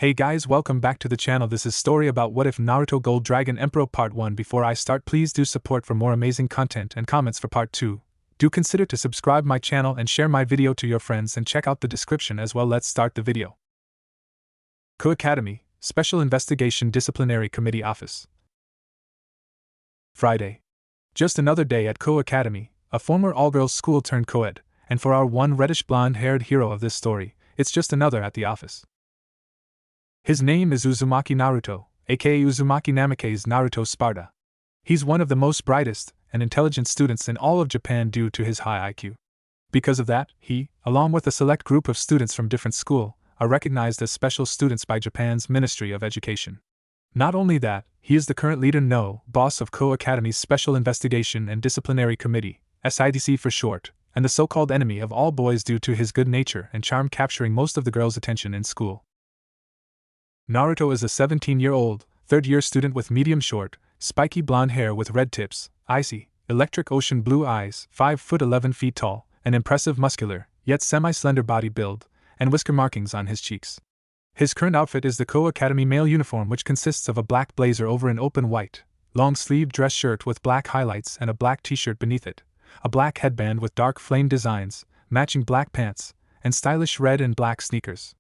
Hey guys, welcome back to the channel. This is story about what if Naruto Gold Dragon Emperor Part 1. Before I start, please do support for more amazing content and comments for Part 2. Do consider to subscribe my channel and share my video to your friends and check out the description as well. Let's start the video. Co Academy, Special Investigation Disciplinary Committee Office. Friday. Just another day at Co Academy, a former all-girls school turned co-ed, and for our one reddish blonde-haired hero of this story, it's just another at the office. His name is Uzumaki Naruto, aka Uzumaki Namikaze Naruto Sparta. He's one of the most brightest and intelligent students in all of Japan due to his high IQ. Because of that, he, along with a select group of students from different schools, are recognized as special students by Japan's Ministry of Education. Not only that, he is the current leader boss of Co Academy's Special Investigation and Disciplinary Committee, SIDC for short, and the so-called enemy of all boys due to his good nature and charm capturing most of the girls' attention in school. Naruto is a 17-year-old, third-year student with medium short, spiky blonde hair with red tips, icy, electric ocean blue eyes, 5 foot 11 feet tall, an impressive muscular, yet semi-slender body build, and whisker markings on his cheeks. His current outfit is the Co Academy male uniform, which consists of a black blazer over an open white, long-sleeved dress shirt with black highlights and a black t-shirt beneath it, a black headband with dark flame designs, matching black pants, and stylish red and black sneakers.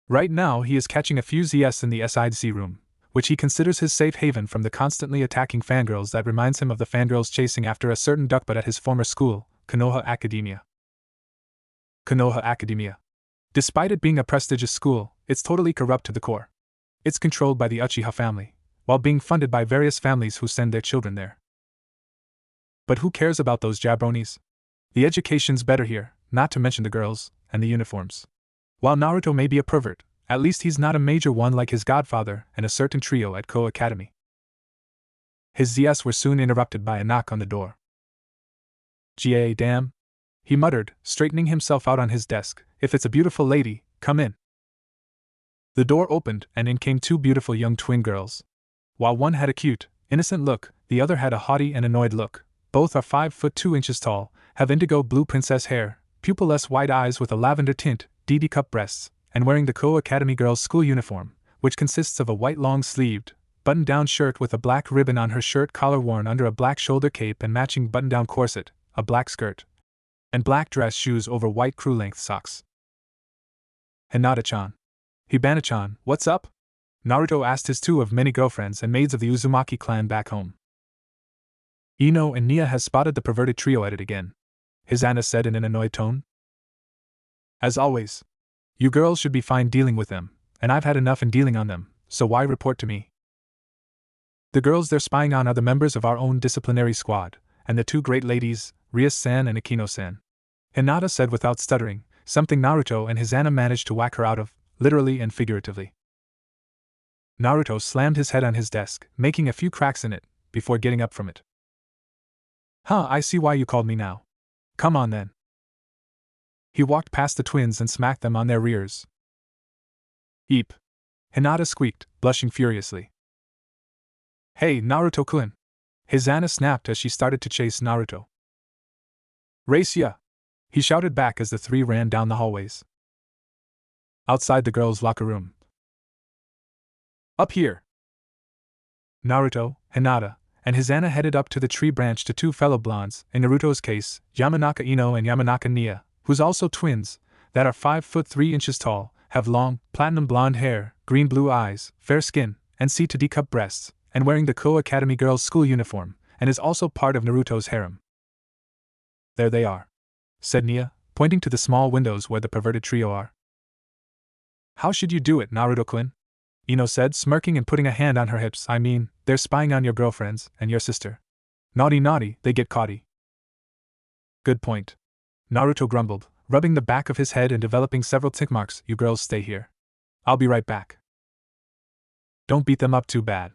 Right now he is catching a few Zs in the SIDC room, which he considers his safe haven from the constantly attacking fangirls that reminds him of the fangirls chasing after a certain duckbutt at his former school, Konoha Academia. Konoha Academia. Despite it being a prestigious school, it's totally corrupt to the core. It's controlled by the Uchiha family, while being funded by various families who send their children there. But who cares about those jabronis? The education's better here, not to mention the girls, and the uniforms. While Naruto may be a pervert, at least he's not a major one like his godfather and a certain trio at Co Academy. His Zs were soon interrupted by a knock on the door. "Gah, damn," he muttered, straightening himself out on his desk. "If it's a beautiful lady, come in." The door opened and in came two beautiful young twin girls. While one had a cute, innocent look, the other had a haughty and annoyed look. Both are 5 foot 2 inches tall, have indigo blue princess hair, pupilless white eyes with a lavender tint, DD cup breasts, and wearing the Co Academy girls' school uniform, which consists of a white long-sleeved, button-down shirt with a black ribbon on her shirt collar worn under a black shoulder cape and matching button-down corset, a black skirt, and black dress shoes over white crew-length socks. "Hinata-chan. Hibana-chan, what's up?" Naruto asked his two of many girlfriends and maids of the Uzumaki clan back home. "Ino and Nia has spotted the perverted trio at it again," Hizana said in an annoyed tone. "As always. You girls should be fine dealing with them, and I've had enough in dealing on them, so why report to me? The girls they're spying on are the members of our own disciplinary squad, and the two great ladies, Ria-san and Akino-san," Hinata said without stuttering, something Naruto and Hizana managed to whack her out of, literally and figuratively. Naruto slammed his head on his desk, making a few cracks in it, before getting up from it. "Huh, I see why you called me now. Come on then." He walked past the twins and smacked them on their rears. "Eep!" Hinata squeaked, blushing furiously. "Hey, Naruto-kun!" Hizana snapped as she started to chase Naruto. "Race ya!" he shouted back as the three ran down the hallways. Outside the girls' locker room. "Up here!" Naruto, Hinata, and Hizana headed up to the tree branch to two fellow blondes, in Naruto's case, Yamanaka Ino and Yamanaka Nia, who's also twins, that are 5 foot 3 inches tall, have long, platinum blonde hair, green blue eyes, fair skin, and C to D cup breasts, and wearing the Co Academy girls' school uniform, and is also part of Naruto's harem. "There they are," said Nia, pointing to the small windows where the perverted trio are. "How should you do it, Naruto-kun?" Ino said, smirking and putting a hand on her hips. "I mean, they're spying on your girlfriends and your sister. Naughty naughty, they get caughty." "Good point," Naruto grumbled, rubbing the back of his head and developing several tick marks. "You girls stay here. I'll be right back." "Don't beat them up too bad,"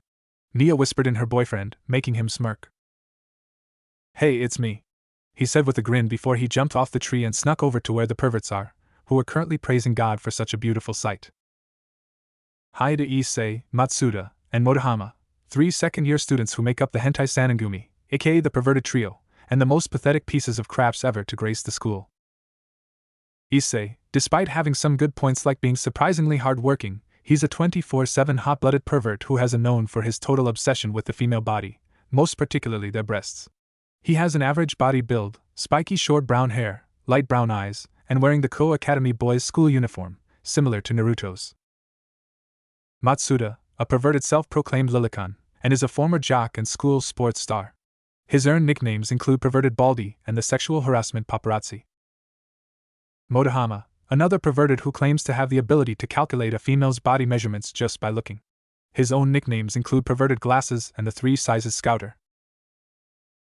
Nia whispered in her boyfriend, making him smirk. "Hey, it's me," he said with a grin before he jumped off the tree and snuck over to where the perverts are, who were currently praising God for such a beautiful sight. Haida Issei, Matsuda, and Motohama, 3 second-year students who make up the Hentai Sanangumi, aka the perverted trio, and the most pathetic pieces of craps ever to grace the school. Issei, despite having some good points like being surprisingly hardworking, he's a 24/7 hot-blooded pervert who has a known for his total obsession with the female body, most particularly their breasts. He has an average body build, spiky short brown hair, light brown eyes, and wearing the Ko Academy boys' school uniform, similar to Naruto's. Matsuda, a perverted self-proclaimed lilicon, and is a former jock and school sports star. His earned nicknames include Perverted Baldy and the Sexual Harassment Paparazzi. Motohama, another perverted who claims to have the ability to calculate a female's body measurements just by looking. His own nicknames include Perverted Glasses and the 3 Sizes Scouter.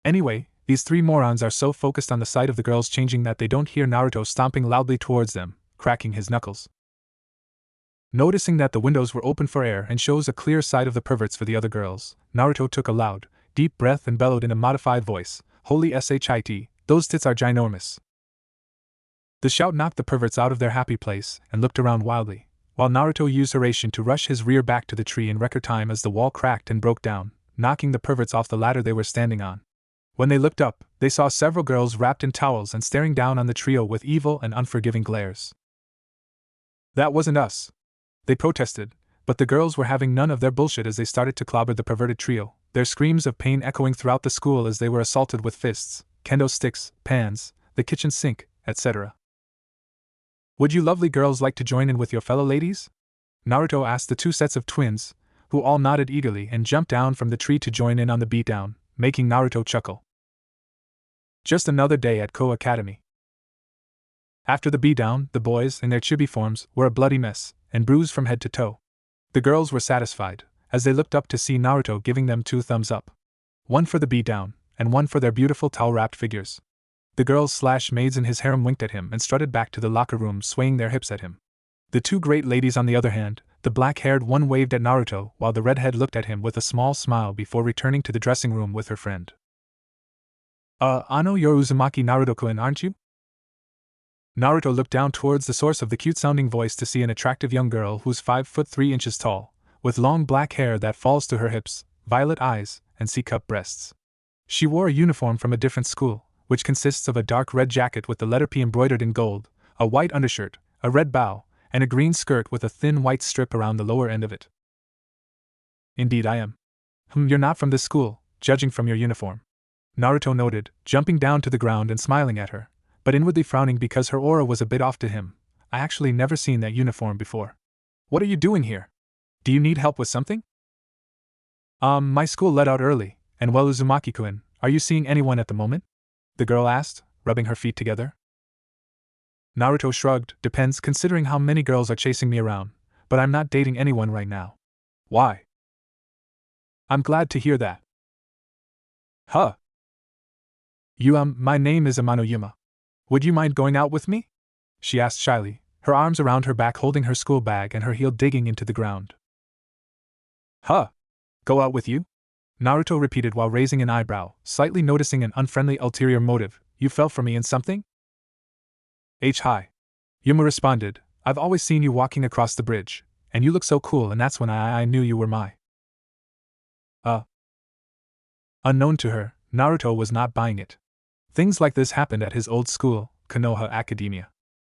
Anyway, these 3 morons are so focused on the sight of the girls changing that they don't hear Naruto stomping loudly towards them, cracking his knuckles. Noticing that the windows were open for air and shows a clear sight of the perverts for the other girls, Naruto took a loud, deep breath and bellowed in a modified voice, "Holy shit, those tits are ginormous." The shout knocked the perverts out of their happy place and looked around wildly, while Naruto used Hiraishin to rush his rear back to the tree in record time as the wall cracked and broke down, knocking the perverts off the ladder they were standing on. When they looked up, they saw several girls wrapped in towels and staring down on the trio with evil and unforgiving glares. "That wasn't us," they protested, but the girls were having none of their bullshit as they started to clobber the perverted trio, their screams of pain echoing throughout the school as they were assaulted with fists, kendo sticks, pans, the kitchen sink, etc. "Would you lovely girls like to join in with your fellow ladies?" Naruto asked the 2 sets of twins, who all nodded eagerly and jumped down from the tree to join in on the beatdown, making Naruto chuckle. Just another day at Ko Academy. After the beatdown, the boys, in their chibi forms, were a bloody mess, and bruised from head to toe. The girls were satisfied, as they looked up to see Naruto giving them 2 thumbs up. One for the beatdown, and one for their beautiful towel-wrapped figures. The girls/maids in his harem winked at him and strutted back to the locker room swaying their hips at him. The 2 great ladies on the other hand, the black-haired one waved at Naruto while the redhead looked at him with a small smile before returning to the dressing room with her friend. Ano, you're Uzumaki Naruto-kun, aren't you?" Naruto looked down towards the source of the cute-sounding voice to see an attractive young girl who's 5'3" tall, with long black hair that falls to her hips, violet eyes, and C-cup breasts. She wore a uniform from a different school, which consists of a dark red jacket with the letter P embroidered in gold, a white undershirt, a red bow, and a green skirt with a thin white strip around the lower end of it. "Indeed I am." You're not from this school, judging from your uniform," Naruto noted, jumping down to the ground and smiling at her, but inwardly frowning because her aura was a bit off to him. "I actually never seen that uniform before. What are you doing here? Do you need help with something?" My school let out early, and well, Uzumaki-kun, are you seeing anyone at the moment?" the girl asked, rubbing her feet together. Naruto shrugged, "Depends considering how many girls are chasing me around, but I'm not dating anyone right now." "Why?" "I'm glad to hear that." "Huh. My name is Amano Yuma. Would you mind going out with me?" she asked shyly, her arms around her back holding her school bag and her heel digging into the ground. "Huh. Go out with you?" Naruto repeated while raising an eyebrow, slightly noticing an unfriendly ulterior motive. "You fell for me in something?" Hi. Yuma responded, "I've always seen you walking across the bridge, and you look so cool, and that's when I knew you were my." Unknown to her, Naruto was not buying it. Things like this happened at his old school, Konoha Academia.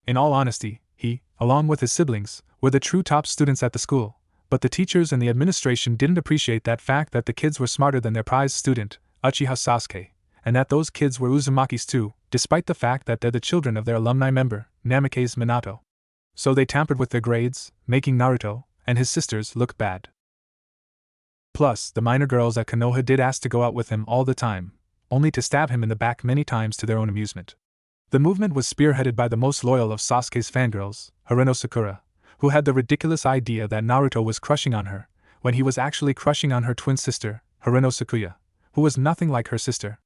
In all honesty, he, along with his siblings, were the true top students at the school, but the teachers and the administration didn't appreciate that fact that the kids were smarter than their prize student, Uchiha Sasuke, and that those kids were Uzumakis too, despite the fact that they're the children of their alumni member, Namikaze Minato. So they tampered with their grades, making Naruto and his sisters look bad. Plus, the minor girls at Konoha did ask to go out with him all the time, only to stab him in the back many times to their own amusement. The movement was spearheaded by the most loyal of Sasuke's fangirls, Haruno Sakura, who had the ridiculous idea that Naruto was crushing on her, when he was actually crushing on her twin sister, Haruno Sakuya, who was nothing like her sister.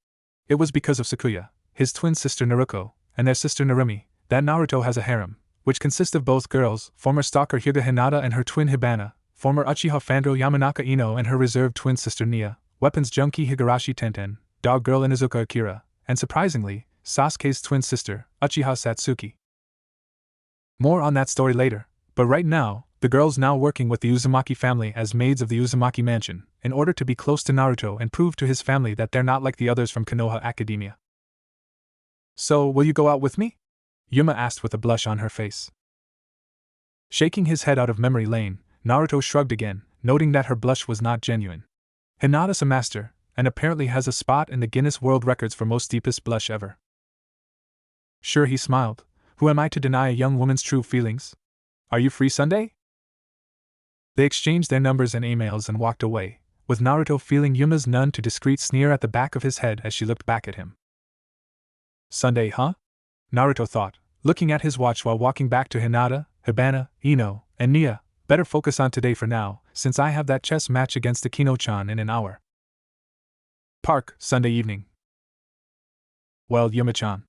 It was because of Sakuya, his twin sister Naruko, and their sister Narumi, that Naruto has a harem, which consists of both girls, former stalker Hyuga Hinata and her twin Hibana, former Uchiha fangirl Yamanaka Ino and her reserved twin sister Nia, weapons junkie Higurashi Tenten, dog girl Inuzuka Akira, and surprisingly, Sasuke's twin sister, Uchiha Satsuki. More on that story later, but right now, the girls now working with the Uzumaki family as maids of the Uzumaki mansion, in order to be close to Naruto and prove to his family that they're not like the others from Konoha Academia. "So, will you go out with me?" Yuma asked with a blush on her face. Shaking his head out of memory lane, Naruto shrugged again, noting that her blush was not genuine. Hinata's a master, and apparently has a spot in the Guinness World Records for most deepest blush ever. Sure, he smiled. Who am I to deny a young woman's true feelings? Are you free Sunday? They exchanged their numbers and emails and walked away, with Naruto feeling Yuma's none too discreet sneer at the back of his head as she looked back at him. Sunday, huh? Naruto thought, looking at his watch while walking back to Hinata, Hibana, Ino, and Nia. Better focus on today for now, since I have that chess match against Akino-chan in an hour. Park, Sunday evening. Well, Yuma-chan.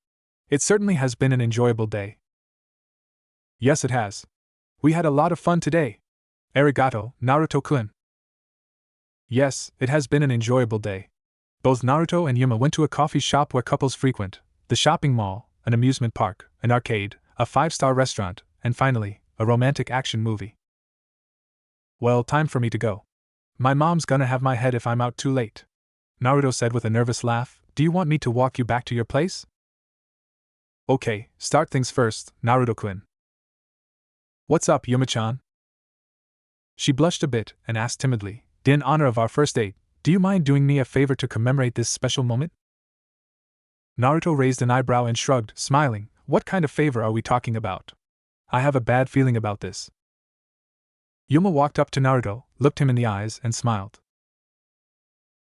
It certainly has been an enjoyable day. Yes, it has. We had a lot of fun today. Arigato, Naruto-kun. Yes, it has been an enjoyable day. Both Naruto and Yuma went to a coffee shop where couples frequent, the shopping mall, an amusement park, an arcade, a 5-star restaurant, and finally, a romantic action movie. Well, time for me to go. My mom's gonna have my head if I'm out too late. Naruto said with a nervous laugh. Do you want me to walk you back to your place? Okay, start things first, Naruto-kun. What's up, Yuma-chan? She blushed a bit and asked timidly, in honor of our first date, do you mind doing me a favor to commemorate this special moment? Naruto raised an eyebrow and shrugged, smiling. What kind of favor are we talking about? I have a bad feeling about this. Yuma walked up to Naruto, looked him in the eyes, and smiled.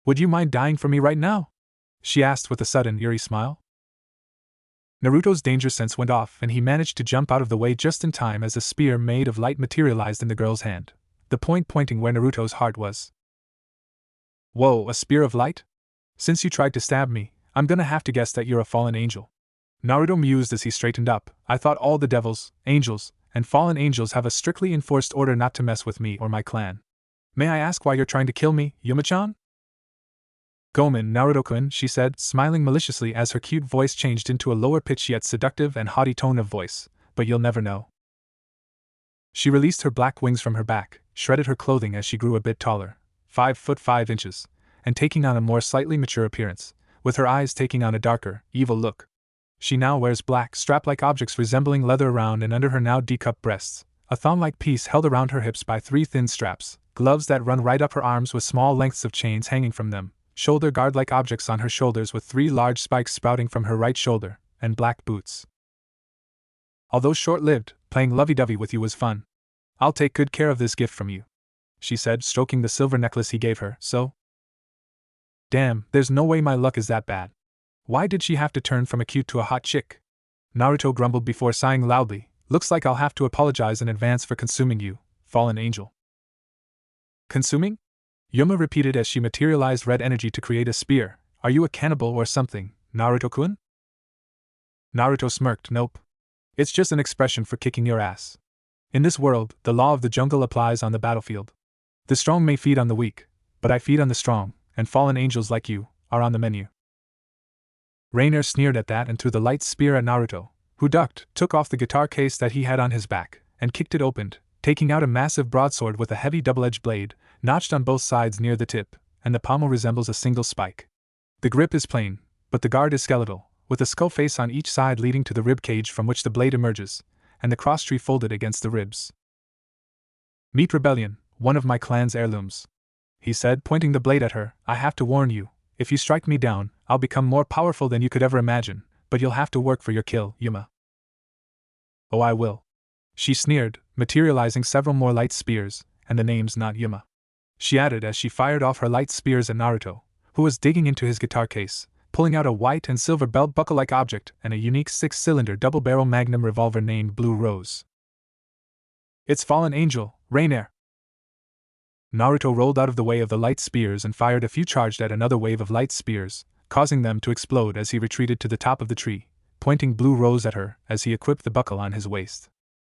Would you mind dying for me right now? She asked with a sudden, eerie smile. Naruto's danger sense went off and he managed to jump out of the way just in time as a spear made of light materialized in the girl's hand, the point pointing where Naruto's heart was. Whoa, a spear of light? Since you tried to stab me, I'm gonna have to guess that you're a fallen angel. Naruto mused as he straightened up. I thought all the devils, angels, and fallen angels have a strictly enforced order not to mess with me or my clan. May I ask why you're trying to kill me, Yuma-chan? Gomen, Naruto-kun, she said, smiling maliciously as her cute voice changed into a lower pitch yet seductive and haughty tone of voice, but you'll never know. She released her black wings from her back, shredded her clothing as she grew a bit taller, 5 foot 5 inches, and taking on a more slightly mature appearance, with her eyes taking on a darker, evil look. She now wears black, strap-like objects resembling leather around and under her now D-cup breasts, a thong-like piece held around her hips by 3 thin straps, gloves that run right up her arms with small lengths of chains hanging from them, shoulder guard-like objects on her shoulders with 3 large spikes sprouting from her right shoulder, and black boots. Although short-lived, playing lovey-dovey with you was fun. I'll take good care of this gift from you, she said, stroking the silver necklace he gave her. So? Damn, there's no way my luck is that bad. Why did she have to turn from a cute to a hot chick? Naruto grumbled before sighing loudly. Looks like I'll have to apologize in advance for consuming you, fallen angel. Consuming? Yuma repeated as she materialized red energy to create a spear. Are you a cannibal or something, Naruto-kun? Naruto smirked. Nope. It's just an expression for kicking your ass. In this world, the law of the jungle applies on the battlefield. The strong may feed on the weak, but I feed on the strong, and fallen angels like you are on the menu. Rainer sneered at that and threw the light spear at Naruto, who ducked, took off the guitar case that he had on his back, and kicked it open, taking out a massive broadsword with a heavy double-edged blade, notched on both sides near the tip, and the pommel resembles a single spike. The grip is plain, but the guard is skeletal, with a skull face on each side leading to the rib cage from which the blade emerges, and the cross-tree folded against the ribs. Meet Rebellion, one of my clan's heirlooms, he said, pointing the blade at her. I have to warn you, if you strike me down, I'll become more powerful than you could ever imagine, but you'll have to work for your kill, Yuma. Oh, I will. She sneered, materializing several more light spears, and the name's not Yuma, she added as she fired off her light spears at Naruto, who was digging into his guitar case, pulling out a white and silver belt buckle-like object and a unique 6-cylinder double-barrel magnum revolver named Blue Rose. It's Fallen Angel, Rainer. Naruto rolled out of the way of the light spears and fired a few charged at another wave of light spears, causing them to explode as he retreated to the top of the tree, pointing Blue Rose at her as he equipped the buckle on his waist.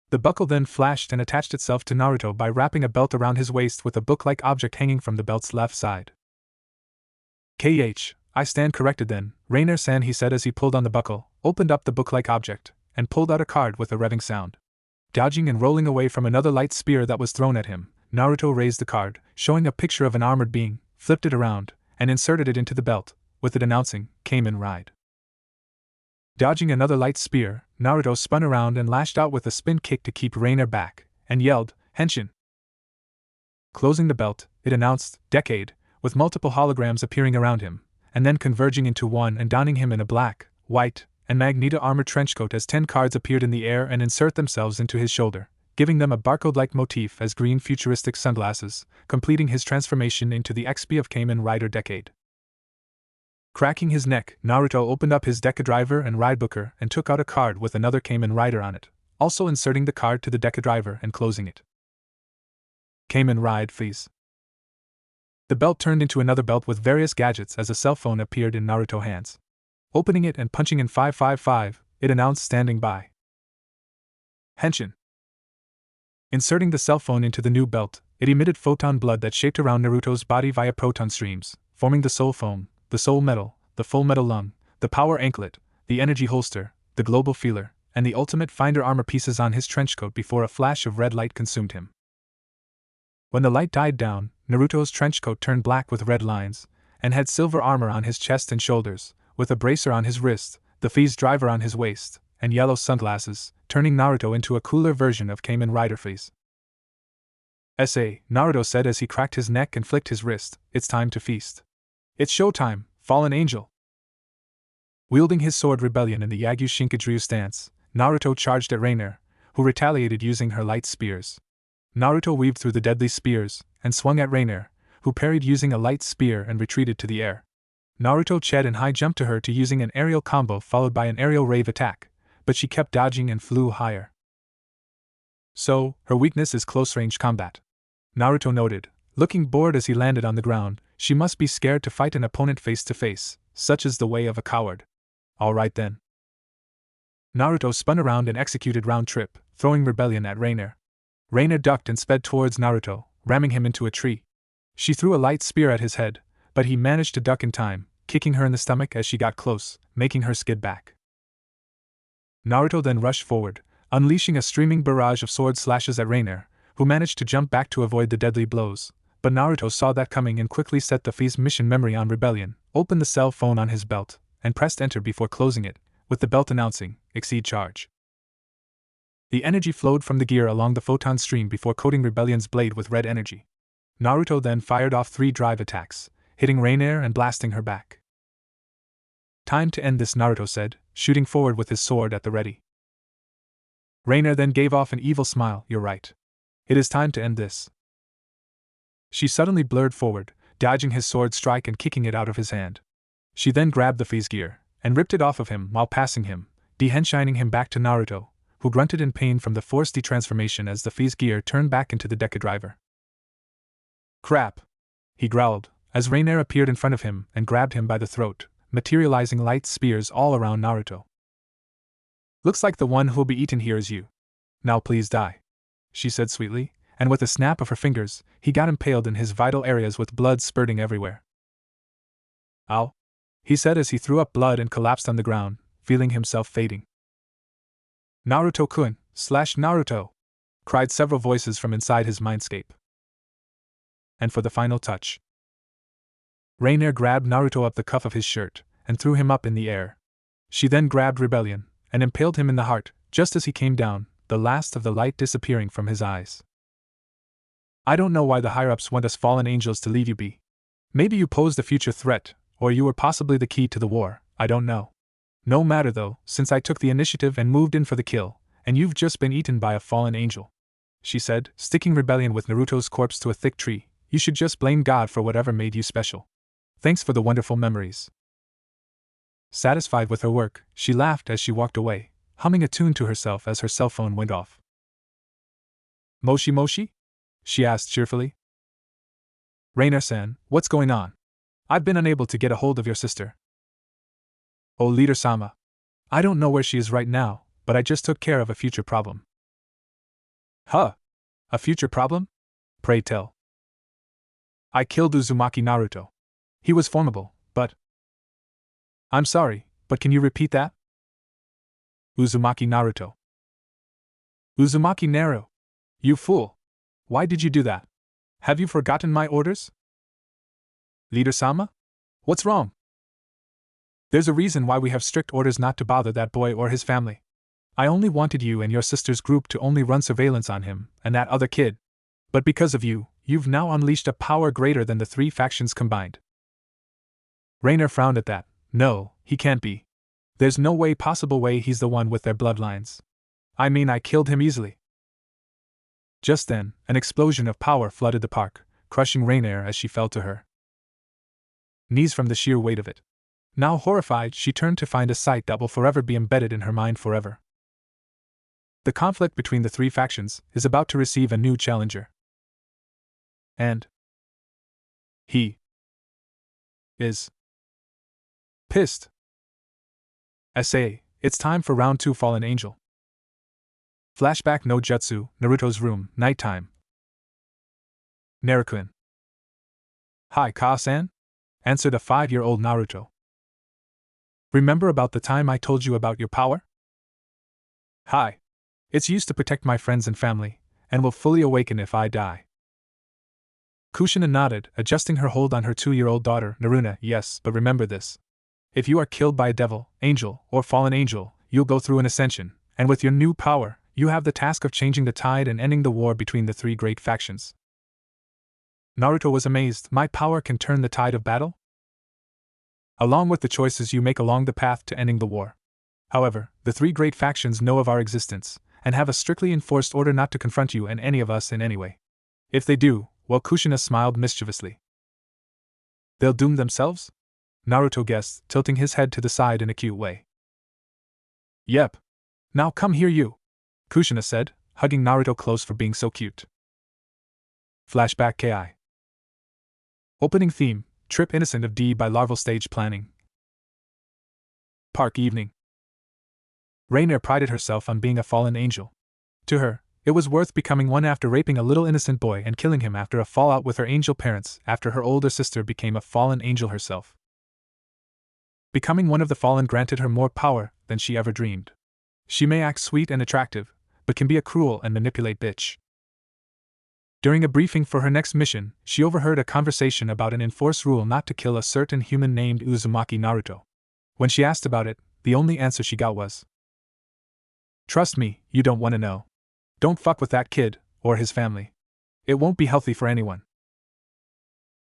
The buckle then flashed and attached itself to Naruto by wrapping a belt around his waist with a book-like object hanging from the belt's left side. I stand corrected then, Rainer-san, he said as he pulled on the buckle, opened up the book-like object, and pulled out a card with a revving sound. Dodging and rolling away from another light spear that was thrown at him, Naruto raised the card, showing a picture of an armored being, flipped it around, and inserted it into the belt, with it announcing, Came in Ride. Dodging another light spear, Naruto spun around and lashed out with a spin kick to keep Reiner back, and yelled, "Henshin!" Closing the belt, it announced, "Decade," with multiple holograms appearing around him, and then converging into one and donning him in a black, white, and magenta armor trenchcoat as 10 cards appeared in the air and insert themselves into his shoulder, giving them a barcode-like motif as green futuristic sunglasses, completing his transformation into the XP of Kamen Rider Decade. Cracking his neck, Naruto opened up his Decadriver and Ridebooker and took out a card with another Kamen Rider on it, also inserting the card to the Decadriver and closing it. Kamen Ride Phase. The belt turned into another belt with various gadgets as a cell phone appeared in Naruto's hands. Opening it and punching in 555, it announced standing by. Henshin. Inserting the cell phone into the new belt, it emitted photon blood that shaped around Naruto's body via proton streams, forming the soul foam, the soul medal, the full metal lung, the power anklet, the energy holster, the global feeler, and the ultimate finder armor pieces on his trenchcoat before a flash of red light consumed him. When the light died down, Naruto's trenchcoat turned black with red lines, and had silver armor on his chest and shoulders, with a bracer on his wrist, the Phase driver on his waist, and yellow sunglasses, turning Naruto into a cooler version of Kamen Rider Phase. "S.A.," Naruto said as he cracked his neck and flicked his wrist, "It's time to feast. It's showtime, fallen angel." Wielding his sword Rebellion in the Yagyu Shinkajiryu stance, Naruto charged at Reiner, who retaliated using her light spears. Naruto weaved through the deadly spears, and swung at Reiner, who parried using a light spear and retreated to the air. Naruto ched and high jumped to her to using an aerial combo followed by an aerial rave attack, but she kept dodging and flew higher. So, her weakness is close-range combat. Naruto noted, looking bored as he landed on the ground. She must be scared to fight an opponent face-to-face, such is the way of a coward. Alright then. Naruto spun around and executed round trip, throwing Rebellion at Reiner. Reiner ducked and sped towards Naruto, ramming him into a tree. She threw a light spear at his head, but he managed to duck in time, kicking her in the stomach as she got close, making her skid back. Naruto then rushed forward, unleashing a streaming barrage of sword slashes at Reiner, who managed to jump back to avoid the deadly blows, but Naruto saw that coming and quickly set the Phase mission memory on Rebellion, opened the cell phone on his belt, and pressed enter before closing it, with the belt announcing, "Exceed charge." The energy flowed from the gear along the photon stream before coating Rebellion's blade with red energy. Naruto then fired off 3 drive attacks, hitting Reiner and blasting her back. "Time to end this," Naruto said, shooting forward with his sword at the ready. Reiner then gave off an evil smile. "You're right. It is time to end this." She suddenly blurred forward, dodging his sword strike and kicking it out of his hand. She then grabbed the Phase gear, and ripped it off of him while passing him, de-henshining him back to Naruto, who grunted in pain from the forced detransformation as the Phase gear turned back into the Decadriver. "Crap!" he growled, as Reiner appeared in front of him and grabbed him by the throat, materializing light spears all around Naruto. "Looks like the one who'll be eaten here is you. Now please die," she said sweetly, and with a snap of her fingers, he got impaled in his vital areas with blood spurting everywhere. "Ow," he said as he threw up blood and collapsed on the ground, feeling himself fading. "Naruto-kun, /Naruto!" cried several voices from inside his mindscape. And for the final touch. Reiner grabbed Naruto up the cuff of his shirt, and threw him up in the air. She then grabbed Rebellion, and impaled him in the heart, just as he came down, the last of the light disappearing from his eyes. "I don't know why the higher-ups want us fallen angels to leave you be. Maybe you posed a future threat, or you were possibly the key to the war, I don't know. No matter though, since I took the initiative and moved in for the kill, and you've just been eaten by a fallen angel," she said, sticking Rebellion with Naruto's corpse to a thick tree. "You should just blame God for whatever made you special. Thanks for the wonderful memories." Satisfied with her work, she laughed as she walked away, humming a tune to herself as her cell phone went off. "Moshi Moshi?" she asked cheerfully. "Reiner-san, what's going on? I've been unable to get a hold of your sister." "Oh, Leader-sama. I don't know where she is right now, but I just took care of a future problem." "Huh? A future problem? Pray tell." "I killed Uzumaki Naruto. He was formidable, but—" "I'm sorry, but can you repeat that?" "Uzumaki Naruto." "Uzumaki Naru? You fool! Why did you do that? Have you forgotten my orders?" "Leader-sama? What's wrong?" There's a reason why we have strict orders not to bother that boy or his family. I only wanted you and your sister's group to only run surveillance on him and that other kid. But because of you, you've now unleashed a power greater than the three factions combined. Rainer frowned at that. No, he can't be. There's no possible way he's the one with their bloodlines. I mean, I killed him easily. Just then, an explosion of power flooded the park, crushing Rainer as she fell to her knees from the sheer weight of it. Now horrified, she turned to find a sight that will forever be embedded in her mind forever. The conflict between the three factions is about to receive a new challenger. And he is pissed. SA, it's time for round 2 Fallen Angel. Flashback no Jutsu, Naruto's room, nighttime. Naruto. Hi, Ka-san? Answered a 5-year-old Naruto. Remember about the time I told you about your power? Hi. It's used to protect my friends and family, and will fully awaken if I die. Kushina nodded, adjusting her hold on her 2-year-old daughter, Naruna. Yes, but remember this. If you are killed by a devil, angel, or fallen angel, you'll go through an ascension, and with your new power, you have the task of changing the tide and ending the war between the three great factions. Naruto was amazed. My power can turn the tide of battle? Along with the choices you make along the path to ending the war. However, the three great factions know of our existence, and have a strictly enforced order not to confront you and any of us in any way. If they do, well, Kushina smiled mischievously. They'll doom themselves? Naruto guessed, tilting his head to the side in a cute way. Yep. Now come here you, Kushina said, hugging Naruto close for being so cute. Flashback KI. Opening theme, Trip Innocent of D by Larval Stage Planning. Park evening. Rainer prided herself on being a fallen angel. To her, it was worth becoming one after raping a little innocent boy and killing him after a fallout with her angel parents after her older sister became a fallen angel herself. Becoming one of the fallen granted her more power than she ever dreamed. She may act sweet and attractive, but can be a cruel and manipulate bitch. During a briefing for her next mission, she overheard a conversation about an enforced rule not to kill a certain human named Uzumaki Naruto. When she asked about it, the only answer she got was, "Trust me, you don't want to know. Don't fuck with that kid, or his family. It won't be healthy for anyone."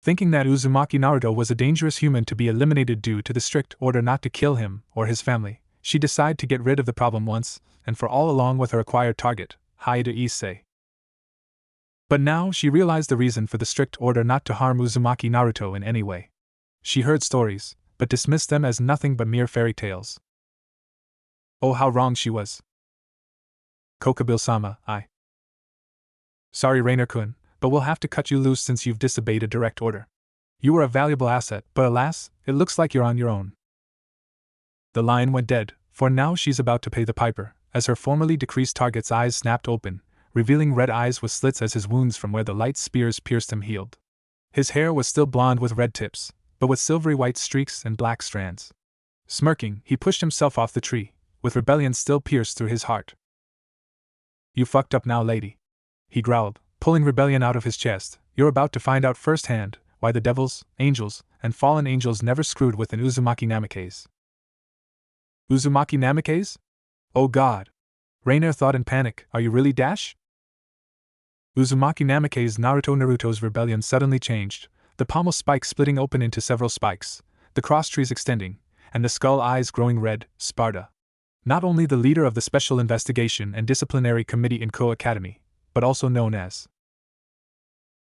Thinking that Uzumaki Naruto was a dangerous human to be eliminated due to the strict order not to kill him or his family, she decided to get rid of the problem once and for all along with her acquired target, Haida Issei. But now she realized the reason for the strict order not to harm Uzumaki Naruto in any way. She heard stories, but dismissed them as nothing but mere fairy tales. Oh, how wrong she was. Kokabil-sama, Sorry, Rainer-kun, but we'll have to cut you loose since you've disobeyed a direct order. You were a valuable asset, but alas, it looks like you're on your own. The line went dead, for now she's about to pay the piper, as her formerly decreased target's eyes snapped open, revealing red eyes with slits as his wounds from where the light spears pierced him healed. His hair was still blonde with red tips, but with silvery white streaks and black strands. Smirking, he pushed himself off the tree, with rebellion still pierced through his heart. You fucked up now, lady, he growled, pulling rebellion out of his chest. You're about to find out firsthand why the devils, angels, and fallen angels never screwed with an Uzumaki Namikaze. Uzumaki Namikaze? Oh god! Rainer thought in panic, are you really Dash? Uzumaki Namikaze Naruto's rebellion suddenly changed, the pommel spike splitting open into several spikes, the cross trees extending, and the skull eyes growing red. Sparta. Not only the leader of the Special Investigation and Disciplinary Committee in Ko Academy, but also known as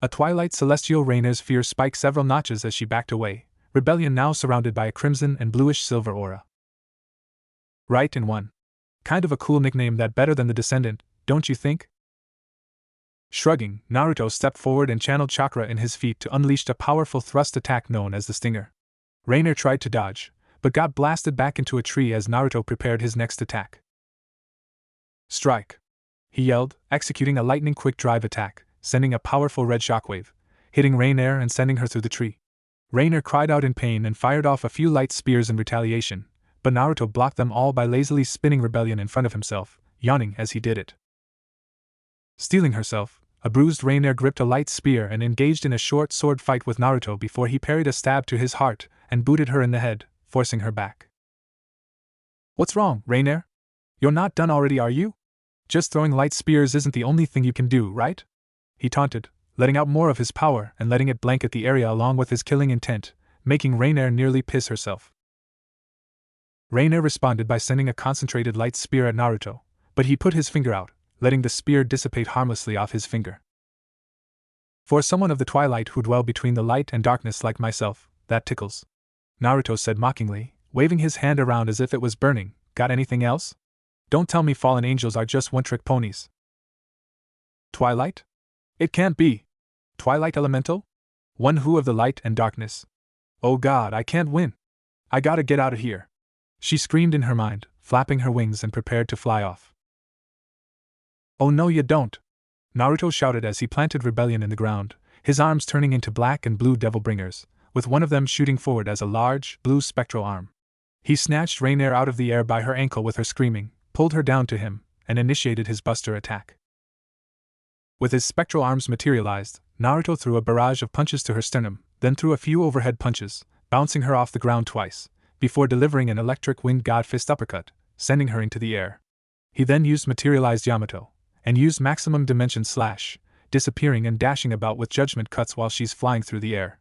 a Twilight Celestial. Rainer's fear spiked several notches as she backed away, rebellion now surrounded by a crimson and bluish-silver aura. Right in one. Kind of a cool nickname that better than the Descendant, don't you think? Shrugging, Naruto stepped forward and channeled chakra in his feet to unleash a powerful thrust attack known as the Stinger. Rainer tried to dodge, but got blasted back into a tree as Naruto prepared his next attack. Strike! He yelled, executing a lightning-quick drive attack, sending a powerful red shockwave, hitting Rainer and sending her through the tree. Rainer cried out in pain and fired off a few light spears in retaliation, but Naruto blocked them all by lazily spinning rebellion in front of himself, yawning as he did it. Steeling herself, a bruised Rainer gripped a light spear and engaged in a short sword fight with Naruto before he parried a stab to his heart and booted her in the head, forcing her back. What's wrong, Rainier? You're not done already, are you? Just throwing light spears isn't the only thing you can do, right? He taunted, letting out more of his power and letting it blanket the area along with his killing intent, making Rainier nearly piss herself. Rainier responded by sending a concentrated light spear at Naruto, but he put his finger out, letting the spear dissipate harmlessly off his finger. For someone of the twilight who dwell between the light and darkness like myself, that tickles, Naruto said mockingly, waving his hand around as if it was burning. Got anything else? Don't tell me fallen angels are just one-trick ponies. Twilight? It can't be. Twilight Elemental? One who of the light and darkness. Oh God, I can't win. I gotta get out of here. She screamed in her mind, flapping her wings and prepared to fly off. Oh no you don't! Naruto shouted as he planted rebellion in the ground, his arms turning into black and blue devil bringers, with one of them shooting forward as a large, blue spectral arm. He snatched Rainier out of the air by her ankle with her screaming, pulled her down to him, and initiated his buster attack. With his spectral arms materialized, Naruto threw a barrage of punches to her sternum, then threw a few overhead punches, bouncing her off the ground twice, before delivering an electric winged god fist uppercut, sending her into the air. He then used materialized Yamato, and used maximum dimension slash, disappearing and dashing about with judgment cuts while she's flying through the air.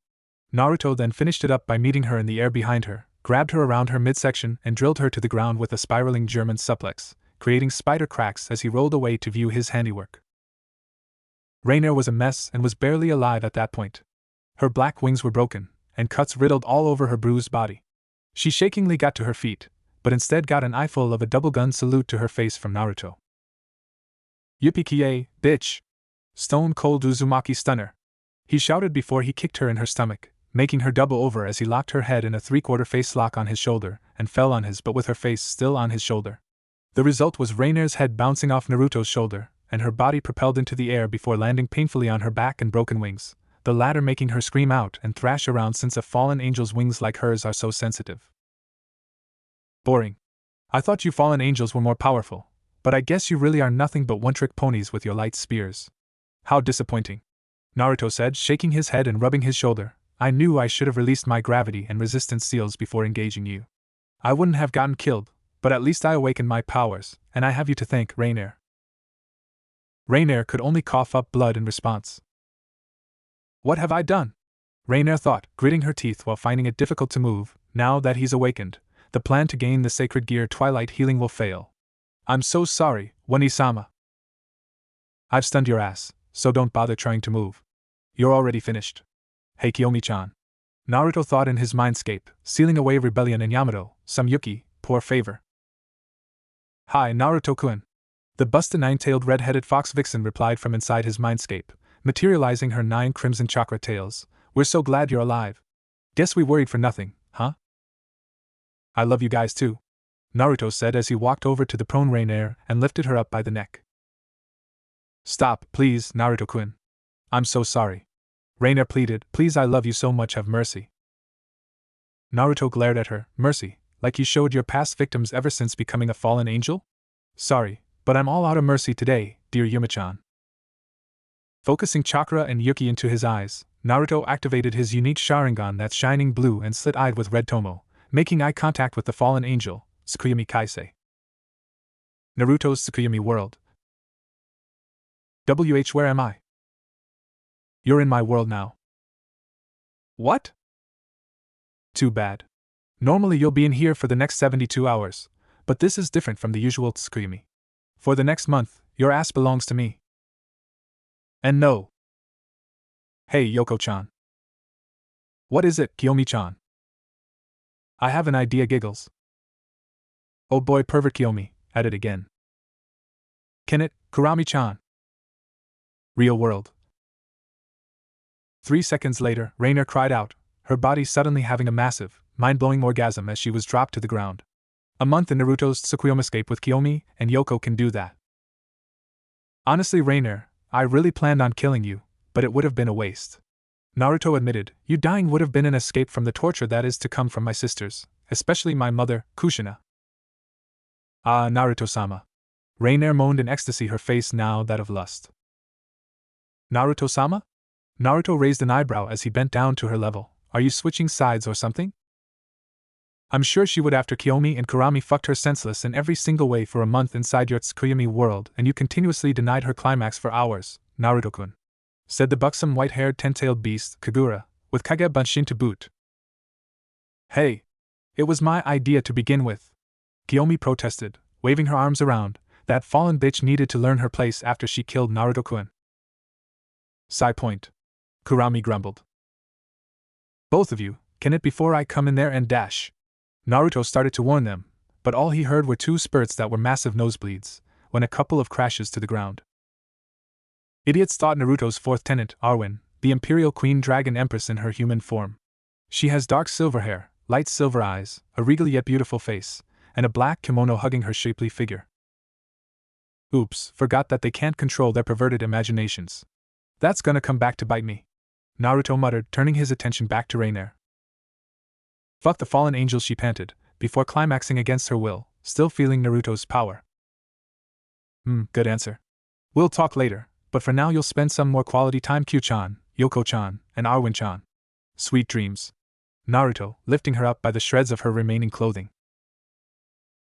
Naruto then finished it up by meeting her in the air behind her, grabbed her around her midsection and drilled her to the ground with a spiraling German suplex, creating spider cracks as he rolled away to view his handiwork. Rainier was a mess and was barely alive at that point. Her black wings were broken, and cuts riddled all over her bruised body. She shakingly got to her feet, but instead got an eyeful of a double-gun salute to her face from Naruto. Yippee-ki-yay, bitch! Stone Cold Uzumaki Stunner! He shouted before he kicked her in her stomach, making her double over as he locked her head in a three-quarter face lock on his shoulder, and fell on his but with her face still on his shoulder. The result was Rainier's head bouncing off Naruto's shoulder, and her body propelled into the air before landing painfully on her back and broken wings, the latter making her scream out and thrash around since a fallen angel's wings like hers are so sensitive. Boring. I thought you fallen angels were more powerful, but I guess you really are nothing but one-trick ponies with your light spears. How disappointing. Naruto said, shaking his head and rubbing his shoulder. I knew I should have released my gravity and resistance seals before engaging you. I wouldn't have gotten killed, but at least I awakened my powers, and I have you to thank, Rainier. Rainier could only cough up blood in response. What have I done? Rainier thought, gritting her teeth while finding it difficult to move. Now that he's awakened, the plan to gain the sacred gear Twilight Healing will fail. I'm so sorry, Wani-sama. I've stunned your ass, so don't bother trying to move. You're already finished. Hey Kiyomi-chan. Naruto thought in his mindscape, sealing away rebellion in Yamato, some Yuki, poor favor. Hi Naruto-kun. The busted nine-tailed red-headed fox vixen replied from inside his mindscape, materializing her 9 crimson chakra tails. We're so glad you're alive. Guess we worried for nothing, huh? I love you guys too, Naruto said as he walked over to the prone Rainier and lifted her up by the neck. Stop, please, Naruto-kun. I'm so sorry. Rainier pleaded, please I love you so much, have mercy. Naruto glared at her, mercy, like you showed your past victims ever since becoming a fallen angel? Sorry, but I'm all out of mercy today, dear Yuma-chan. Focusing chakra and Yuki into his eyes, Naruto activated his unique Sharingan that's shining blue and slit-eyed with red Tomo, making eye contact with the fallen angel, Tsukuyomi Kaisei. Naruto's Tsukuyomi world. Where am I? You're in my world now. What? Too bad. Normally you'll be in here for the next 72 hours, but this is different from the usual Tsukuyomi. For the next month, your ass belongs to me. And no. Hey Yoko-chan. What is it, Kiyomi-chan? I have an idea, giggles. Oh boy, pervert Kiyomi, at it again. Can it, Kurami-chan? Real world. 3 seconds later, Rainier cried out, her body suddenly having a massive, mind-blowing orgasm as she was dropped to the ground. A month in Naruto's Tsukuyomi escape with Kiyomi and Yoko can do that. Honestly, Rainier, I really planned on killing you, but it would have been a waste. Naruto admitted, you dying would have been an escape from the torture that is to come from my sisters, especially my mother, Kushina. Ah, Naruto-sama. Rainier moaned in ecstasy, her face now that of lust. Naruto-sama? Naruto raised an eyebrow as he bent down to her level. Are you switching sides or something? I'm sure she would after Kiyomi and Kurami fucked her senseless in every single way for a month inside your Tsukuyomi world and you continuously denied her climax for hours, Naruto-kun," said the buxom white-haired ten-tailed beast, Kagura, with Kage Bunshin to boot. "Hey! It was my idea to begin with," Kiyomi protested, waving her arms around. "That fallen bitch needed to learn her place after she killed Naruto-kun." "Sigh point," Kurami grumbled. "Both of you, can it before I come in there and dash?" Naruto started to warn them, but all he heard were two spurts that were massive nosebleeds, when a couple of crashes to the ground. Idiots thought Naruto's fourth tenant, Arwen, the Imperial Queen Dragon Empress in her human form. She has dark silver hair, light silver eyes, a regal yet beautiful face, and a black kimono hugging her shapely figure. Oops, forgot that they can't control their perverted imaginations. That's gonna come back to bite me, Naruto muttered, turning his attention back to Rainier. Fuck the fallen angel, she panted, before climaxing against her will, still feeling Naruto's power. Good answer. We'll talk later, but for now you'll spend some more quality time Q-chan, Yoko-chan, and Arwen-chan. Sweet dreams. Naruto, lifting her up by the shreds of her remaining clothing.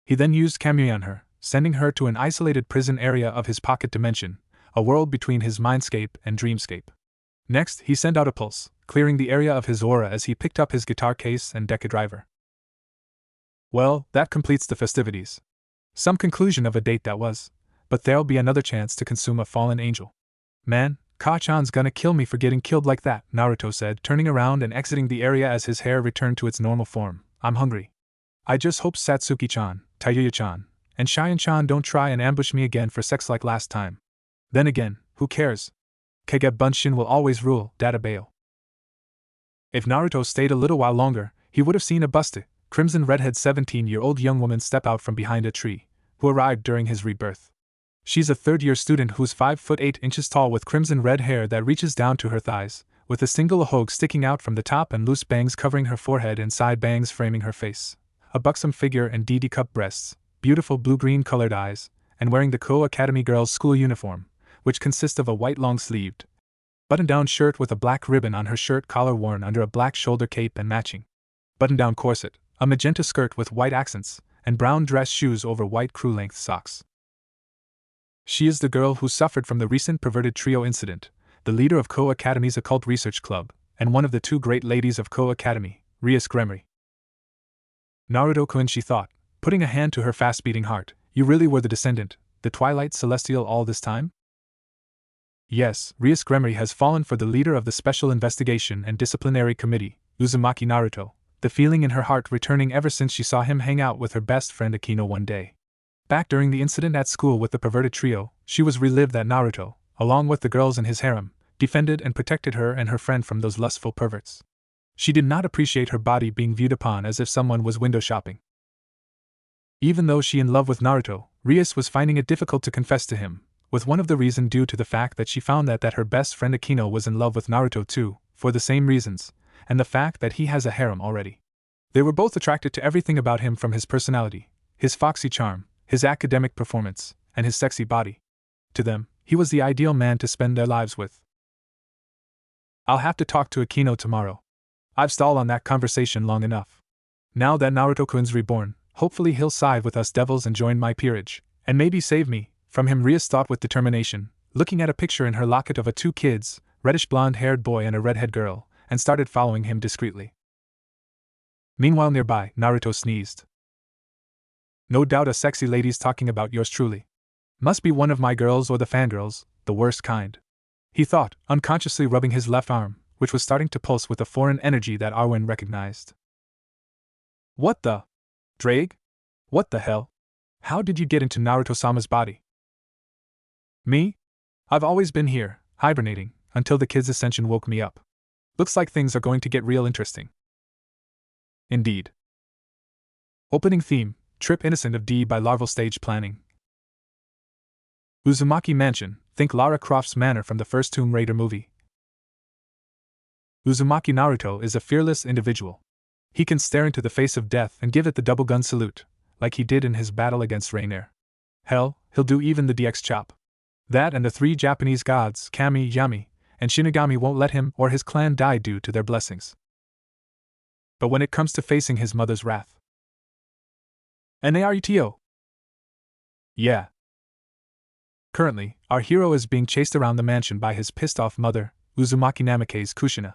He then used Kamui on her, sending her to an isolated prison area of his pocket dimension, a world between his mindscape and dreamscape. Next, he sent out a pulse, clearing the area of his aura as he picked up his guitar case and Deca driver. Well, that completes the festivities. Some conclusion of a date that was, but there'll be another chance to consume a fallen angel. Man, Ka-chan's gonna kill me for getting killed like that, Naruto said, turning around and exiting the area as his hair returned to its normal form. I'm hungry. I just hope Satsuki-chan, Tayuya-chan, and Cheyenne-chan don't try and ambush me again for sex like last time. Then again, who cares? Kage Bunshin will always rule, Databao. If Naruto stayed a little while longer, he would have seen a busty, crimson redhead 17-year-old young woman step out from behind a tree, who arrived during his rebirth. She's a third-year student who's 5 foot 8 inches tall with crimson red hair that reaches down to her thighs, with a single ahogue sticking out from the top and loose bangs covering her forehead and side bangs framing her face. A buxom figure and DD-cup breasts, beautiful blue-green colored eyes, and wearing the Ko Academy girls' school uniform, which consists of a white long-sleeved, button-down shirt with a black ribbon on her shirt collar worn under a black shoulder cape and matching button-down corset, a magenta skirt with white accents, and brown dress shoes over white crew-length socks. She is the girl who suffered from the recent perverted trio incident, the leader of Ko Academy's occult research club, and one of the two great ladies of Ko Academy, Rias Gremory. Naruto-kun, she thought, putting a hand to her fast-beating heart, you really were the descendant, the Twilight Celestial all this time? Yes, Rias Gremory has fallen for the leader of the Special Investigation and Disciplinary Committee, Uzumaki Naruto, the feeling in her heart returning ever since she saw him hang out with her best friend Akino one day. Back during the incident at school with the perverted trio, she was relived that Naruto, along with the girls in his harem, defended and protected her and her friend from those lustful perverts. She did not appreciate her body being viewed upon as if someone was window shopping. Even though she in love with Naruto, Rias was finding it difficult to confess to him, with one of the reasons due to the fact that she found that her best friend Akino was in love with Naruto too, for the same reasons, and the fact that he has a harem already. They were both attracted to everything about him, from his personality, his foxy charm, his academic performance, and his sexy body. To them, he was the ideal man to spend their lives with. I'll have to talk to Akino tomorrow. I've stalled on that conversation long enough. Now that Naruto-kun's reborn, hopefully he'll side with us devils and join my peerage, and maybe save me from him, Rias thought with determination, looking at a picture in her locket of a 2 kids, reddish blonde-haired boy and a redhead girl, and started following him discreetly. Meanwhile nearby, Naruto sneezed. No doubt a sexy lady's talking about yours truly. Must be one of my girls or the fangirls, the worst kind. He thought, unconsciously rubbing his left arm, which was starting to pulse with a foreign energy that Arwen recognized. What the? Drake? What the hell? How did you get into Naruto-sama's body? Me? I've always been here, hibernating, until the kid's ascension woke me up. Looks like things are going to get real interesting. Indeed. Opening theme, Trip Innocent of D by Larval Stage Planning. Uzumaki Mansion, think Lara Croft's manor from the first Tomb Raider movie. Uzumaki Naruto is a fearless individual. He can stare into the face of death and give it the double gun salute, like he did in his battle against Rainier. Hell, he'll do even the DX chop. That and the 3 Japanese gods, Kami, Yami, and Shinigami won't let him or his clan die due to their blessings. But when it comes to facing his mother's wrath, Naruto. Yeah. Currently, our hero is being chased around the mansion by his pissed-off mother, Uzumaki Namake's Kushina.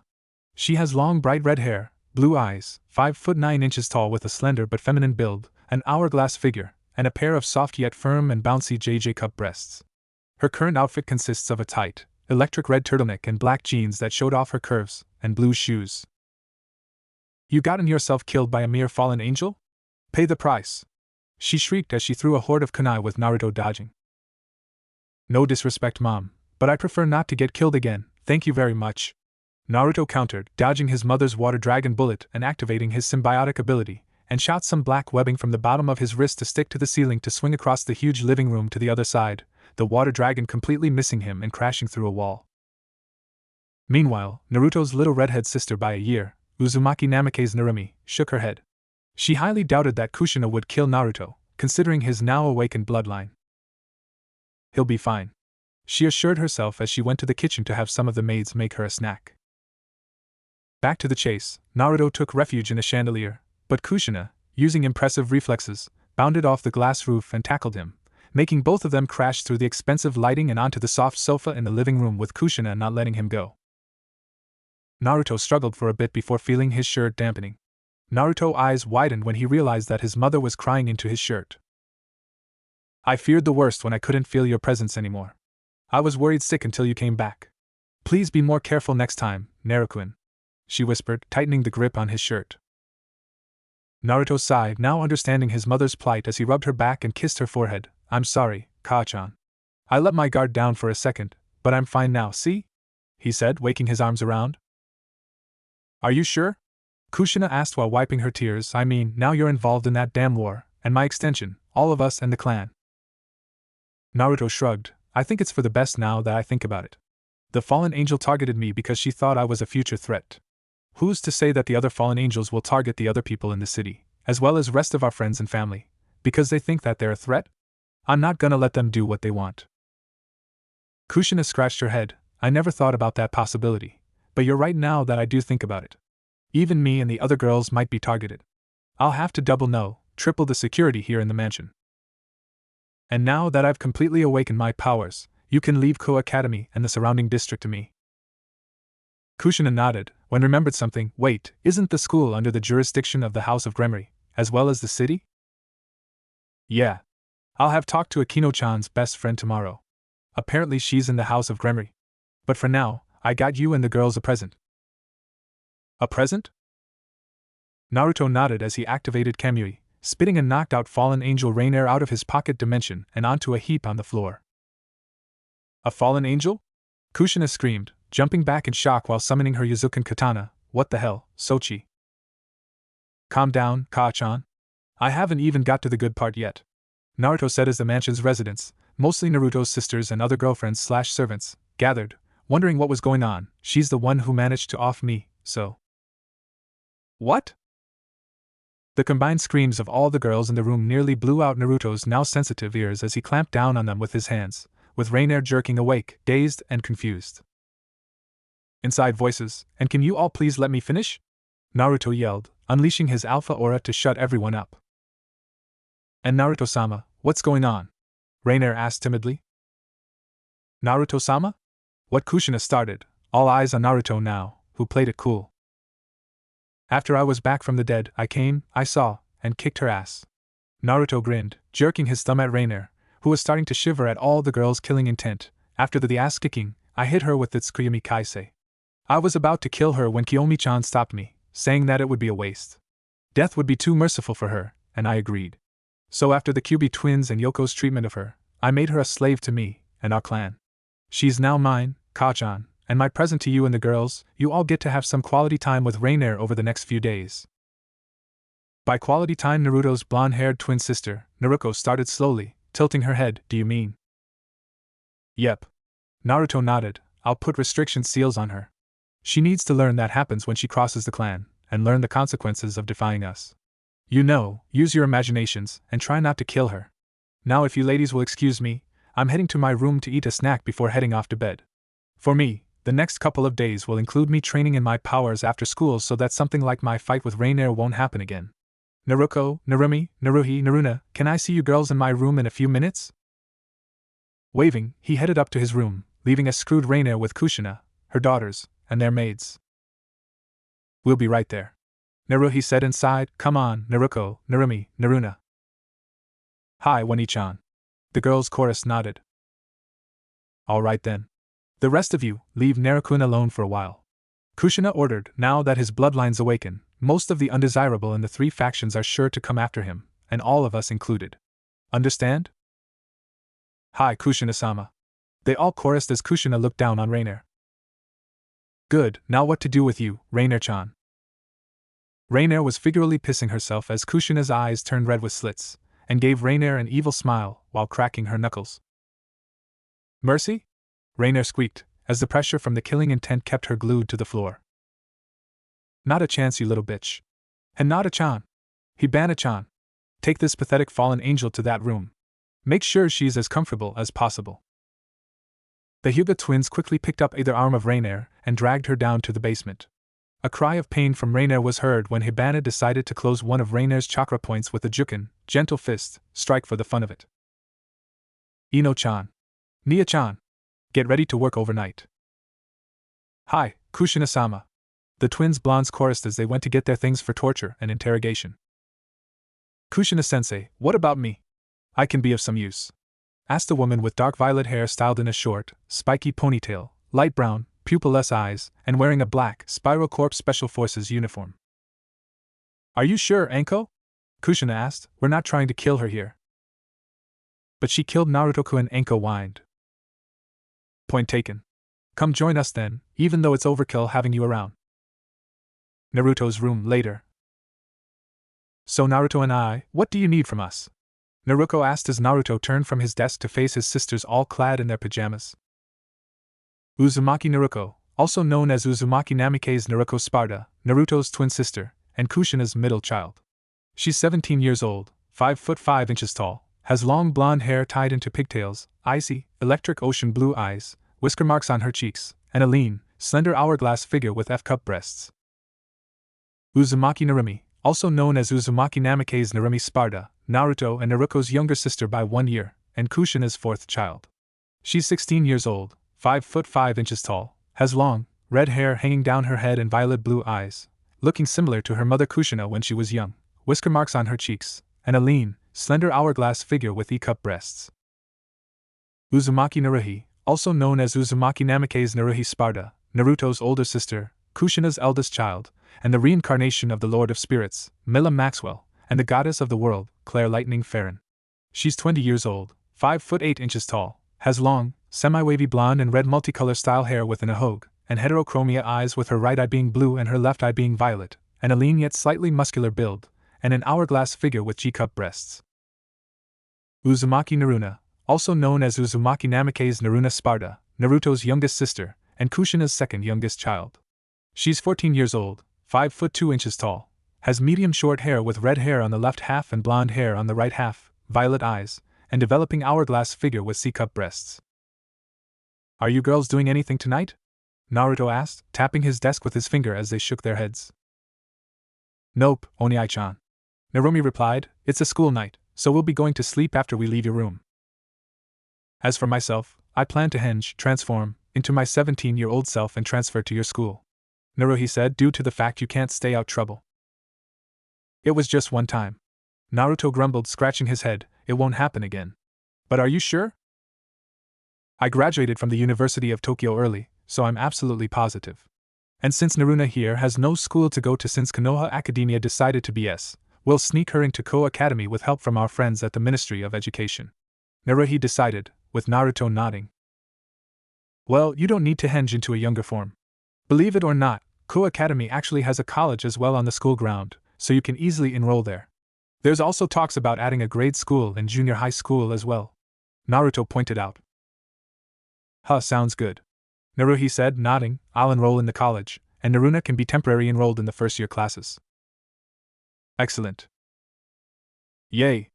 She has long bright red hair, blue eyes, 5 foot 9 inches tall with a slender but feminine build, an hourglass figure, and a pair of soft yet firm and bouncy JJ cup breasts. Her current outfit consists of a tight, electric red turtleneck and black jeans that showed off her curves, and blue shoes. You gotten yourself killed by a mere fallen angel? Pay the price! She shrieked as she threw a horde of kunai with Naruto dodging. No disrespect, Mom, but I prefer not to get killed again, thank you very much. Naruto countered, dodging his mother's water dragon bullet and activating his symbiotic ability, and shot some black webbing from the bottom of his wrist to stick to the ceiling to swing across the huge living room to the other side, the water dragon completely missing him and crashing through a wall. Meanwhile, Naruto's little redhead sister by a year, Uzumaki Namake's Narumi, shook her head. She highly doubted that Kushina would kill Naruto, considering his now awakened bloodline. He'll be fine, she assured herself as she went to the kitchen to have some of the maids make her a snack. Back to the chase, Naruto took refuge in a chandelier, but Kushina, using impressive reflexes, bounded off the glass roof and tackled him, making both of them crash through the expensive lighting and onto the soft sofa in the living room with Kushina not letting him go. Naruto struggled for a bit before feeling his shirt dampening. Naruto's eyes widened when he realized that his mother was crying into his shirt. I feared the worst when I couldn't feel your presence anymore. I was worried sick until you came back. Please be more careful next time, Naruto-kun, she whispered, tightening the grip on his shirt. Naruto sighed, now understanding his mother's plight as he rubbed her back and kissed her forehead. I'm sorry, Kaa-chan. I let my guard down for a second, but I'm fine now, see? He said, waking his arms around. Are you sure? Kushina asked while wiping her tears. I mean, now you're involved in that damn war, and my extension, all of us and the clan. Naruto shrugged. I think it's for the best now that I think about it. The fallen angel targeted me because she thought I was a future threat. Who's to say that the other fallen angels will target the other people in the city, as well as rest of our friends and family, because they think that they're a threat? I'm not gonna let them do what they want. Kushina scratched her head. I never thought about that possibility, but you're right now that I do think about it. Even me and the other girls might be targeted. I'll have to triple the security here in the mansion. And now that I've completely awakened my powers, you can leave Ko Academy and the surrounding district to me. Kushina nodded, when remembered something. Wait, isn't the school under the jurisdiction of the House of Gremory, as well as the city? Yeah. I'll have talked to Akino-chan's best friend tomorrow. Apparently she's in the House of Gremory. But for now, I got you and the girls a present. A present? Naruto nodded as he activated Kamui, spitting a knocked-out fallen angel Rainier out of his pocket dimension and onto a heap on the floor. A fallen angel? Kushina screamed, jumping back in shock while summoning her Yuzuken katana. What the hell, Sochi? Calm down, Kaa-chan. I haven't even got to the good part yet. Naruto said as the mansion's residents, mostly Naruto's sisters and other girlfriends/servants, gathered, wondering what was going on. She's the one who managed to off me, so. What? The combined screams of all the girls in the room nearly blew out Naruto's now sensitive ears as he clamped down on them with his hands, with Rainier jerking awake, dazed and confused. Inside voices, and can you all please let me finish? Naruto yelled, unleashing his alpha aura to shut everyone up. And Naruto-sama, what's going on? Rainier asked timidly. Naruto-sama? What Kushina started, all eyes on Naruto now, who played it cool. After I was back from the dead, I saw, and kicked her ass. Naruto grinned, jerking his thumb at Rainier, who was starting to shiver at all the girls' killing intent. After the ass-kicking, I hit her with its Kyumi Kaisei. I was about to kill her when Kiyomi-chan stopped me, saying that it would be a waste. Death would be too merciful for her, and I agreed. So after the Kyubi twins and Yoko's treatment of her, I made her a slave to me and our clan. She's now mine, Kaa-chan, and my present to you and the girls. You all get to have some quality time with Rainier over the next few days. By quality time, Naruto's blonde-haired twin sister, Naruko, started slowly, tilting her head. Do you mean? Yep. Naruto nodded. I'll put restriction seals on her. She needs to learn that happens when she crosses the clan, and learn the consequences of defying us. You know, use your imaginations, and try not to kill her. Now if you ladies will excuse me, I'm heading to my room to eat a snack before heading off to bed. For me, the next couple of days will include me training in my powers after school so that something like my fight with Rainier won't happen again. Naruko, Narumi, Naruhi, Naruna, can I see you girls in my room in a few minutes? Waving, he headed up to his room, leaving a screwed Rainier with Kushina, her daughters, and their maids. We'll be right there. Naruhi said inside. Come on, Naruko, Narumi, Naruna. Hi, Wani-chan. The girls' chorus nodded. All right then. The rest of you, leave Narukun alone for a while. Kushina ordered. Now that his bloodlines awaken, most of the undesirable in the three factions are sure to come after him, and all of us included. Understand? Hi, Kushina-sama. They all chorused as Kushina looked down on Rainier. Good, now what to do with you, Rainier-chan? Rainier was figuratively pissing herself as Kushina's eyes turned red with slits, and gave Rainier an evil smile while cracking her knuckles. Mercy? Rainier squeaked, as the pressure from the killing intent kept her glued to the floor. Not a chance, you little bitch. And not a chan. Hibana-chan. Take this pathetic fallen angel to that room. Make sure she's as comfortable as possible. The Hyuga twins quickly picked up either arm of Rainier and dragged her down to the basement. A cry of pain from Rainier was heard when Hibana decided to close one of Rainier's chakra points with a jukin, gentle fist, strike for the fun of it. Ino-chan. Nia-chan. Get ready to work overnight. Hi, Kushina-sama. The twins' blondes chorused as they went to get their things for torture and interrogation. Kushina-sensei, what about me? I can be of some use. Asked a woman with dark violet hair styled in a short, spiky ponytail, light brown, pupilless eyes, and wearing a black, Spiral Corps Special Forces uniform. Are you sure, Anko? Kushina asked. We're not trying to kill her here. But she killed Naruto-kun, Anko whined. Point taken. Come join us then, even though it's overkill having you around. Naruto's room later. So Naruto and I, what do you need from us? Naruko asked as Naruto turned from his desk to face his sisters all clad in their pajamas. Uzumaki Naruko, also known as Uzumaki Namikaze Naruko Sparta, Naruto's twin sister, and Kushina's middle child. She's 17 years old, 5 foot 5 inches tall, has long blonde hair tied into pigtails, icy, electric ocean blue eyes, whisker marks on her cheeks, and a lean, slender hourglass figure with F-cup breasts. Uzumaki Narumi, also known as Uzumaki Namikaze Narumi Sparta, Naruto and Naruko's younger sister by 1 year, and Kushina's fourth child. She's 16 years old, 5 foot 5 inches tall, has long, red hair hanging down her head and violet blue eyes, looking similar to her mother Kushina when she was young, whisker marks on her cheeks, and a lean, slender hourglass figure with E-cup breasts. Uzumaki Naruhi, also known as Uzumaki Namikaze Naruhi Sparta, Naruto's older sister, Kushina's eldest child, and the reincarnation of the Lord of Spirits, Milla Maxwell, and the goddess of the world, Claire Lightning Farron. She's 20 years old, 5 foot 8 inches tall, has long, semi-wavy blonde and red multicolor style hair with an ahogue, and heterochromia eyes with her right eye being blue and her left eye being violet, and a lean yet slightly muscular build, and an hourglass figure with G-cup breasts. Uzumaki Naruna, also known as Uzumaki Namikaze Naruna Sparta, Naruto's youngest sister, and Kushina's second youngest child. She's 14 years old, 5 foot 2 inches tall, has medium short hair with red hair on the left half and blonde hair on the right half, violet eyes, and developing hourglass figure with C-cup breasts. Are you girls doing anything tonight? Naruto asked, tapping his desk with his finger as they shook their heads. Nope, Oniai-chan. Narumi replied, it's a school night, so we'll be going to sleep after we leave your room. As for myself, I plan to transform, into my 17-year-old self and transfer to your school. Naruhi said, due to the fact you can't stay out trouble. It was just one time. Naruto grumbled, scratching his head, it won't happen again. But are you sure? I graduated from the University of Tokyo early, so I'm absolutely positive. And since Naruna here has no school to go to since Konoha Academia decided to BS, we'll sneak her into Ko Academy with help from our friends at the Ministry of Education. Naruhi decided, with Naruto nodding. Well, you don't need to henge into a younger form. Believe it or not, Ko Academy actually has a college as well on the school ground, so you can easily enroll there. There's also talks about adding a grade school and junior high school as well. Naruto pointed out. Huh, sounds good. Naruhi said, nodding, I'll enroll in the college, and Naruna can be temporarily enrolled in the first-year classes. Excellent. Yay.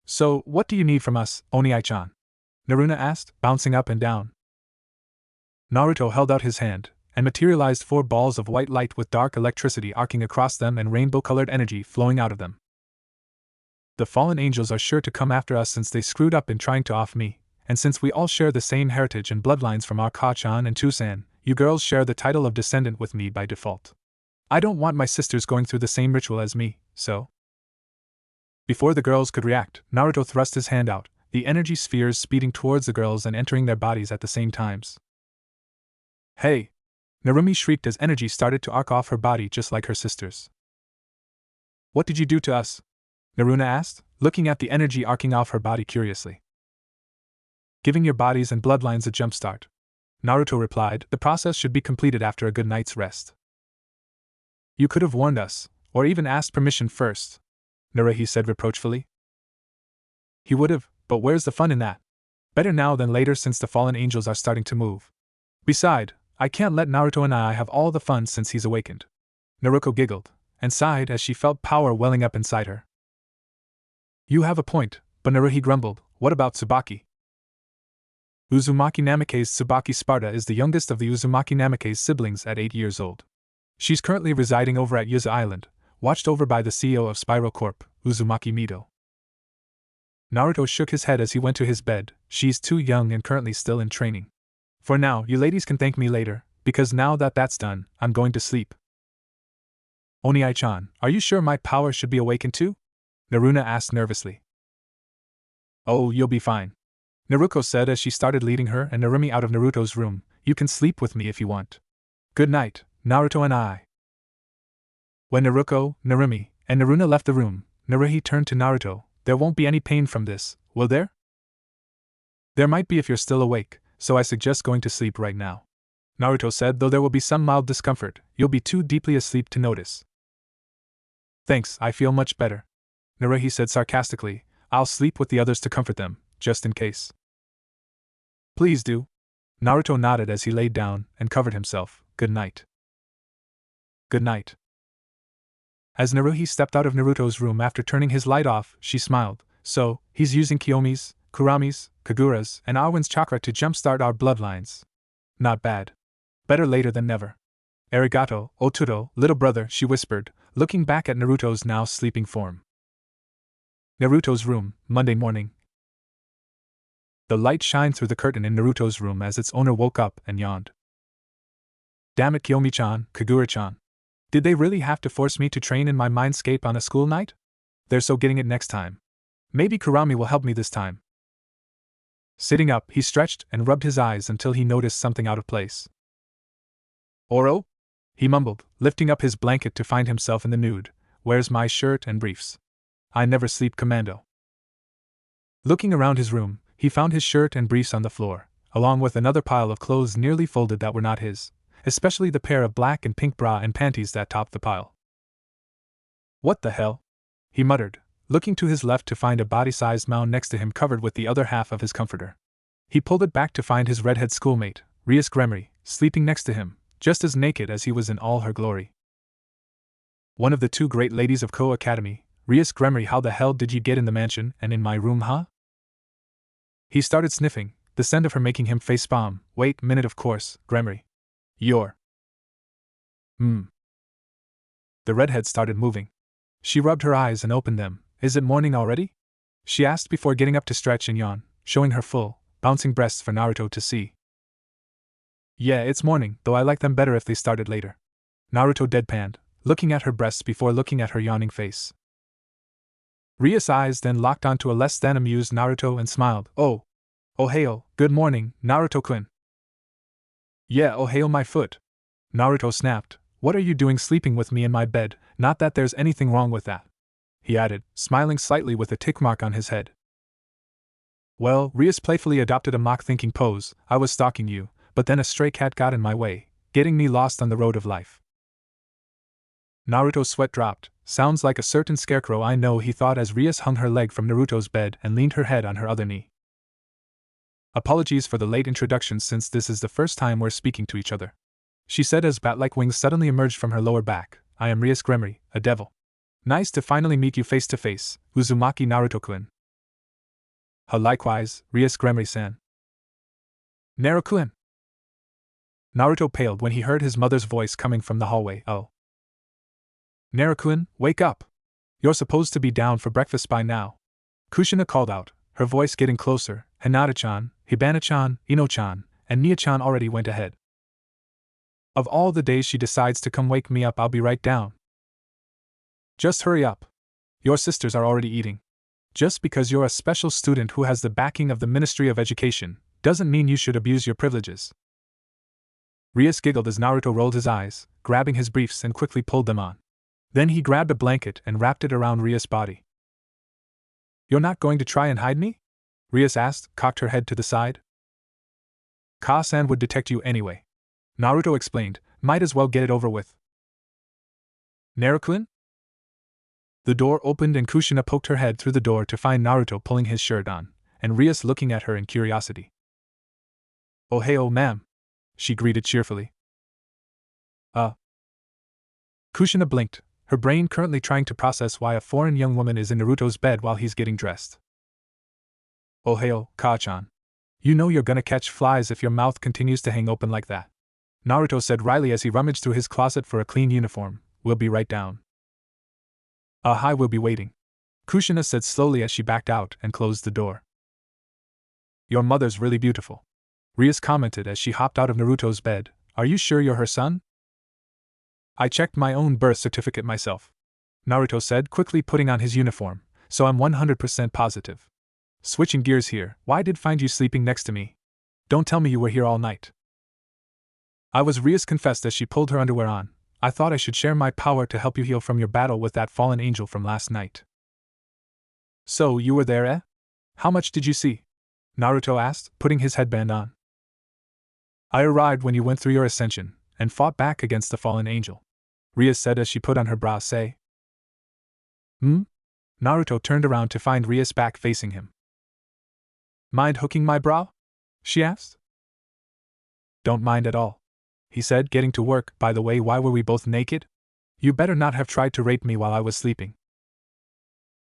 So, what do you need from us, Oniai-chan? Naruna asked, bouncing up and down. Naruto held out his hand, and materialized 4 balls of white light with dark electricity arcing across them and rainbow-colored energy flowing out of them. The fallen angels are sure to come after us since they screwed up in trying to off me, and since we all share the same heritage and bloodlines from our Ka-chan and Tusan, you girls share the title of descendant with me by default. I don't want my sisters going through the same ritual as me, so. Before the girls could react, Naruto thrust his hand out, the energy spheres speeding towards the girls and entering their bodies at the same times. Hey! Narumi shrieked as energy started to arc off her body just like her sisters. What did you do to us? Naruna asked, looking at the energy arcing off her body curiously. Giving your bodies and bloodlines a jumpstart. Naruto replied, the process should be completed after a good night's rest. You could have warned us, or even asked permission first, Naruhi said reproachfully. He would have, but where's the fun in that? Better now than later since the fallen angels are starting to move. Beside, I can't let Naruto and I have all the fun since he's awakened. Naruko giggled, and sighed as she felt power welling up inside her. You have a point, but Naruhi grumbled, what about Tsubaki? Uzumaki Namikaze Tsubaki Sparta is the youngest of the Uzumaki Namikaze siblings at 8 years old. She's currently residing over at Yuza Island, watched over by the CEO of Spiral Corp, Uzumaki Mito. Naruto shook his head as he went to his bed. She's too young and currently still in training. For now, you ladies can thank me later, because now that that's done, I'm going to sleep. Oniai-chan, are you sure my power should be awakened too? Naruna asked nervously. Oh, you'll be fine, Naruko said as she started leading her and Narumi out of Naruto's room. You can sleep with me if you want. Good night, Naruto and I. When Naruko, Narumi, and Naruna left the room, Naruhi turned to Naruto. There won't be any pain from this, will there? There might be if you're still awake, so I suggest going to sleep right now, Naruto said, though there will be some mild discomfort, you'll be too deeply asleep to notice. Thanks, I feel much better, Naruhi said sarcastically. I'll sleep with the others to comfort them, just in case. Please do. Naruto nodded as he laid down and covered himself. Good night. Good night. As Naruhi stepped out of Naruto's room after turning his light off, she smiled. So, he's using Kiyomi's, Kurami's, Kagura's, and Arwen's chakra to jumpstart our bloodlines. Not bad. Better later than never. Arigato, Oturo, little brother, she whispered, looking back at Naruto's now sleeping form. Naruto's room, Monday morning. The light shined through the curtain in Naruto's room as its owner woke up and yawned. Damn it, Kiyomi-chan, Kagura-chan. Did they really have to force me to train in my mindscape on a school night? They're so getting it next time. Maybe Kurami will help me this time. Sitting up, he stretched and rubbed his eyes until he noticed something out of place. Oro? He mumbled, lifting up his blanket to find himself in the nude. Where's my shirt and briefs? I never sleep commando. Looking around his room, he found his shirt and briefs on the floor, along with another pile of clothes nearly folded that were not his, especially the pair of black and pink bra and panties that topped the pile. What the hell? He muttered, looking to his left to find a body-sized mound next to him covered with the other half of his comforter. He pulled it back to find his redhead schoolmate, Rias Gremory, sleeping next to him, just as naked as he was in all her glory. One of the two great ladies of Koa Academy, Rias Gremory. How the hell did you get in the mansion and in my room, huh? He started sniffing, the scent of her making him facepalm. Wait minute, of course, Gremory. You're. The redhead started moving. She rubbed her eyes and opened them. Is it morning already? She asked before getting up to stretch and yawn, showing her full, bouncing breasts for Naruto to see. Yeah, it's morning, though I like them better if they started later. Naruto deadpanned, looking at her breasts before looking at her yawning face. Ria's eyes then locked onto a less than amused Naruto and smiled. Oh hail, good morning, Naruto-kun. Yeah, oh hail my foot. Naruto snapped. What are you doing sleeping with me in my bed? Not that there's anything wrong with that, he added, smiling slightly with a tick mark on his head. Well, Rias playfully adopted a mock-thinking pose. I was stalking you, but then a stray cat got in my way, getting me lost on the road of life. Naruto's sweat dropped. Sounds like a certain scarecrow I know, he thought as Rias hung her leg from Naruto's bed and leaned her head on her other knee. Apologies for the late introduction since this is the first time we're speaking to each other, she said as bat-like wings suddenly emerged from her lower back. I am Rias Gremory, a devil. Nice to finally meet you face to face, Uzumaki Naruto-kun. Likewise, Rias Gremory-san. Naruto-kun. Naruto paled when he heard his mother's voice coming from the hallway. Oh. Naruto-kun, wake up! You're supposed to be down for breakfast by now. Kushina called out, her voice getting closer. Hinata-chan, Hibana-chan, Ino-chan, and Nia-chan already went ahead. Of all the days she decides to come wake me up, I'll be right down. Just hurry up. Your sisters are already eating. Just because you're a special student who has the backing of the Ministry of Education, doesn't mean you should abuse your privileges. Rias giggled as Naruto rolled his eyes, grabbing his briefs and quickly pulled them on. Then he grabbed a blanket and wrapped it around Rias' body. You're not going to try and hide me? Rias asked, cocked her head to the side. Ka-san would detect you anyway. Naruto explained, might as well get it over with. Naruto-kun? The door opened and Kushina poked her head through the door to find Naruto pulling his shirt on, and Rias looking at her in curiosity. Oh hey oh ma'am, she greeted cheerfully. Kushina blinked, her brain currently trying to process why a foreign young woman is in Naruto's bed while he's getting dressed. Oh hey oh, Ka-chan. You know you're gonna catch flies if your mouth continues to hang open like that. Naruto said wryly as he rummaged through his closet for a clean uniform. We'll be right down. Hi, we'll be waiting. Kushina said slowly as she backed out and closed the door. Your mother's really beautiful. Rias commented as she hopped out of Naruto's bed. Are you sure you're her son? I checked my own birth certificate myself. Naruto said, quickly putting on his uniform, so I'm 100% positive. Switching gears here, why did find you sleeping next to me? Don't tell me you were here all night. I was, Rias confessed as she pulled her underwear on. I thought I should share my power to help you heal from your battle with that fallen angel from last night. So, you were there, eh? How much did you see? Naruto asked, putting his headband on. I arrived when you went through your ascension, and fought back against the fallen angel. Rias said as she put on her brasse. Naruto turned around to find Rias back facing him. Mind hooking my brow? She asked. Don't mind at all. He said, getting to work. By the way, why were we both naked? You better not have tried to rape me while I was sleeping.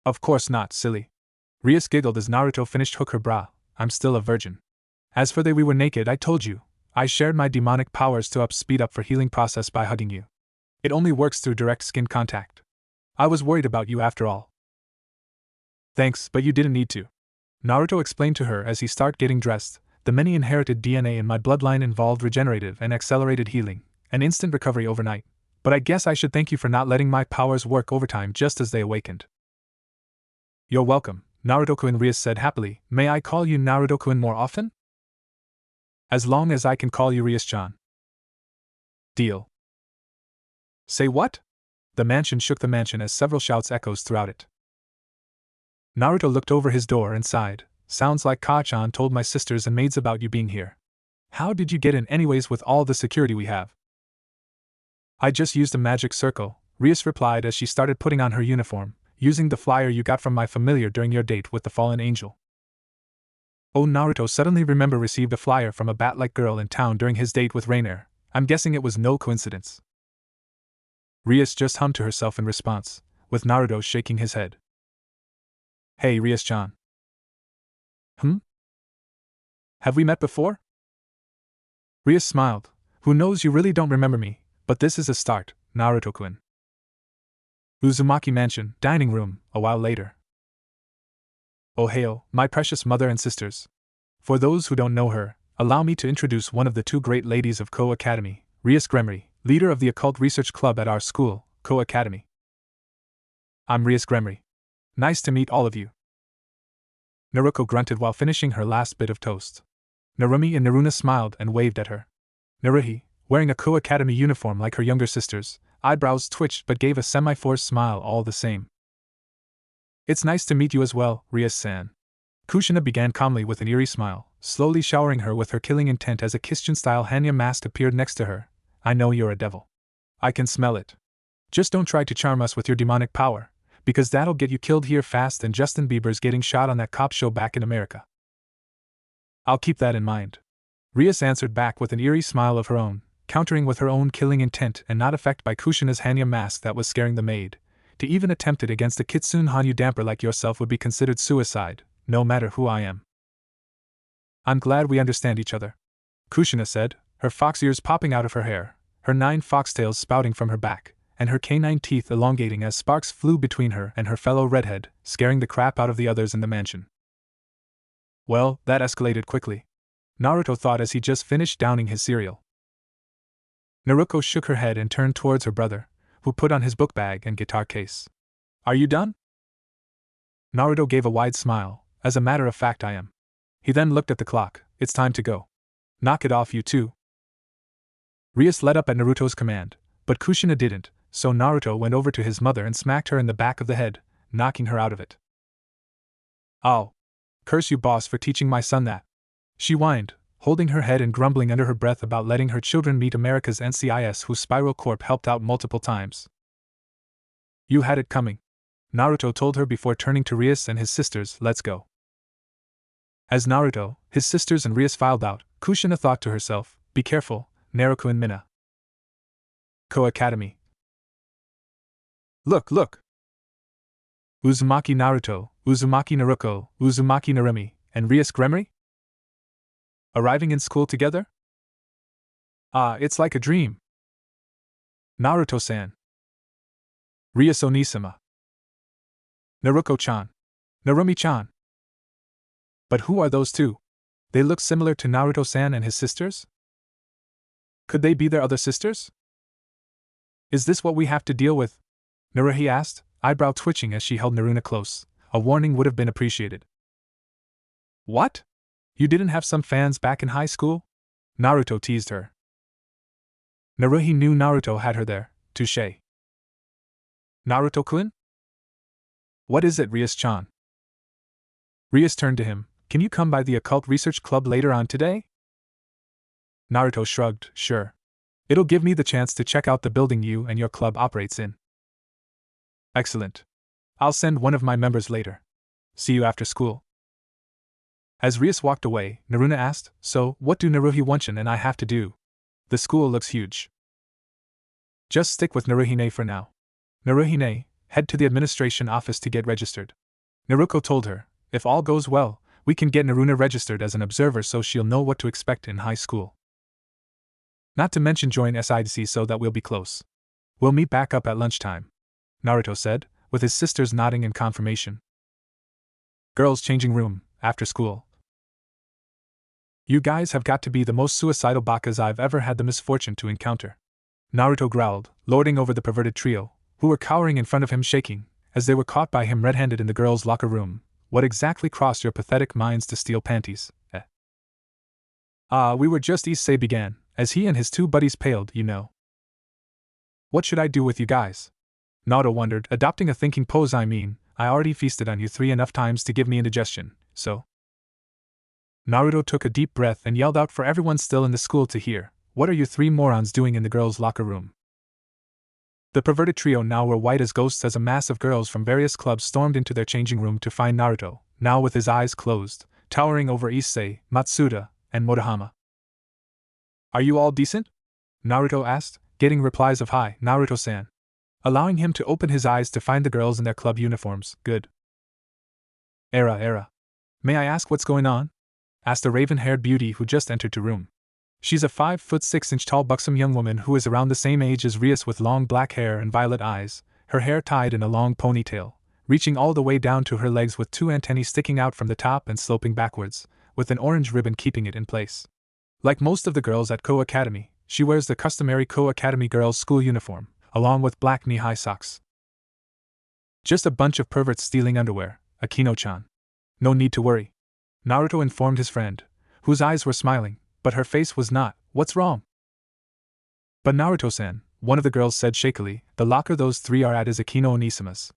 Of course not, silly. Rias giggled as Naruto finished hook her bra. I'm still a virgin. As for the we were naked, I told you. I shared my demonic powers to speed up for healing process by hugging you. It only works through direct skin contact. I was worried about you after all. Thanks, but you didn't need to. Naruto explained to her as he started getting dressed. The many inherited DNA in my bloodline involved regenerative and accelerated healing, and instant recovery overnight, but I guess I should thank you for not letting my powers work overtime just as they awakened. You're welcome, Naruto-kun, Rias said happily. May I call you Naruto-kun more often? As long as I can call you Rias-chan. Deal. Say what? The mansion shook the mansion as several shouts echoed throughout it. Naruto looked over his door and sighed. Sounds like Ka-chan told my sisters and maids about you being here. How did you get in anyways with all the security we have? I just used a magic circle, Rias replied as she started putting on her uniform, using the flyer you got from my familiar during your date with the fallen angel. Oh, Naruto suddenly received a flyer from a bat-like girl in town during his date with Rainier. I'm guessing it was no coincidence. Rias just hummed to herself in response, with Naruto shaking his head. Hey, Rias-chan. Have we met before? Rias smiled. Who knows, you really don't remember me, but this is a start, Naruto-kun. Uzumaki Mansion, dining room, a while later. Oh hail, my precious mother and sisters. For those who don't know her, allow me to introduce one of the two great ladies of Ko Academy, Rias Gremory, leader of the Occult Research Club at our school, Ko Academy. I'm Rias Gremory. Nice to meet all of you. Naruko grunted while finishing her last bit of toast. Narumi and Naruna smiled and waved at her. Naruhi, wearing a Ko Academy uniform like her younger sisters, eyebrows twitched but gave a semi-forced smile all the same. It's nice to meet you as well, Rias-san. Kushina began calmly with an eerie smile, slowly showering her with her killing intent as a Christian-style Hanya mask appeared next to her. I know you're a devil. I can smell it. Just don't try to charm us with your demonic power, because that'll get you killed here fast and Justin Bieber's getting shot on that cop show back in America. I'll keep that in mind. Rias answered back with an eerie smile of her own, countering with her own killing intent and not affected by Kushina's Hanya mask that was scaring the maid. To even attempt it against a Kitsune Hanyu damper like yourself would be considered suicide, no matter who I am. I'm glad we understand each other, Kushina said, her fox ears popping out of her hair, her 9 foxtails spouting from her back, and her canine teeth elongating as sparks flew between her and her fellow redhead, scaring the crap out of the others in the mansion. Well, that escalated quickly, Naruto thought as he just finished downing his cereal. Naruko shook her head and turned towards her brother, who put on his book bag and guitar case. Are you done? Naruto gave a wide smile. As a matter of fact, I am. He then looked at the clock. It's time to go. Knock it off, you two. Rias led up at Naruto's command, but Kushina didn't, so Naruto went over to his mother and smacked her in the back of the head, knocking her out of it. Oh. Curse you, boss, for teaching my son that. She whined, holding her head and grumbling under her breath about letting her children meet America's NCIS, whose Spiral Corp helped out multiple times. You had it coming, Naruto told her before turning to Rias and his sisters. Let's go. As Naruto, his sisters and Rias filed out, Kushina thought to herself, be careful, Naruto and Mina. Academy. Look! Uzumaki Naruto, Uzumaki Naruko, Uzumaki Narumi, and Rias Gremory? Arriving in school together? Ah, it's like a dream. Naruto-san. Rias Onisama. Naruko-chan. Narumi-chan. But who are those two? They look similar to Naruto-san and his sisters? Could they be their other sisters? Is this what we have to deal with? Naruhi asked, eyebrow twitching as she held Naruna close. A warning would have been appreciated. What? You didn't have some fans back in high school? Naruto teased her. Naruhi knew Naruto had her there. Touché. Naruto-kun? What is it, Rias-chan? Rias turned to him. Can you come by the Occult Research Club later on today? Naruto shrugged. Sure. It'll give me the chance to check out the building you and your club operates in. Excellent. I'll send one of my members later. See you after school. As Rias walked away, Naruna asked, so, what do Naruhi Wanshin and I have to do? The school looks huge. Just stick with Naruhine for now. Naruhine, head to the administration office to get registered. Naruko told her, if all goes well, we can get Naruna registered as an observer so she'll know what to expect in high school. Not to mention join SIDC so that we'll be close. We'll meet back up at lunchtime, Naruto said, with his sisters nodding in confirmation. Girls' changing room, after school. You guys have got to be the most suicidal bakas I've ever had the misfortune to encounter. Naruto growled, lording over the perverted trio, who were cowering in front of him shaking, as they were caught by him red-handed in the girls' locker room. What exactly crossed your pathetic minds to steal panties, eh? We were just Issei began, as he and his two buddies paled, you know. What should I do with you guys? Naruto wondered, adopting a thinking pose. I already feasted on you 3 enough times to give me indigestion, so. Naruto took a deep breath and yelled out for everyone still in the school to hear, what are you 3 morons doing in the girls' locker room? The perverted trio now were white as ghosts as a mass of girls from various clubs stormed into their changing room to find Naruto, now with his eyes closed, towering over Issei, Matsuda, and Motohama. Are you all decent? Naruto asked, getting replies of hi, Naruto-san, allowing him to open his eyes to find the girls in their club uniforms. Good. Era. May I ask what's going on? Asked a raven-haired beauty who just entered the room. She's a 5'6" tall buxom young woman who is around the same age as Rias, with long black hair and violet eyes, her hair tied in a long ponytail, reaching all the way down to her legs with 2 antennae sticking out from the top and sloping backwards, with an orange ribbon keeping it in place. Like most of the girls at Academy, she wears the customary Academy girls' school uniform, along with black knee-high socks. Just a bunch of perverts stealing underwear, Akino-chan. No need to worry, Naruto informed his friend, whose eyes were smiling, but her face was not. What's wrong? But Naruto-san, one of the girls said shakily, the locker those 3 are at is Akino Onisama's.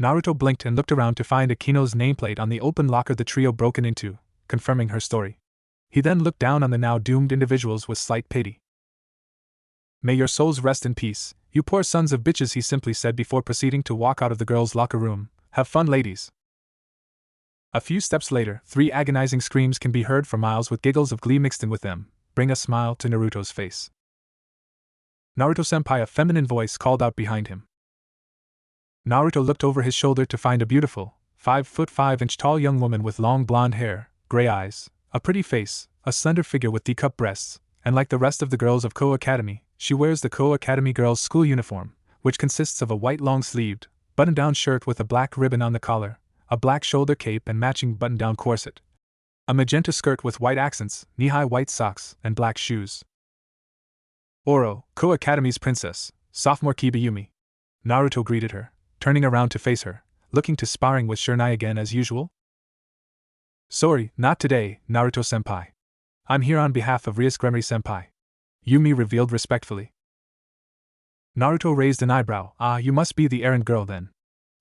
Naruto blinked and looked around to find Akino's nameplate on the open locker the trio broken into, confirming her story. He then looked down on the now doomed individuals with slight pity. May your souls rest in peace, you poor sons of bitches, he simply said before proceeding to walk out of the girls' locker room. Have fun, ladies. A few steps later, 3 agonizing screams can be heard for miles with giggles of glee mixed in with them, bring a smile to Naruto's face. Naruto-senpai, a feminine voice called out behind him. Naruto looked over his shoulder to find a beautiful, 5'5" tall young woman with long blonde hair, gray eyes, a pretty face, a slender figure with D-cup breasts, and like the rest of the girls of Academy, She wears the Ko Academy girls' school uniform, which consists of a white long-sleeved, button-down shirt with a black ribbon on the collar, a black shoulder cape and matching button-down corset, a magenta skirt with white accents, knee-high white socks, and black shoes. Oro, Ko Academy's princess, sophomore Kiba Yumi. Naruto greeted her, turning around to face her, looking to sparring with Shernai again as usual. Sorry, not today, Naruto-senpai. I'm here on behalf of Rias Gremory-senpai. Yumi revealed respectfully. Naruto raised an eyebrow. Ah, you must be the errand girl then.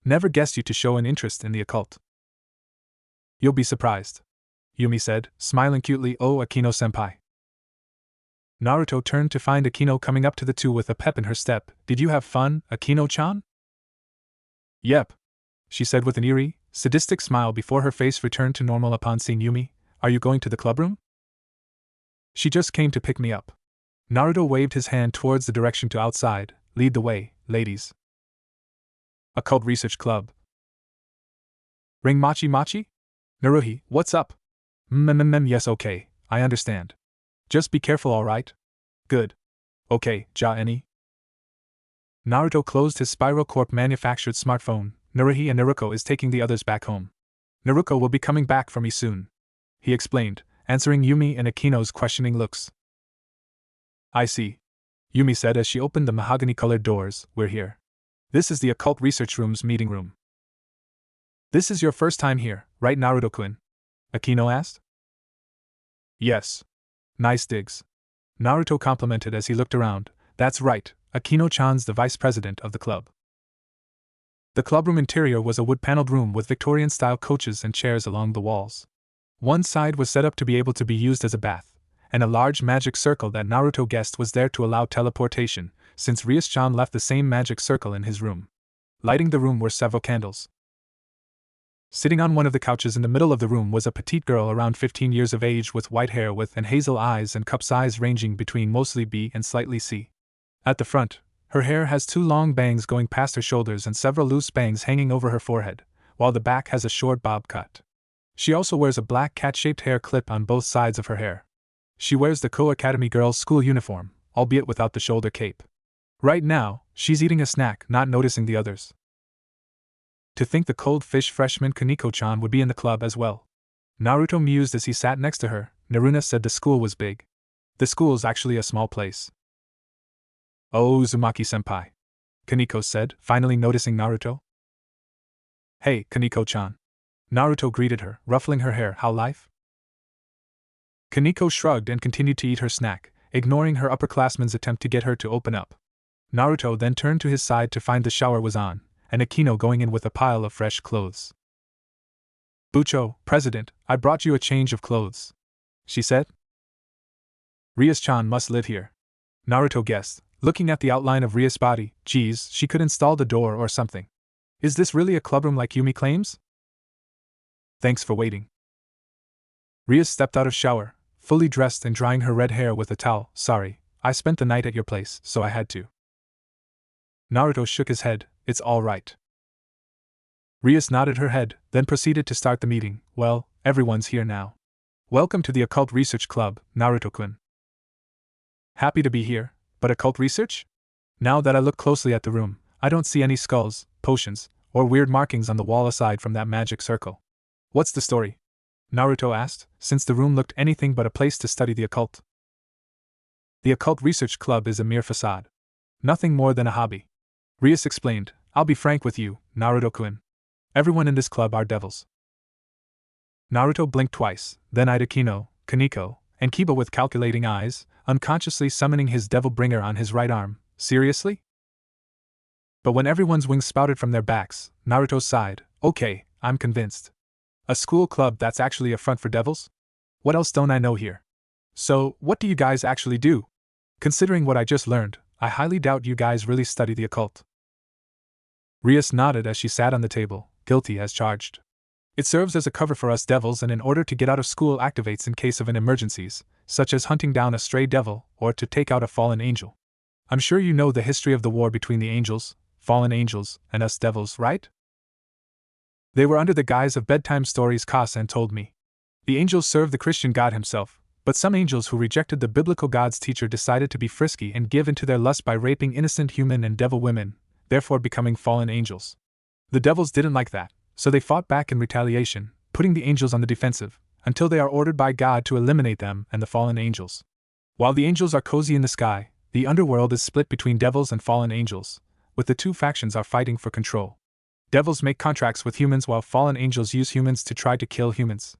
Never guessed you to show an interest in the occult. You'll be surprised, Yumi said, smiling cutely. Oh, Akino-senpai. Naruto turned to find Akino coming up to the two with a pep in her step. Did you have fun, Akino-chan? Yep, she said with an eerie, sadistic smile before her face returned to normal upon seeing Yumi. Are you going to the clubroom? She just came to pick me up. Naruto waved his hand towards the direction to outside. Lead the way, ladies. Occult Research Club. Ring Machi Machi? Naruhi, what's up? Yes, okay, I understand. Just be careful, alright? Good. Okay, Ja-any. Naruto closed his Spiral Corp manufactured smartphone. Naruhi and Naruko is taking the others back home. Naruko will be coming back for me soon, he explained, answering Yumi and Akino's questioning looks. I see, Yumi said as she opened the mahogany-colored doors. We're here. This is the Occult Research Room's meeting room. This is your first time here, right, Naruto-kun? Akino asked. Yes. Nice digs. Naruto complimented as he looked around. That's right, Akino-chan's the vice president of the club. The clubroom interior was a wood-paneled room with Victorian-style couches and chairs along the walls. One side was set up to be able to be used as a bath, and a large magic circle that Naruto guessed was there to allow teleportation, since Rias-chan left the same magic circle in his room. Lighting the room were several candles. Sitting on one of the couches in the middle of the room was a petite girl around 15 years of age with white hair and hazel eyes and cup's eyes ranging between mostly B and slightly C. At the front, her hair has two long bangs going past her shoulders and several loose bangs hanging over her forehead, while the back has a short bob cut. She also wears a black cat-shaped hair clip on both sides of her hair. She wears the Ko Academy girls' school uniform, albeit without the shoulder cape. Right now, she's eating a snack, not noticing the others. To think the cold fish freshman Kaneko-chan would be in the club as well. Naruto mused as he sat next to her. Naruna said the school was big. The school's actually a small place. Oh, Uzumaki-senpai, Kaneko said, finally noticing Naruto. Hey, Kaneko-chan. Naruto greeted her, ruffling her hair. How life? Kaneko shrugged and continued to eat her snack, ignoring her upperclassman's attempt to get her to open up. Naruto then turned to his side to find the shower was on, and Akino going in with a pile of fresh clothes. Bucho, President, I brought you a change of clothes, she said. Rias-chan must live here, Naruto guessed, looking at the outline of Rias' body. Geez, she could install the door or something. Is this really a clubroom like Yumi claims? Thanks for waiting. Rias stepped out of shower, fully dressed and drying her red hair with a towel. Sorry, I spent the night at your place, so I had to. Naruto shook his head. It's all right. Rias nodded her head, then proceeded to start the meeting. Well, everyone's here now. Welcome to the Occult Research Club, Naruto-kun. Happy to be here, but occult research? Now that I look closely at the room, I don't see any skulls, potions, or weird markings on the wall aside from that magic circle. What's the story? Naruto asked, since the room looked anything but a place to study the occult. The Occult Research Club is a mere facade. Nothing more than a hobby. Rias explained. I'll be frank with you, Naruto-kun. Everyone in this club are devils. Naruto blinked twice, then eyed Akino, Kaneko, and Kiba with calculating eyes, unconsciously summoning his devil bringer on his right arm. Seriously? But when everyone's wings spouted from their backs, Naruto sighed. Okay, I'm convinced. A school club that's actually a front for devils? What else don't I know here? So, what do you guys actually do? Considering what I just learned, I highly doubt you guys really study the occult. Rias nodded as she sat on the table, guilty as charged. It serves as a cover for us devils and in order to get out of school activates in case of an emergencies, such as hunting down a stray devil or to take out a fallen angel. I'm sure you know the history of the war between the angels, fallen angels, and us devils, right? They were under the guise of bedtime stories Kasan told me. The angels served the Christian God himself, But some angels who rejected the biblical God's teacher decided to be frisky and give into their lust by raping innocent human and devil women, therefore becoming fallen angels. The devils didn't like that, so they fought back in retaliation, putting the angels on the defensive, until they are ordered by God to eliminate them and the fallen angels. While the angels are cozy in the sky, the underworld is split between devils and fallen angels, with the two factions are fighting for control. Devils make contracts with humans while fallen angels use humans to try to kill humans.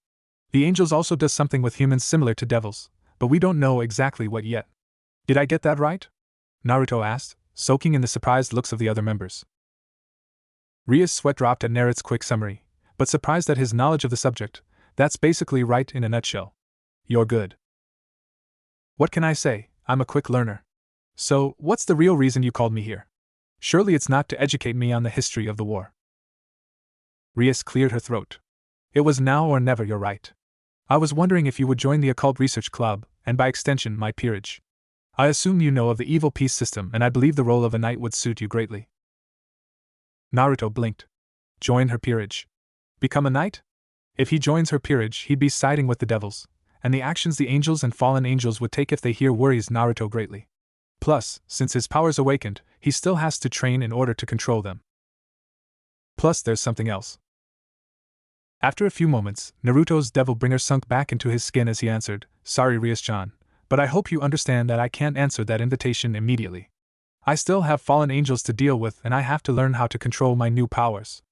The angels also does something with humans similar to devils, but we don't know exactly what yet. Did I get that right? Naruto asked, soaking in the surprised looks of the other members. Ria's sweat dropped at Naruto's quick summary, but surprised at his knowledge of the subject. That's basically right in a nutshell. You're good. What can I say? I'm a quick learner. So, what's the real reason you called me here? Surely it's not to educate me on the history of the war. Rias cleared her throat. It was now or never, you're right. I was wondering if you would join the Occult Research Club, and by extension my peerage. I assume you know of the evil peace system, and I believe the role of a knight would suit you greatly. Naruto blinked. Join her peerage. Become a knight? If he joins her peerage, he'd be siding with the devils, and the actions the angels and fallen angels would take if they hear worries Naruto greatly. Plus, since his powers awakened, he still has to train in order to control them. Plus, there's something else. After a few moments, Naruto's devil bringer sunk back into his skin as he answered, Sorry Rias-chan, but I hope you understand that I can't answer that invitation immediately. I still have fallen angels to deal with and I have to learn how to control my new powers.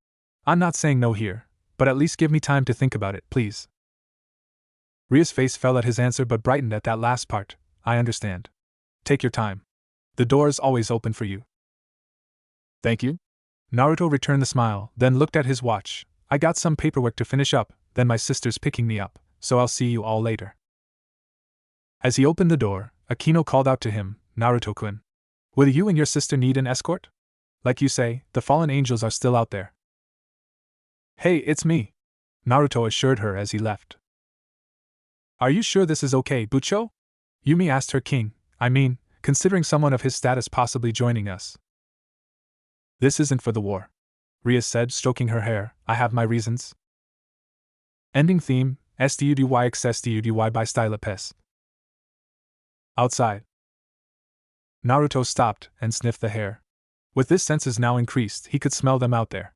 I'm not saying no here, but at least give me time to think about it, please. Ria's face fell at his answer but brightened at that last part. I understand. Take your time. The door is always open for you. Thank you. Naruto returned the smile, then looked at his watch. I got some paperwork to finish up, then my sister's picking me up, so I'll see you all later. As he opened the door, Akino called out to him, Naruto-kun. Will you and your sister need an escort? Like you say, the fallen angels are still out there. Hey, it's me, Naruto assured her as he left. Are you sure this is okay, Bucho? Yumi asked her king, considering someone of his status possibly joining us. This isn't for the war, Ria said, stroking her hair. I have my reasons. Ending theme, Study by Style Pes. Outside. Naruto stopped and sniffed the hair. With his senses now increased, he could smell them out there.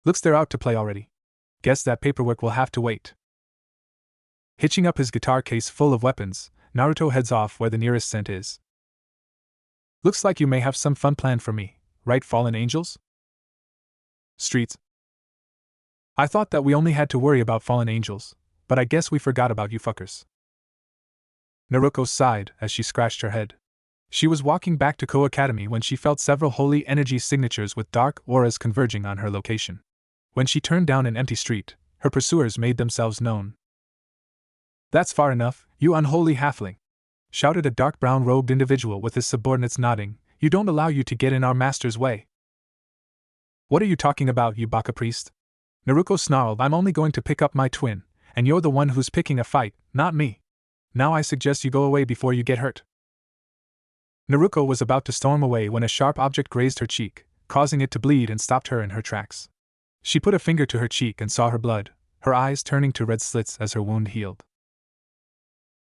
Looks they're out to play already. Guess that paperwork will have to wait. Hitching up his guitar case full of weapons, Naruto heads off where the nearest scent is. Looks like you may have some fun planned for me, right, fallen angels? Streets. I thought that we only had to worry about fallen angels, but I guess we forgot about you fuckers. Naruto sighed as she scratched her head. She was walking back to Ko Academy when she felt several holy energy signatures with dark auras converging on her location. When she turned down an empty street, her pursuers made themselves known. That's far enough, you unholy halfling! Shouted a dark brown-robed individual with his subordinates nodding. You don't allow you to get in our master's way. What are you talking about, you baka priest? Naruto snarled. I'm only going to pick up my twin, and you're the one who's picking a fight, not me. Now I suggest you go away before you get hurt. Naruto was about to storm away when a sharp object grazed her cheek, causing it to bleed and stopped her in her tracks. She put a finger to her cheek and saw her blood, her eyes turning to red slits as her wound healed.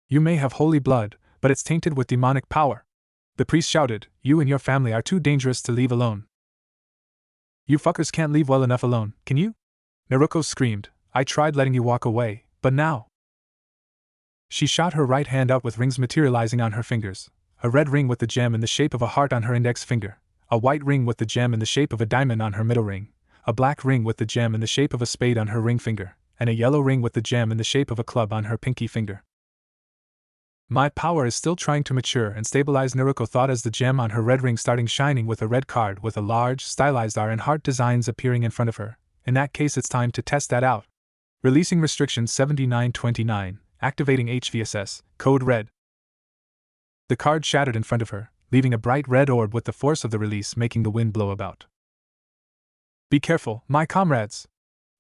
You may have holy blood, but it's tainted with demonic power. The priest shouted, you and your family are too dangerous to leave alone. You fuckers can't leave well enough alone, can you? Naruto screamed, I tried letting you walk away, but now. She shot her right hand out with rings materializing on her fingers, a red ring with the gem in the shape of a heart on her index finger, a white ring with the gem in the shape of a diamond on her middle ring, a black ring with the gem in the shape of a spade on her ring finger, and a yellow ring with the gem in the shape of a club on her pinky finger. My power is still trying to mature and stabilize, Naruto thought as the gem on her red ring starting shining with a red card with a large, stylized R and heart designs appearing in front of her. In that case it's time to test that out. Releasing restriction 7929, activating HVSS, code red. The card shattered in front of her, leaving a bright red orb with the force of the release making the wind blow about. Be careful, my comrades!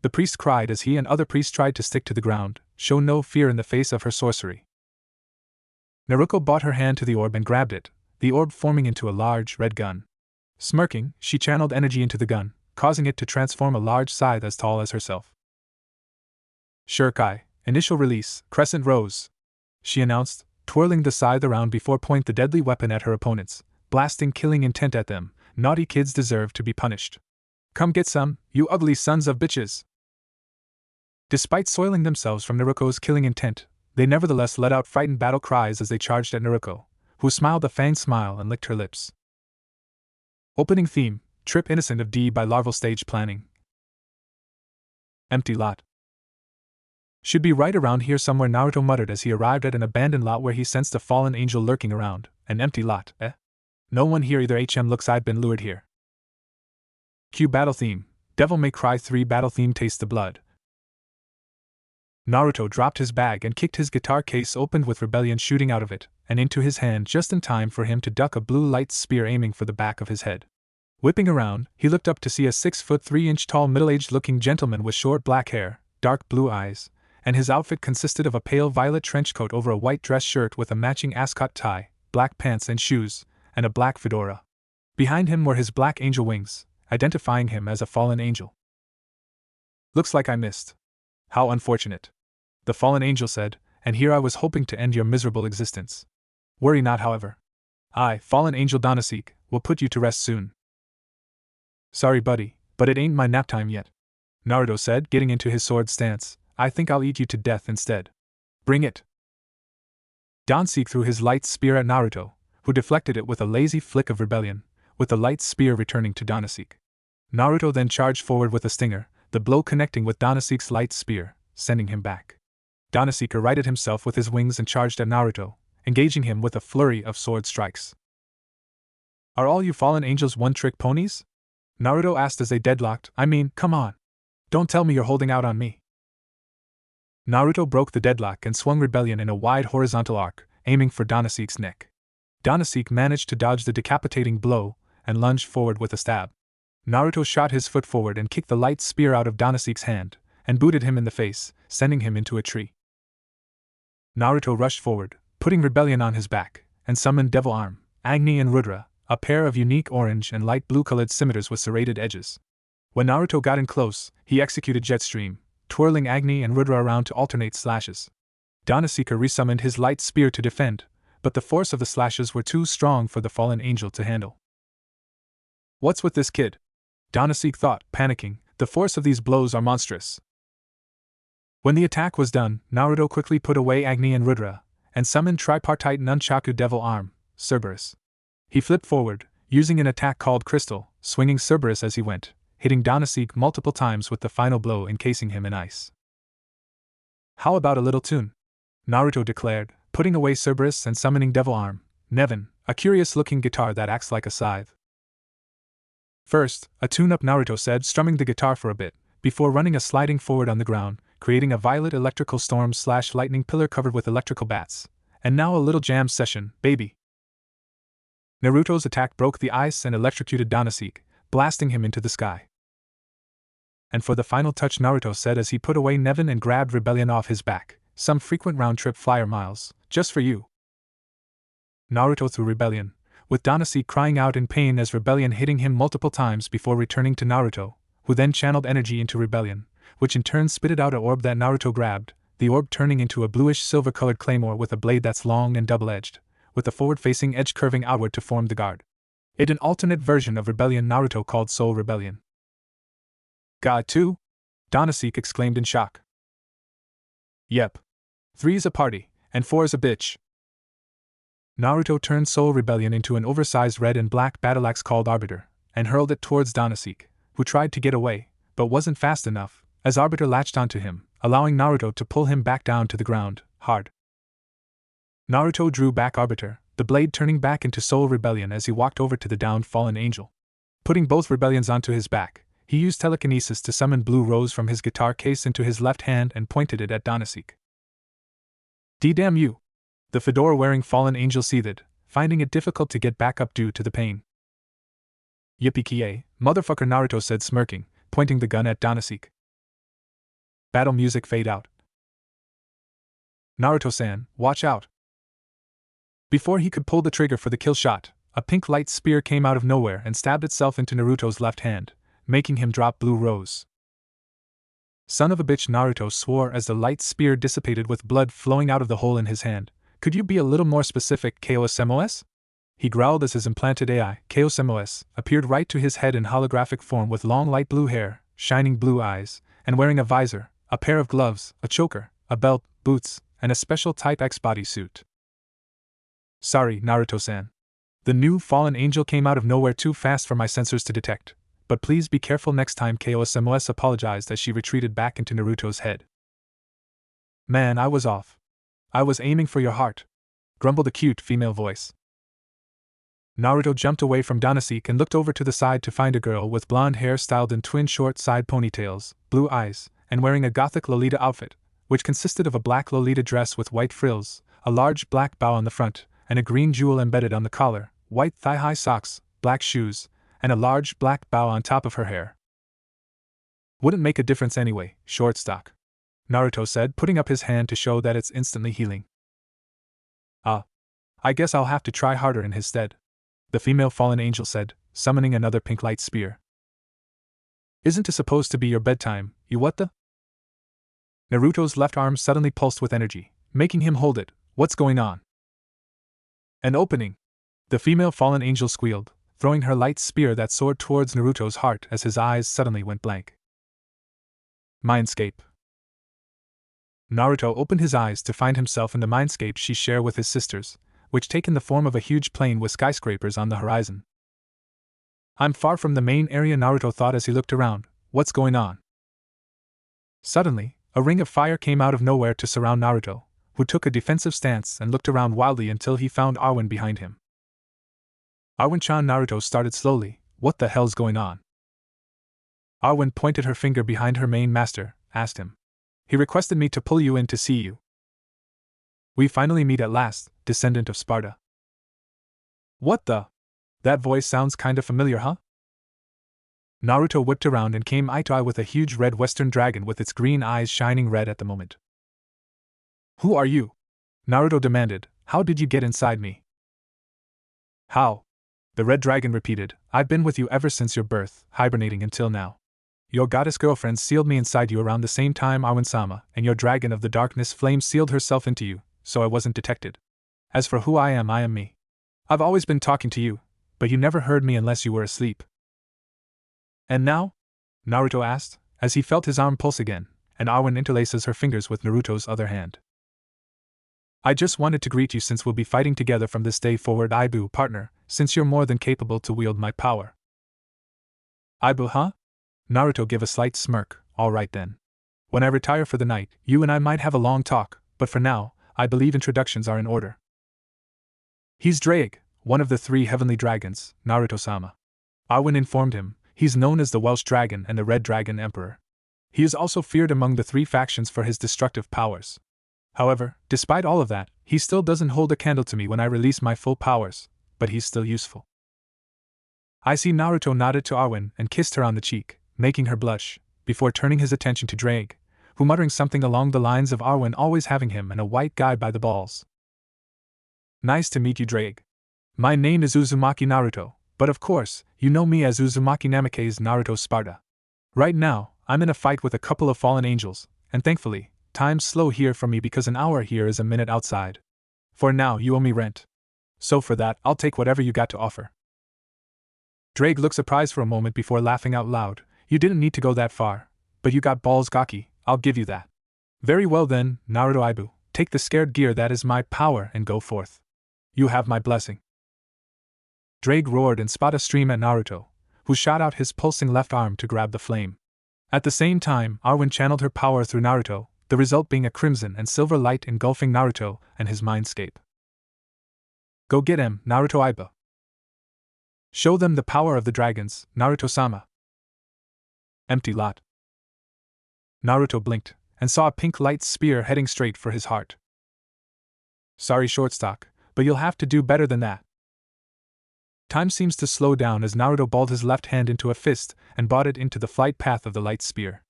The priest cried as he and other priests tried to stick to the ground, show no fear in the face of her sorcery. Naruto brought her hand to the orb and grabbed it, the orb forming into a large, red gun. Smirking, she channeled energy into the gun, causing it to transform a large scythe as tall as herself. Shurikai, initial release, Crescent Rose. she announced, twirling the scythe around before pointing the deadly weapon at her opponents, blasting killing intent at them. Naughty kids deserve to be punished. Come get some, you ugly sons of bitches! Despite soiling themselves from Naruto's killing intent, they nevertheless let out frightened battle cries as they charged at Naruto, who smiled a fanged smile and licked her lips. Opening theme, Trip Innocent of D by Larval Stage Planning. Empty lot. Should be right around here somewhere, Naruto muttered as he arrived at an abandoned lot where he sensed a fallen angel lurking around. An empty lot, eh? No one here either. Looks I've been lured here. Cue battle theme, Devil May Cry 3 battle theme. Taste the blood. Naruto dropped his bag and kicked his guitar case open with Rebellion shooting out of it, and into his hand just in time for him to duck a blue light spear aiming for the back of his head. Whipping around, he looked up to see a 6'3" tall middle-aged looking gentleman with short black hair, dark blue eyes, and his outfit consisted of a pale violet trench coat over a white dress shirt with a matching ascot tie, black pants and shoes, and a black fedora. Behind him were his black angel wings, identifying him as a fallen angel. Looks like I missed. How unfortunate. The fallen angel said, and here I was hoping to end your miserable existence. Worry not, however. I, fallen angel Donasek, will put you to rest soon. Sorry, buddy, but it ain't my nap time yet, Naruto said, getting into his sword stance. I think I'll eat you to death instead. Bring it. Donasek threw his light spear at Naruto, who deflected it with a lazy flick of rebellion, with the light spear returning to Donasek. Naruto then charged forward with a stinger, the blow connecting with Donasek's light spear, sending him back. Donasek righted himself with his wings and charged at Naruto, engaging him with a flurry of sword strikes. Are all you fallen angels one-trick ponies? Naruto asked as they deadlocked. I mean, come on. Don't tell me you're holding out on me. Naruto broke the deadlock and swung Rebellion in a wide horizontal arc, aiming for Donasek's neck. Donasek managed to dodge the decapitating blow and lunged forward with a stab. Naruto shot his foot forward and kicked the light spear out of Donasek's hand, and booted him in the face, sending him into a tree. Naruto rushed forward, putting Rebellion on his back, and summoned Devil Arm, Agni and Rudra, a pair of unique orange and light blue-colored scimitars with serrated edges. When Naruto got in close, he executed Jetstream, twirling Agni and Rudra around to alternate slashes. Donasek resummoned his light spear to defend, but the force of the slashes were too strong for the fallen angel to handle. What's with this kid? Donasek thought, panicking. The force of these blows are monstrous. When the attack was done, Naruto quickly put away Agni and Rudra, and summoned tripartite Nunchaku Devil Arm, Cerberus. He flipped forward, using an attack called Crystal, swinging Cerberus as he went, hitting Donasek multiple times with the final blow encasing him in ice. How about a little tune? Naruto declared, putting away Cerberus and summoning Devil Arm, Nevin, a curious-looking guitar that acts like a scythe. First, a tune-up, Naruto said, strumming the guitar for a bit, before running a sliding forward on the ground, creating a violet electrical storm/lightning pillar covered with electrical bats. And now a little jam session, baby. Naruto's attack broke the ice and electrocuted Donasek, blasting him into the sky. And for the final touch, Naruto said as he put away Nevin and grabbed Rebellion off his back, some frequent round-trip flyer miles, just for you. Naruto threw Rebellion, with Donasek crying out in pain as Rebellion hitting him multiple times before returning to Naruto, who then channeled energy into Rebellion, which in turn spitted out an orb that Naruto grabbed, the orb turning into a bluish silver-colored claymore with a blade that's long and double-edged, with the forward-facing edge curving outward to form the guard. It an alternate version of Rebellion Naruto called Soul Rebellion. God too? Donasek exclaimed in shock. Yep. 3's a party, and 4's a bitch. Naruto turned Soul Rebellion into an oversized red and black battle axe called Arbiter, and hurled it towards Donasek, who tried to get away, but wasn't fast enough, as Arbiter latched onto him, allowing Naruto to pull him back down to the ground, hard. Naruto drew back Arbiter, the blade turning back into Soul Rebellion as he walked over to the downed fallen angel. Putting both rebellions onto his back, he used telekinesis to summon Blue Rose from his guitar case into his left hand and pointed it at Donasek. D-damn you! The fedora-wearing fallen angel seethed, finding it difficult to get back up due to the pain. Yippee-ki-yay, motherfucker, Naruto said, smirking, pointing the gun at Donasek. Battle music fade out. Naruto-san, watch out. Before he could pull the trigger for the kill shot, a pink light spear came out of nowhere and stabbed itself into Naruto's left hand, making him drop Blue Rose. Son of a bitch, Naruto swore as the light spear dissipated with blood flowing out of the hole in his hand, Could you be a little more specific, KOSMOS? He growled as his implanted AI, KOSMOS, appeared right to his head in holographic form with long light blue hair, shining blue eyes, and wearing a visor, a pair of gloves, a choker, a belt, boots, and a special Type X bodysuit. Sorry, Naruto-san. The new fallen angel came out of nowhere too fast for my sensors to detect, but please be careful next time, KOSMOS apologized as she retreated back into Naruto's head. Man, I was off. I was aiming for your heart, grumbled a cute female voice. Naruto jumped away from Danasik and looked over to the side to find a girl with blonde hair styled in twin short side ponytails, blue eyes, and wearing a gothic Lolita outfit, which consisted of a black Lolita dress with white frills, a large black bow on the front, and a green jewel embedded on the collar, white thigh-high socks, black shoes, and a large black bow on top of her hair. Wouldn't make a difference anyway, short stock, Naruto said, putting up his hand to show that it's instantly healing. I guess I'll have to try harder in his stead, the female fallen angel said, summoning another pink light spear. Isn't it supposed to be your bedtime, you what the? Naruto's left arm suddenly pulsed with energy, making him hold it. What's going on? An opening! The female fallen angel squealed, throwing her light spear that soared towards Naruto's heart as his eyes suddenly went blank. Mindscape. Naruto opened his eyes to find himself in the mindscape she shared with his sisters, which taken the form of a huge plain with skyscrapers on the horizon. I'm far from the main area, Naruto thought as he looked around. What's going on? Suddenly, a ring of fire came out of nowhere to surround Naruto, who took a defensive stance and looked around wildly until he found Arwen behind him. Arwen-chan, Naruto started slowly. What the hell's going on? Arwen pointed her finger behind her main master, asked him. He requested me to pull you in to see you. We finally meet at last, descendant of Sparta. What the? That voice sounds kinda familiar, huh? Naruto whipped around and came eye to eye with a huge red western dragon with its green eyes shining red at the moment. Who are you? Naruto demanded. How did you get inside me? How? The red dragon repeated. I've been with you ever since your birth, hibernating until now. Your goddess girlfriend sealed me inside you around the same time Arwen-sama, and your dragon of the darkness flame sealed herself into you, so I wasn't detected. As for who I am me. I've always been talking to you, but you never heard me unless you were asleep. And now? Naruto asked, as he felt his arm pulse again, and Arwen interlaces her fingers with Naruto's other hand. I just wanted to greet you since we'll be fighting together from this day forward, Ibu, partner, since you're more than capable to wield my power. Ibu, huh? Naruto gave a slight smirk. All right then. When I retire for the night, you and I might have a long talk, but for now, I believe introductions are in order. He's Drake, one of the 3 heavenly dragons, Naruto-sama. Arwen informed him. He's known as the Welsh Dragon and the Red Dragon Emperor. He is also feared among the 3 factions for his destructive powers. However, despite all of that, he still doesn't hold a candle to me when I release my full powers, but he's still useful. I see. Naruto nodded to Arwen and kissed her on the cheek, making her blush, before turning his attention to Drake, who muttering something along the lines of Arwen always having him and a white guy by the balls. Nice to meet you, Drake. My name is Uzumaki Naruto, but of course, you know me as Uzumaki Namake's Naruto Sparta. Right now, I'm in a fight with a couple of fallen angels, and thankfully, time's slow here for me because an hour here is a minute outside. For now, you owe me rent. So for that, I'll take whatever you got to offer. Drake looked surprised for a moment before laughing out loud. You didn't need to go that far, but you got balls cocky, I'll give you that. Very well then, Naruto Ibu, take the scared gear that is my power and go forth. You have my blessing. Drake roared and spat a stream at Naruto, who shot out his pulsing left arm to grab the flame. At the same time, Arwen channeled her power through Naruto, the result being a crimson and silver light engulfing Naruto and his mindscape. Go get him, Naruto Ibu. Show them the power of the dragons, Naruto-sama. Empty lot. Naruto blinked, and saw a pink light spear heading straight for his heart. Sorry, Shortstock, but you'll have to do better than that. Time seems to slow down as Naruto balled his left hand into a fist and brought it into the flight path of the light spear.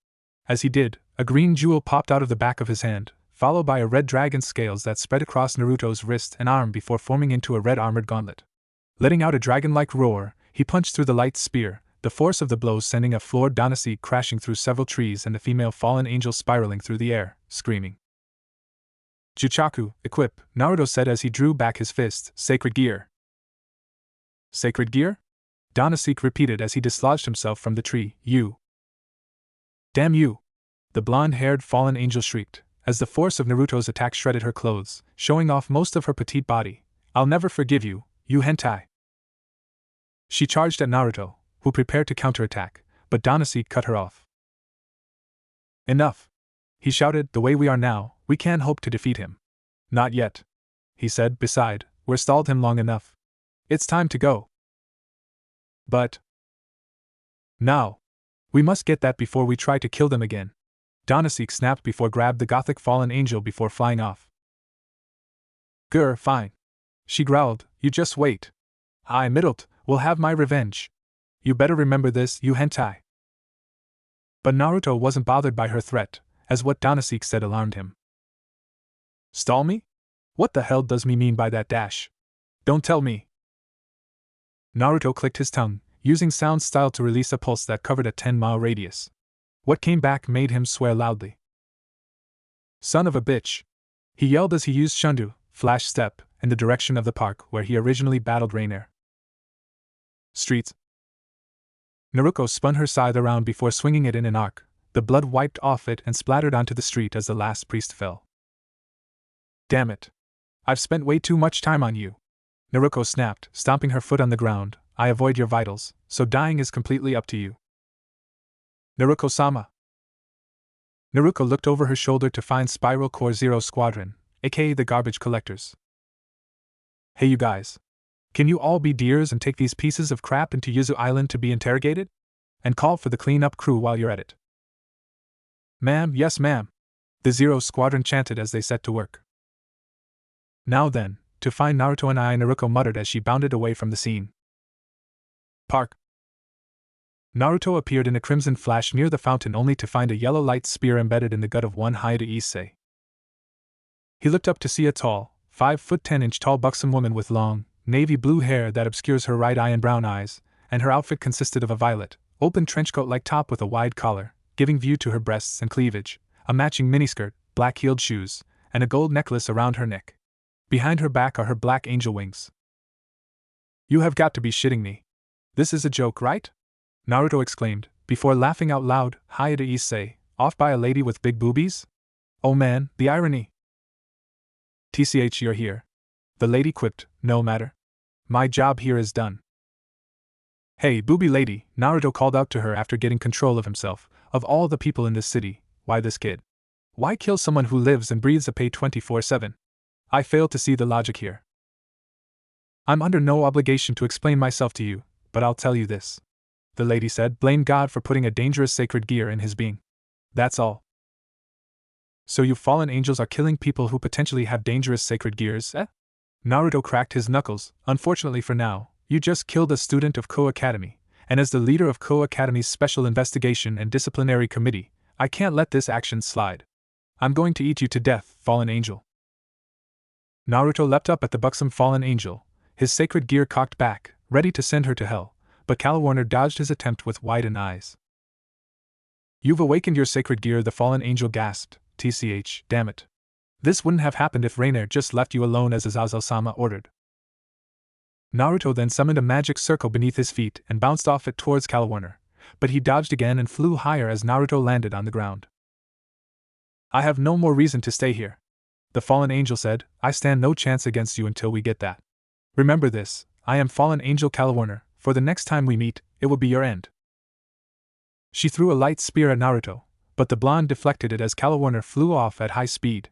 As he did, a green jewel popped out of the back of his hand, followed by a red dragon's scales that spread across Naruto's wrist and arm before forming into a red armored gauntlet. Letting out a dragon-like roar, he punched through the light spear, the force of the blow sending a floored Danasik crashing through several trees and the female fallen angel spiraling through the air, screaming. Juchaku, equip, Naruto said as he drew back his fist. Sacred gear. Sacred gear? Danasik repeated as he dislodged himself from the tree. You. Damn you! The blonde-haired fallen angel shrieked, as the force of Naruto's attack shredded her clothes, showing off most of her petite body. I'll never forgive you, you hentai! She charged at Naruto, who prepared to counterattack, but Danasik cut her off. Enough! He shouted, the way we are now, we can't hope to defeat him. Not yet, he said, beside, we're stalled him long enough. It's time to go. But now, we must get that before we try to kill them again. Danasik snapped before grabbed the gothic fallen angel before flying off. Grr, fine. She growled, you just wait. I middled, will have my revenge. You better remember this, you hentai. But Naruto wasn't bothered by her threat, as what Danasik said alarmed him. Stall me? What the hell does me mean by that dash? Don't tell me. Naruto clicked his tongue, using sound style to release a pulse that covered a 10-mile radius. What came back made him swear loudly. Son of a bitch! He yelled as he used Shundu, flash step, in the direction of the park where he originally battled Rainier. Streets. Naruto spun her scythe around before swinging it in an arc. The blood wiped off it and splattered onto the street as the last priest fell. Damn it. I've spent way too much time on you. Naruto snapped, stomping her foot on the ground. I avoid your vitals, so dying is completely up to you. Naruto-sama. Naruto looked over her shoulder to find Spiral Core Zero Squadron, aka the garbage collectors. Hey you guys. Can you all be deers and take these pieces of crap into Yuzu Island to be interrogated? And call for the cleanup crew while you're at it. Ma'am, yes ma'am. The Zero Squadron chanted as they set to work. Now then, to find Naruto and I, Naruto muttered as she bounded away from the scene. Park. Naruto appeared in a crimson flash near the fountain only to find a yellow light spear embedded in the gut of one Haida Issei. He looked up to see a tall, 5'10" tall buxom woman with long, navy blue hair that obscures her right eye and brown eyes, and her outfit consisted of a violet, open trenchcoat-like top with a wide collar, giving view to her breasts and cleavage, a matching miniskirt, black-heeled shoes, and a gold necklace around her neck. Behind her back are her black angel wings. You have got to be shitting me. This is a joke, right? Naruto exclaimed, before laughing out loud. Haida Issei, off by a lady with big boobies? Oh man, the irony. TCH, you're here. The lady quipped, no matter. My job here is done. Hey, booby lady, Naruto called out to her after getting control of himself. Of all the people in this city, why this kid? Why kill someone who lives and breathes a pay 24/7? I fail to see the logic here. I'm under no obligation to explain myself to you, but I'll tell you this. The lady said, blame God for putting a dangerous sacred gear in his being. That's all. So you fallen angels are killing people who potentially have dangerous sacred gears, eh? Naruto cracked his knuckles. Unfortunately for now, you just killed a student of Ko Academy, and as the leader of Ko Academy's Special Investigation and Disciplinary Committee, I can't let this action slide. I'm going to eat you to death, fallen angel. Naruto leapt up at the buxom fallen angel, his sacred gear cocked back, ready to send her to hell, but Calwarner dodged his attempt with widened eyes. You've awakened your sacred gear, the fallen angel gasped. TCH, damn it. This wouldn't have happened if Rainier just left you alone as Azazel-sama ordered. Naruto then summoned a magic circle beneath his feet and bounced off it towards Calwarner, but he dodged again and flew higher as Naruto landed on the ground. I have no more reason to stay here. The fallen angel said, I stand no chance against you until we get that. Remember this, I am fallen angel Calwarner, for the next time we meet, it will be your end. She threw a light spear at Naruto, but the blonde deflected it as Calwarner flew off at high speed.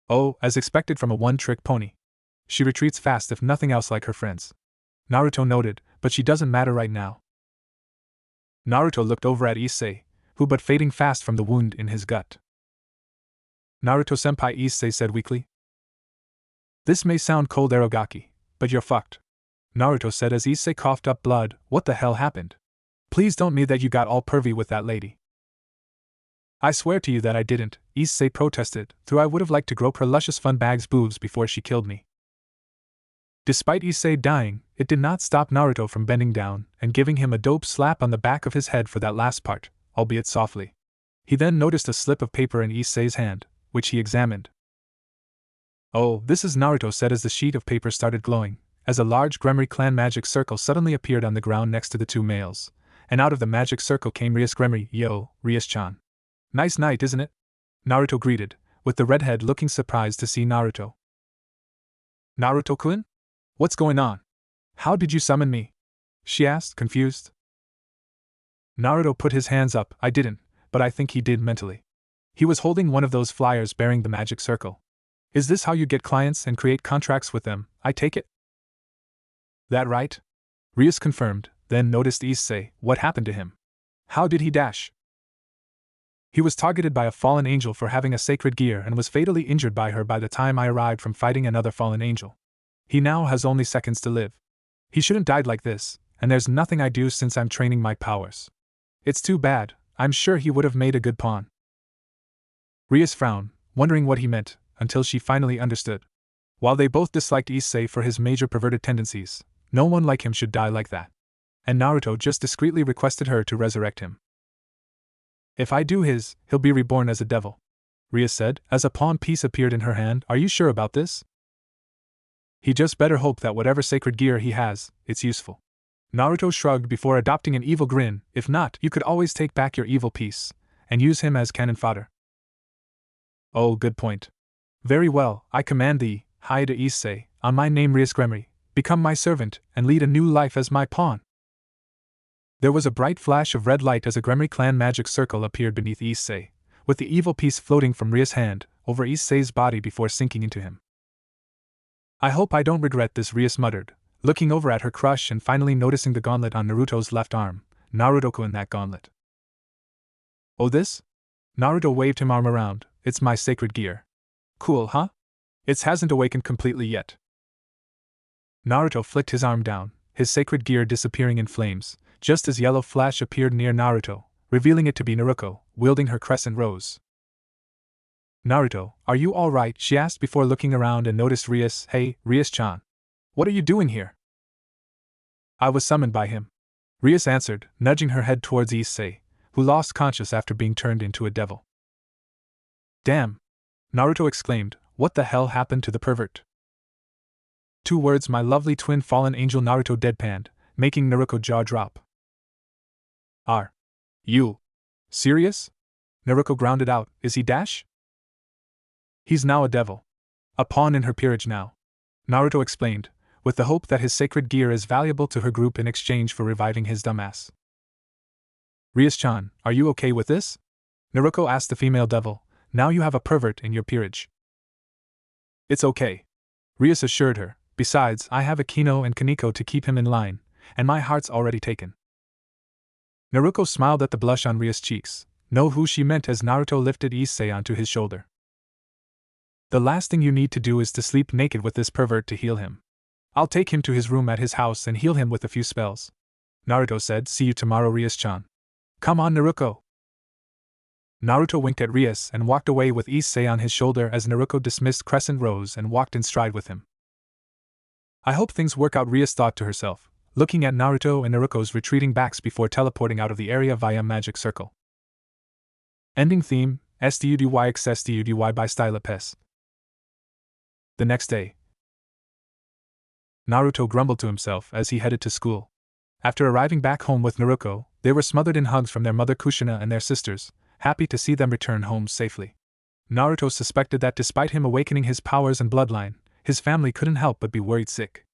Oh, as expected from a one-trick pony. She retreats fast if nothing else like her friends. Naruto noted, but she doesn't matter right now. Naruto looked over at Issei, who but fading fast from the wound in his gut. Naruto-senpai, Issei said weakly. This may sound cold Aragaki, but you're fucked. Naruto said as Issei coughed up blood. What the hell happened? Please don't mean that you got all pervy with that lady. I swear to you that I didn't, Issei protested, though I would have liked to grope her luscious fun bag's boobs before she killed me. Despite Issei dying, it did not stop Naruto from bending down and giving him a dope slap on the back of his head for that last part, albeit softly. He then noticed a slip of paper in Issei's hand, which he examined. Oh, this is Naruto said as the sheet of paper started glowing, as a large Gremory clan magic circle suddenly appeared on the ground next to the two males, and out of the magic circle came Rias Gremory. Yo, Rias-chan. Nice night, isn't it? Naruto greeted, with the redhead looking surprised to see Naruto. Naruto-kun? What's going on? How did you summon me? She asked, confused. Naruto put his hands up. I didn't, but I think he did mentally. He was holding one of those flyers bearing the magic circle. Is this how you get clients and create contracts with them, I take it? That right? Rias confirmed, then noticed Issei. What happened to him? How did he dash? He was targeted by a fallen angel for having a sacred gear and was fatally injured by her by the time I arrived from fighting another fallen angel. He now has only seconds to live. He shouldn't died like this, and there's nothing I do since I'm training my powers. It's too bad. I'm sure he would have made a good pawn. Rias frowned, wondering what he meant, until she finally understood. While they both disliked Issei for his major perverted tendencies, no one like him should die like that. And Naruto just discreetly requested her to resurrect him. If I do his, he'll be reborn as a devil, Rias said, as a pawn piece appeared in her hand. Are you sure about this? He just better hope that whatever sacred gear he has, it's useful. Naruto shrugged before adopting an evil grin. If not, you could always take back your evil piece, and use him as cannon fodder. Oh, good point. Very well, I command thee, Haida Issei, on my name Rias Gremory, become my servant, and lead a new life as my pawn. There was a bright flash of red light as a Gremory clan magic circle appeared beneath Issei, with the evil piece floating from Rias' hand, over Issei's body before sinking into him. I hope I don't regret this, Rias muttered, looking over at her crush and finally noticing the gauntlet on Naruto's left arm. Naruto-kun, that gauntlet. Oh, this? Naruto waved him arm around. It's my sacred gear. Cool, huh? It hasn't awakened completely yet. Naruto flicked his arm down, his sacred gear disappearing in flames, just as yellow flash appeared near Naruto, revealing it to be Naruko, wielding her crescent rose. Naruto, are you all right? She asked before looking around and noticed Rias. Hey, Rias-chan. What are you doing here? I was summoned by him, Rias answered, nudging her head towards Issei, who lost conscience after being turned into a devil. Damn! Naruto exclaimed, what the hell happened to the pervert? 2 words, my lovely twin fallen angel. Naruto deadpanned, making Naruko's jaw drop. Are you serious? Naruto grounded out. Is he dash? He's now a devil. A pawn in her peerage now, Naruto explained, with the hope that his sacred gear is valuable to her group in exchange for reviving his dumbass. Rias-chan, are you okay with this? Naruto asked the female devil. Now you have a pervert in your peerage. It's okay, Rias assured her. Besides, I have Akino and Kaneko to keep him in line, and my heart's already taken. Naruto smiled at the blush on Rias' cheeks. Know who she meant as Naruto lifted Issei onto his shoulder. The last thing you need to do is to sleep naked with this pervert to heal him. I'll take him to his room at his house and heal him with a few spells, Naruto said. See you tomorrow, Rias-chan. Come on, Naruto. Naruto winked at Rias and walked away with Issei on his shoulder as Naruto dismissed Crescent Rose and walked in stride with him. I hope things work out, Rias thought to herself, looking at Naruto and Naruto's retreating backs before teleporting out of the area via magic circle. Ending theme, STUDYXSTUDY by Stylopes. The next day, Naruto grumbled to himself as he headed to school. After arriving back home with Naruto, they were smothered in hugs from their mother Kushina and their sisters, happy to see them return home safely. Naruto suspected that despite him awakening his powers and bloodline, his family couldn't help but be worried sick.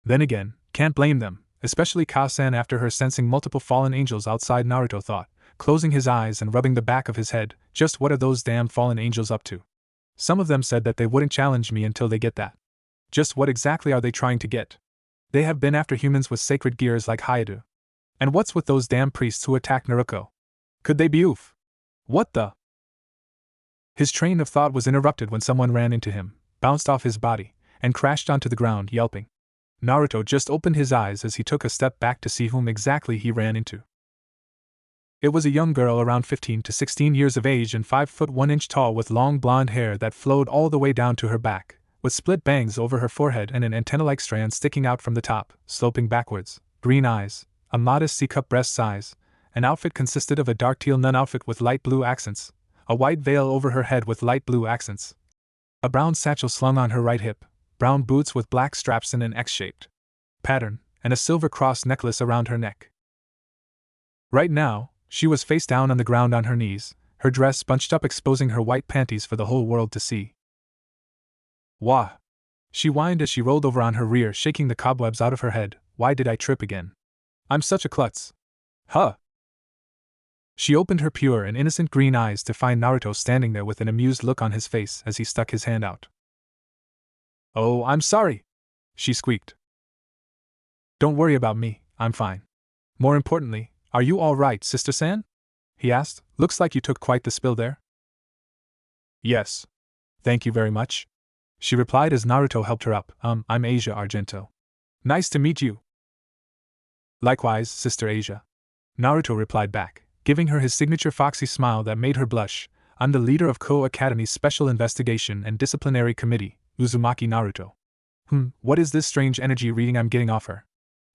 Then again, can't blame them, especially Kasan after her sensing multiple fallen angels outside. Naruto thought, closing his eyes and rubbing the back of his head. Just what are those damn fallen angels up to? Some of them said that they wouldn't challenge me until they get that. Just what exactly are they trying to get? They have been after humans with sacred gears like Hayabu. And what's with those damn priests who attacked Naruto? Could they be oof? What the? His train of thought was interrupted when someone ran into him, bounced off his body, and crashed onto the ground yelping. Naruto just opened his eyes as he took a step back to see whom exactly he ran into. It was a young girl around 15 to 16 years of age and 5 foot 1 inch tall with long blonde hair that flowed all the way down to her back, with split bangs over her forehead and an antenna-like strand sticking out from the top, sloping backwards, green eyes, a modest C-cup breast size. An outfit consisted of a dark teal nun outfit with light blue accents, a white veil over her head with light blue accents, A brown satchel slung on her right hip, brown boots with black straps in an X-shaped pattern, and a silver cross necklace around her neck. Right now, she was face down on the ground on her knees, her dress bunched up exposing her white panties for the whole world to see. Wah! She whined as she rolled over on her rear, shaking the cobwebs out of her head. Why did I trip again? I'm such a klutz. Huh! She opened her pure and innocent green eyes to find Naruto standing there with an amused look on his face as he stuck his hand out. Oh, I'm sorry! She squeaked. Don't worry about me, I'm fine. More importantly, are you all right, Sister-san? He asked. Looks like you took quite the spill there. Yes. Thank you very much, she replied as Naruto helped her up. I'm Asia Argento. Nice to meet you. Likewise, Sister Asia. Naruto replied back, giving her his signature foxy smile that made her blush. I'm the leader of Koe Academy's Special Investigation and Disciplinary Committee, Uzumaki Naruto. What is this strange energy reading I'm getting off her?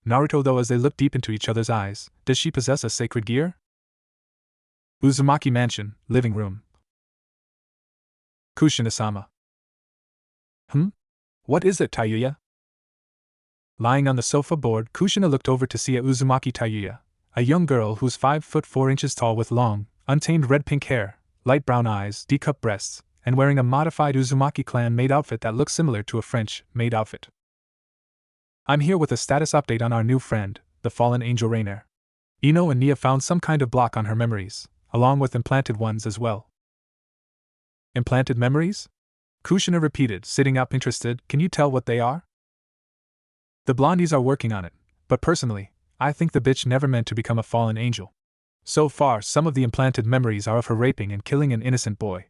Naruto, though, as they looked deep into each other's eyes, does she possess a sacred gear? Uzumaki Mansion, living room. Kushina-sama. What is it, Tayuya? Lying on the sofa board, Kushina looked over to see Uzumaki Tayuya, a young girl who's 5 foot 4 inches tall with long, untamed red-pink hair, light brown eyes, D-cup breasts, and wearing a modified Uzumaki clan-made outfit that looks similar to a French-made outfit. I'm here with a status update on our new friend, the fallen angel Rainier. Ino and Nia found some kind of block on her memories, along with implanted ones as well. Implanted memories? Kushina repeated, sitting up interested. Can you tell what they are? The blondies are working on it, but personally, I think the bitch never meant to become a fallen angel. So far, some of the implanted memories are of her raping and killing an innocent boy.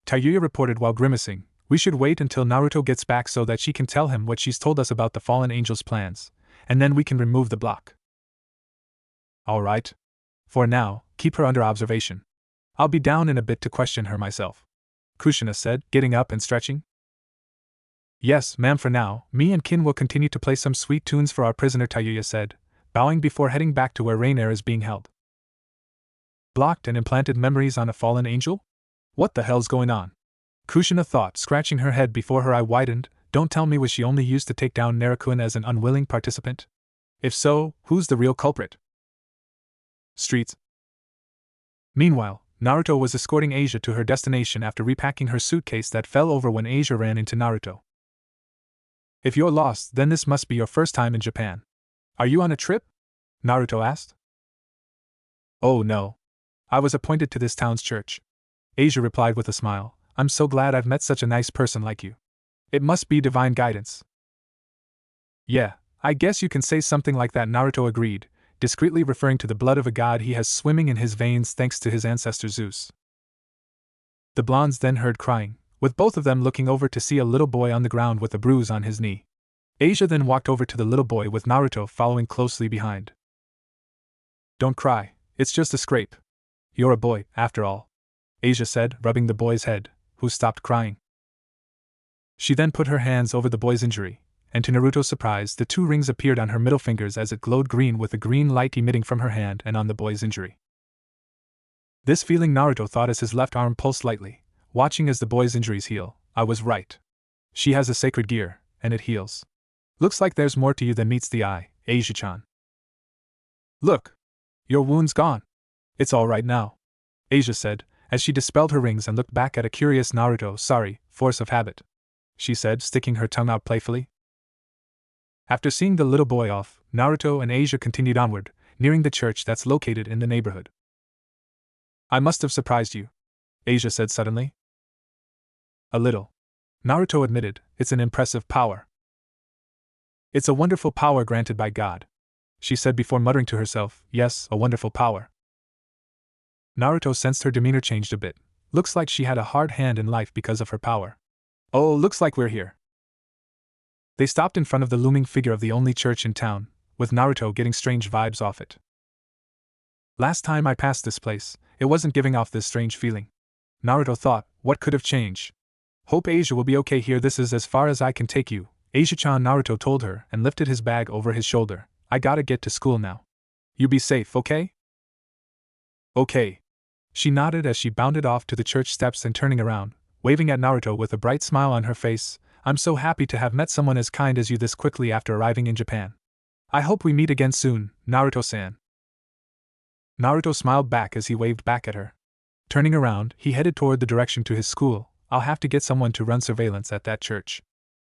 Tayuya reported while grimacing. We should wait until Naruto gets back so that she can tell him what she's told us about the fallen angel's plans, and then we can remove the block. Alright. For now, keep her under observation. I'll be down in a bit to question her myself, Kushina said, getting up and stretching. Yes, ma'am, for now, me and Kin will continue to play some sweet tunes for our prisoner, Tayuya said, bowing before heading back to where Rainier is being held. Blocked and implanted memories on a fallen angel? What the hell's going on? Kushina thought, scratching her head before her eye widened. Don't tell me was she only used to take down Naruto as an unwilling participant? If so, who's the real culprit? Streets. Meanwhile, Naruto was escorting Asia to her destination after repacking her suitcase that fell over when Asia ran into Naruto. If you're lost, then this must be your first time in Japan. Are you on a trip? Naruto asked. Oh no. I was appointed to this town's church. Asia replied with a smile. I'm so glad I've met such a nice person like you. It must be divine guidance. Yeah, I guess you can say something like that, Naruto agreed, discreetly referring to the blood of a god he has swimming in his veins thanks to his ancestor Zeus. The blondes then heard crying, with both of them looking over to see a little boy on the ground with a bruise on his knee. Asia then walked over to the little boy with Naruto following closely behind. Don't cry, it's just a scrape. You're a boy, after all, Asia said, rubbing the boy's head, who stopped crying. She then put her hands over the boy's injury, and to Naruto's surprise, the 2 rings appeared on her middle fingers as it glowed green with a green light emitting from her hand and on the boy's injury. This feeling Naruto thought as his left arm pulsed lightly, watching as the boy's injuries heal. I was right. She has a sacred gear, and it heals. Looks like there's more to you than meets the eye, Asia-chan. Look! Your wound's gone. It's all right now, Asia said, as she dispelled her rings and looked back at a curious Naruto. Sorry, force of habit, she said, sticking her tongue out playfully. After seeing the little boy off, Naruto and Asia continued onward, nearing the church that's located in the neighborhood. I must have surprised you, Asia said suddenly. A little, Naruto admitted. It's an impressive power. It's a wonderful power granted by God, she said before muttering to herself, yes, a wonderful power. Naruto sensed her demeanor changed a bit. Looks like she had a hard hand in life because of her power. Oh, looks like we're here. They stopped in front of the looming figure of the only church in town, with Naruto getting strange vibes off it. Last time I passed this place, it wasn't giving off this strange feeling. Naruto thought, what could have changed? Hope Asia will be okay here. This is as far as I can take you, Asia-chan, Naruto told her and lifted his bag over his shoulder. I gotta get to school now. You be safe, okay? Okay. She nodded as she bounded off to the church steps and turning around, waving at Naruto with a bright smile on her face. I'm so happy to have met someone as kind as you this quickly after arriving in Japan. I hope we meet again soon, Naruto-san. Naruto smiled back as he waved back at her. Turning around, he headed toward the direction to his school. I'll have to get someone to run surveillance at that church.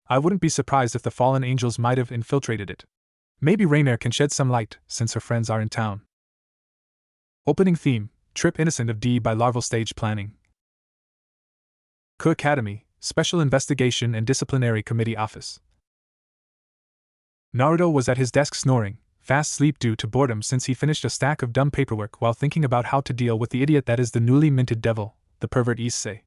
I wouldn't be surprised if the fallen angels might have infiltrated it. Maybe Rainier can shed some light, since her friends are in town. Opening theme, Trip Innocent of D by Larval Stage Planning. Ku Academy, Special Investigation and Disciplinary Committee Office. Naruto was at his desk snoring, fast asleep due to boredom since he finished a stack of dumb paperwork while thinking about how to deal with the idiot that is the newly minted devil, the pervert Issei.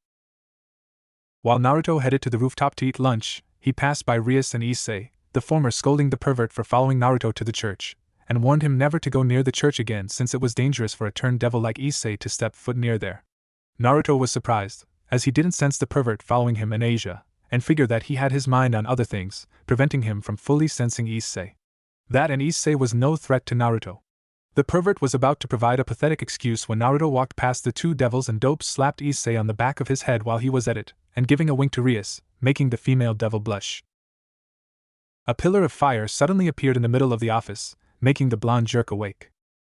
While Naruto headed to the rooftop to eat lunch, he passed by Rias and Issei, the former scolding the pervert for following Naruto to the church, and warned him never to go near the church again since it was dangerous for a turned devil like Issei to step foot near there. Naruto was surprised, as he didn't sense the pervert following him in Asia, and figured that he had his mind on other things, preventing him from fully sensing Issei. That and Issei was no threat to Naruto. The pervert was about to provide a pathetic excuse when Naruto walked past the two devils and dopes slapped Issei on the back of his head while he was at it, and giving a wink to Rias, making the female devil blush. A pillar of fire suddenly appeared in the middle of the office, making the blonde jerk awake.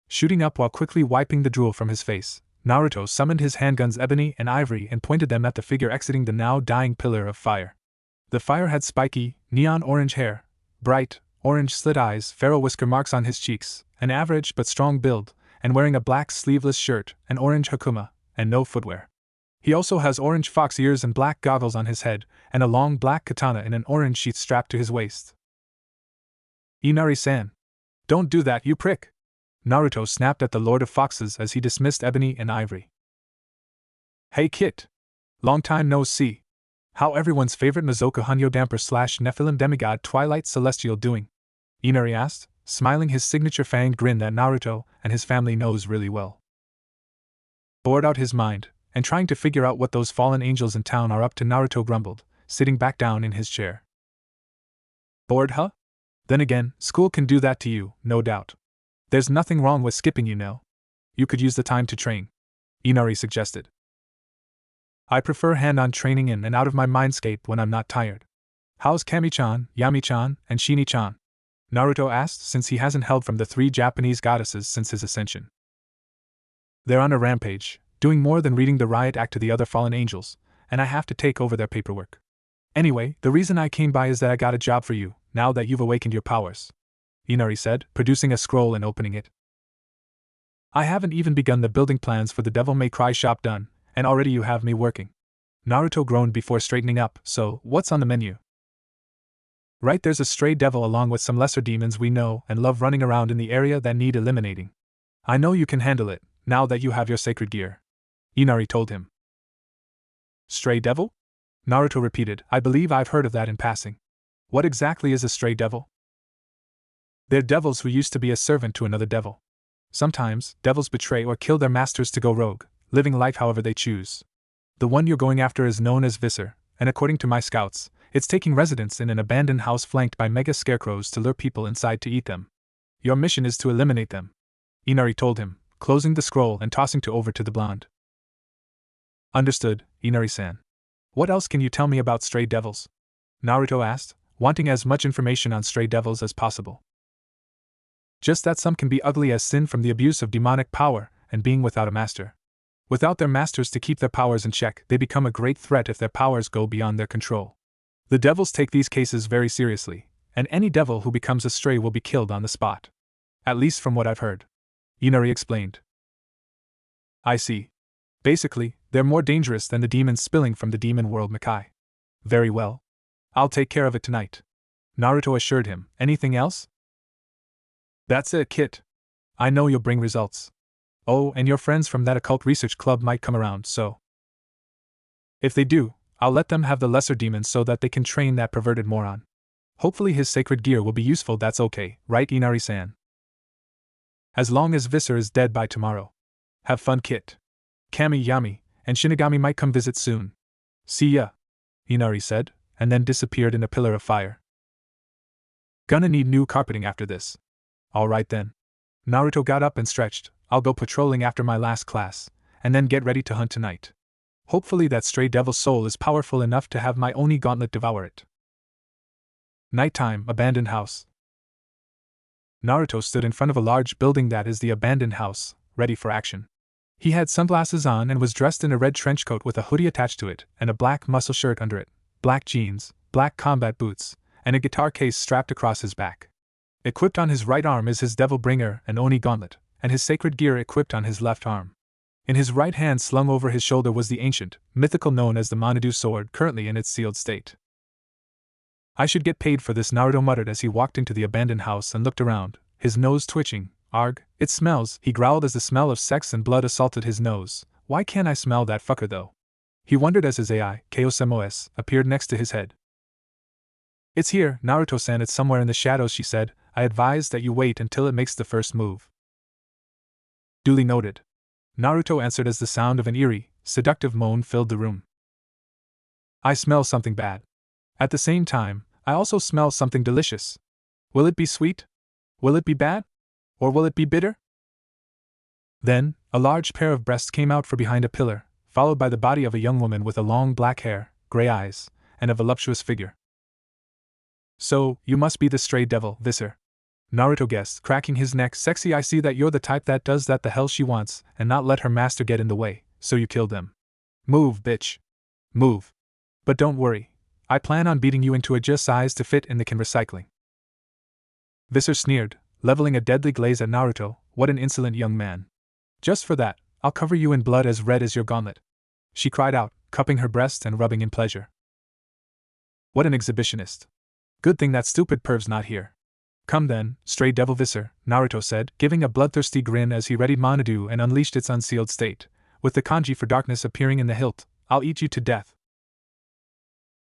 Shooting up while quickly wiping the drool from his face, Naruto summoned his handguns Ebony and Ivory and pointed them at the figure exiting the now dying pillar of fire. The fire had spiky, neon orange hair, bright, orange slit eyes, feral whisker marks on his cheeks, an average but strong build, and wearing a black sleeveless shirt, an orange hakama, and no footwear. He also has orange fox ears and black goggles on his head, and a long black katana in an orange sheath strapped to his waist. Inari-san. Don't do that, you prick! Naruto snapped at the Lord of Foxes as he dismissed Ebony and Ivory. Hey Kit! Long time no see. How everyone's favorite Mazoka Hanyo Damper / Nephilim demigod Twilight Celestial doing? Inari asked, smiling his signature fanged grin that Naruto and his family knows really well. Bored out his mind, and trying to figure out what those fallen angels in town are up to, Naruto grumbled, sitting back down in his chair. Bored, huh? Then again, school can do that to you, no doubt. There's nothing wrong with skipping, you know. You could use the time to train, Inari suggested. I prefer hand-on training in and out of my mindscape when I'm not tired. How's Kami-chan, Yami-chan, and Shini-chan? Naruto asked since he hasn't held from the three Japanese goddesses since his ascension. They're on a rampage, doing more than reading the riot act to the other fallen angels, and I have to take over their paperwork. Anyway, the reason I came by is that I got a job for you, now that you've awakened your powers, Inari said, producing a scroll and opening it. I haven't even begun the building plans for the Devil May Cry shop done, and already you have me working. Naruto groaned before straightening up. So, what's on the menu? Right, there's a stray devil along with some lesser demons we know and love running around in the area that need eliminating. I know you can handle it, now that you have your sacred gear, Inari told him. Stray devil? Naruto repeated. I believe I've heard of that in passing. What exactly is a stray devil? They're devils who used to be a servant to another devil. Sometimes, devils betray or kill their masters to go rogue, living life however they choose. The one you're going after is known as Visser, and according to my scouts, it's taking residence in an abandoned house flanked by mega scarecrows to lure people inside to eat them. Your mission is to eliminate them, Inari told him, closing the scroll and tossing it over to the blonde. Understood, Inari-san. What else can you tell me about stray devils? Naruto asked, wanting as much information on stray devils as possible. Just that some can be ugly as sin from the abuse of demonic power and being without a master. Without their masters to keep their powers in check, they become a great threat if their powers go beyond their control. The devils take these cases very seriously, and any devil who becomes a stray will be killed on the spot. At least from what I've heard, Inari explained. I see. Basically, they're more dangerous than the demons spilling from the demon world Makai. Very well. I'll take care of it tonight, Naruto assured him. Anything else? That's it, Kit. I know you'll bring results. Oh, and your friends from that occult research club might come around, so. If they do, I'll let them have the lesser demons so that they can train that perverted moron. Hopefully his sacred gear will be useful, that's okay, right, Inari-san? As long as Visser is dead by tomorrow. Have fun, Kit. Kami, Yami, and Shinigami might come visit soon. See ya, Inari said, and then disappeared in a pillar of fire. Gonna need new carpeting after this. Alright then. Naruto got up and stretched. I'll go patrolling after my last class, and then get ready to hunt tonight. Hopefully that stray devil soul is powerful enough to have my Oni gauntlet devour it. Nighttime, abandoned house. Naruto stood in front of a large building that is the abandoned house, ready for action. He had sunglasses on and was dressed in a red trench coat with a hoodie attached to it and a black muscle shirt under it, black jeans, black combat boots, and a guitar case strapped across his back. Equipped on his right arm is his Devil Bringer and Oni gauntlet, and his sacred gear equipped on his left arm. In his right hand slung over his shoulder was the ancient, mythical known as the Manadu sword currently in its sealed state. I should get paid for this, Naruto muttered as he walked into the abandoned house and looked around, his nose twitching. Arg, it smells, he growled as the smell of sex and blood assaulted his nose. Why can't I smell that fucker though? He wondered as his AI, Kaosemos, appeared next to his head. It's here, Naruto-san, it's somewhere in the shadows, she said. I advise that you wait until it makes the first move. Duly noted. Naruto answered as the sound of an eerie, seductive moan filled the room. I smell something bad. At the same time, I also smell something delicious. Will it be sweet? Will it be bad? Or will it be bitter? Then, a large pair of breasts came out from behind a pillar, followed by the body of a young woman with a long black hair, gray eyes, and a voluptuous figure. So, you must be the stray devil, Visser. Naruto guessed, cracking his neck. Sexy, I see that you're the type that does that the hell she wants, and not let her master get in the way, so you killed them. Move, bitch. Move. But don't worry, I plan on beating you into a just size to fit in the can recycling. Visser sneered, leveling a deadly glaze at Naruto. What an insolent young man. Just for that, I'll cover you in blood as red as your gauntlet. She cried out, cupping her breast and rubbing in pleasure. What an exhibitionist. Good thing that stupid perv's not here. Come then, stray devil Visser, Naruto said, giving a bloodthirsty grin as he readied Manadu and unleashed its unsealed state, with the kanji for darkness appearing in the hilt. I'll eat you to death.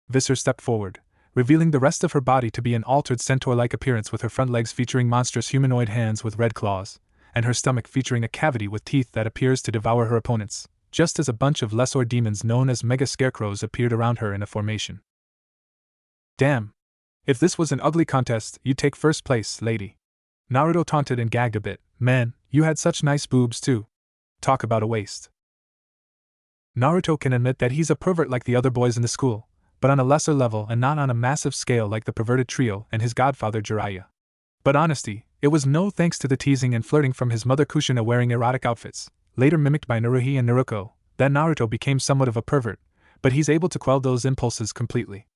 Visser stepped forward, revealing the rest of her body to be an altered centaur-like appearance, with her front legs featuring monstrous humanoid hands with red claws, and her stomach featuring a cavity with teeth that appears to devour her opponents, just as a bunch of lesser demons known as mega scarecrows appeared around her in a formation. Damn! If this was an ugly contest, you'd take first place, lady. Naruto taunted and gagged a bit. Man, you had such nice boobs too. Talk about a waste. Naruto can admit that he's a pervert like the other boys in the school, but on a lesser level and not on a massive scale like the perverted trio and his godfather Jiraiya. But honesty, it was no thanks to the teasing and flirting from his mother Kushina wearing erotic outfits, later mimicked by Naruhi and Naruko, that Naruto became somewhat of a pervert, but he's able to quell those impulses completely.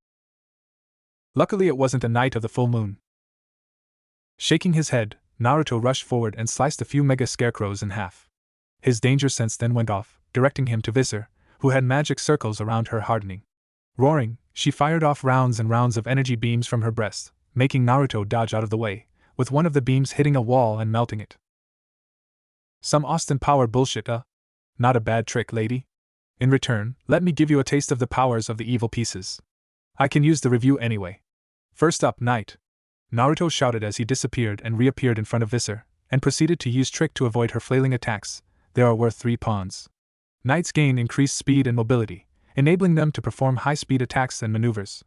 Luckily it wasn't a night of the full moon. Shaking his head, Naruto rushed forward and sliced a few mega scarecrows in half. His danger sense then went off, directing him to Visser, who had magic circles around her hardening. Roaring, she fired off rounds and rounds of energy beams from her breast, making Naruto dodge out of the way, with one of the beams hitting a wall and melting it. Some Austin power bullshit, Not a bad trick, lady. In return, let me give you a taste of the powers of the evil pieces. I can use the review anyway. First up, Knight. Naruto shouted as he disappeared and reappeared in front of Visser, and proceeded to use Trick to avoid her flailing attacks. They are worth 3 pawns. Knights gain increased speed and mobility, enabling them to perform high-speed attacks and maneuvers.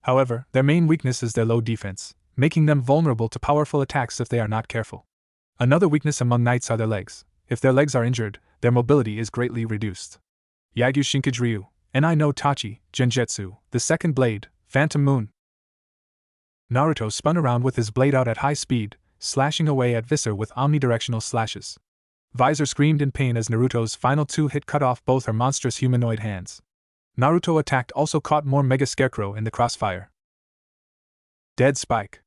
However, their main weakness is their low defense, making them vulnerable to powerful attacks if they are not careful. Another weakness among knights are their legs. If their legs are injured, their mobility is greatly reduced. Yagyu Shinkajiryu, Ni no Tachi, Genjutsu, the second blade, Phantom Moon. Naruto spun around with his blade out at high speed, slashing away at Visser with omnidirectional slashes. Visor screamed in pain as Naruto's final 2-hit cut off both her monstrous humanoid hands. Naruto attacked also caught more Mega Scarecrow in the crossfire. Dead Spike.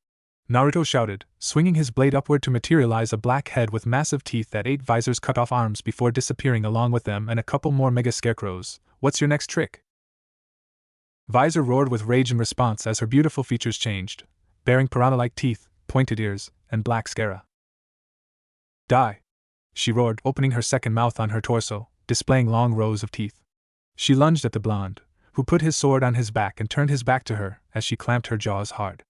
Naruto shouted, swinging his blade upward to materialize a black head with massive teeth that ate Visor's cut off arms before disappearing along with them and a couple more Mega Scarecrows. What's your next trick? Visor roared with rage in response as her beautiful features changed, bearing piranha-like teeth, pointed ears, and black scara. Die! She roared, opening her second mouth on her torso, displaying long rows of teeth. She lunged at the blonde, who put his sword on his back and turned his back to her as she clamped her jaws hard.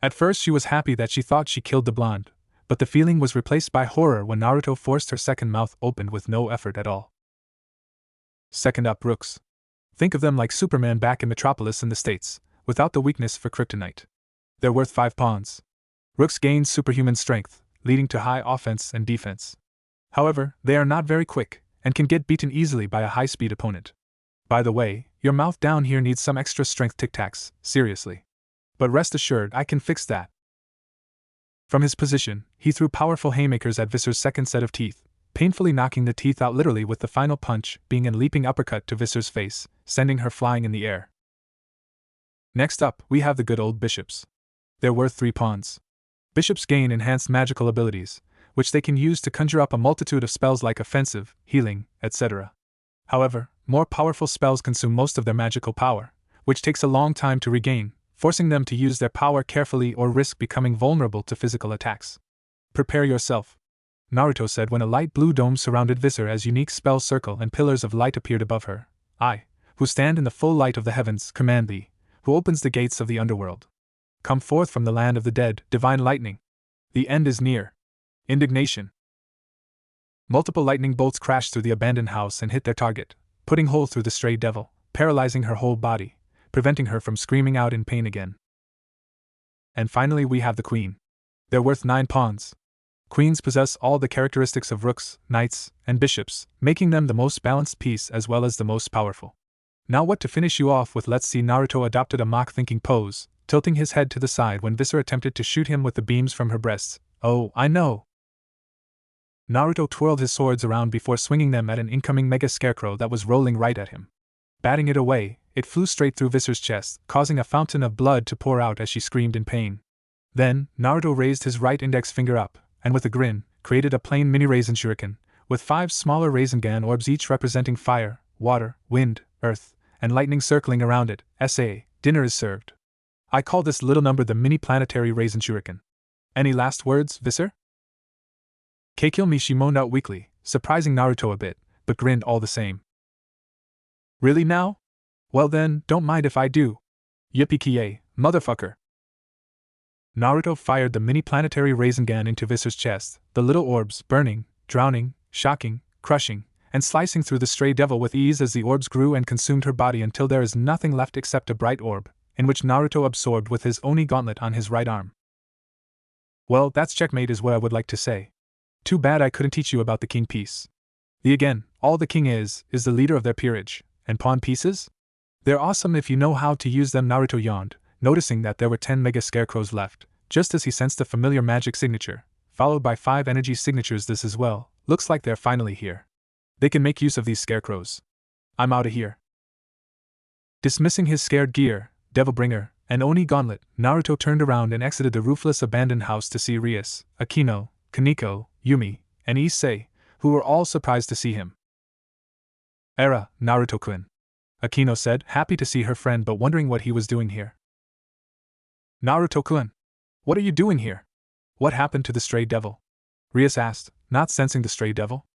At first she was happy that she thought she killed the blonde, but the feeling was replaced by horror when Naruto forced her second mouth open with no effort at all. Second up, Rooks. Think of them like Superman back in Metropolis in the States, without the weakness for kryptonite. They're worth 5 pawns. Rooks gain superhuman strength, leading to high offense and defense. However, they are not very quick, and can get beaten easily by a high-speed opponent. By the way, your mouth down here needs some extra strength tic-tacs, seriously. But rest assured, I can fix that. From his position, he threw powerful haymakers at Visser's second set of teeth, painfully knocking the teeth out literally, with the final punch being a leaping uppercut to Visser's face, sending her flying in the air. Next up, we have the good old bishops. They're worth 3 pawns. Bishops gain enhanced magical abilities, which they can use to conjure up a multitude of spells like offensive, healing, etc. However, more powerful spells consume most of their magical power, which takes a long time to regain, forcing them to use their power carefully or risk becoming vulnerable to physical attacks. Prepare yourself, Naruto said when a light blue dome surrounded Visser as unique spell circle and pillars of light appeared above her. I, who stand in the full light of the heavens, command thee, who opens the gates of the underworld. Come forth from the land of the dead, divine lightning. The end is near. Indignation. Multiple lightning bolts crashed through the abandoned house and hit their target, putting hole through the stray devil, paralyzing her whole body, preventing her from screaming out in pain again. And finally we have the queen. They're worth 9 pawns. Queens possess all the characteristics of rooks, knights, and bishops, making them the most balanced piece as well as the most powerful. Now what to finish you off with? Let's see. Naruto adopted a mock-thinking pose, tilting his head to the side when Visser attempted to shoot him with the beams from her breasts. Oh, I know! Naruto twirled his swords around before swinging them at an incoming mega scarecrow that was rolling right at him. Batting it away, it flew straight through Visser's chest, causing a fountain of blood to pour out as she screamed in pain. Then, Naruto raised his right index finger up, and with a grin, created a plain mini raisin shuriken, with 5 smaller Rasengan orbs each representing fire, water, wind, earth, and lightning circling around it. Dinner is served. I call this little number the mini planetary raisin shuriken. Any last words, Visser? Keikyo Mishi moaned out weakly, surprising Naruto a bit, but grinned all the same. Really now? Well then, don't mind if I do. Yippee-ki-yay, motherfucker. Naruto fired the mini planetary Rasengan into Visser's chest, the little orbs burning, drowning, shocking, crushing, and slicing through the stray devil with ease as the orbs grew and consumed her body until there is nothing left except a bright orb, in which Naruto absorbed with his Oni gauntlet on his right arm. Well, that's checkmate is what I would like to say. Too bad I couldn't teach you about the king piece. All the king is the leader of their peerage, and pawn pieces? They're awesome if you know how to use them. Naruto yawned, noticing that there were 10 mega scarecrows left, just as he sensed a familiar magic signature, followed by 5 energy signatures. This as well, looks like they're finally here. They can make use of these scarecrows. I'm outta here. Dismissing his scared gear, Devilbringer, and Oni gauntlet, Naruto turned around and exited the roofless abandoned house to see Rias, Akino, Kaneko, Yumi, and Issei, who were all surprised to see him. Era, Naruto-kun, Akino said, happy to see her friend but wondering what he was doing here. Naruto-kun, what are you doing here? What happened to the stray devil? Rias asked, not sensing the stray devil.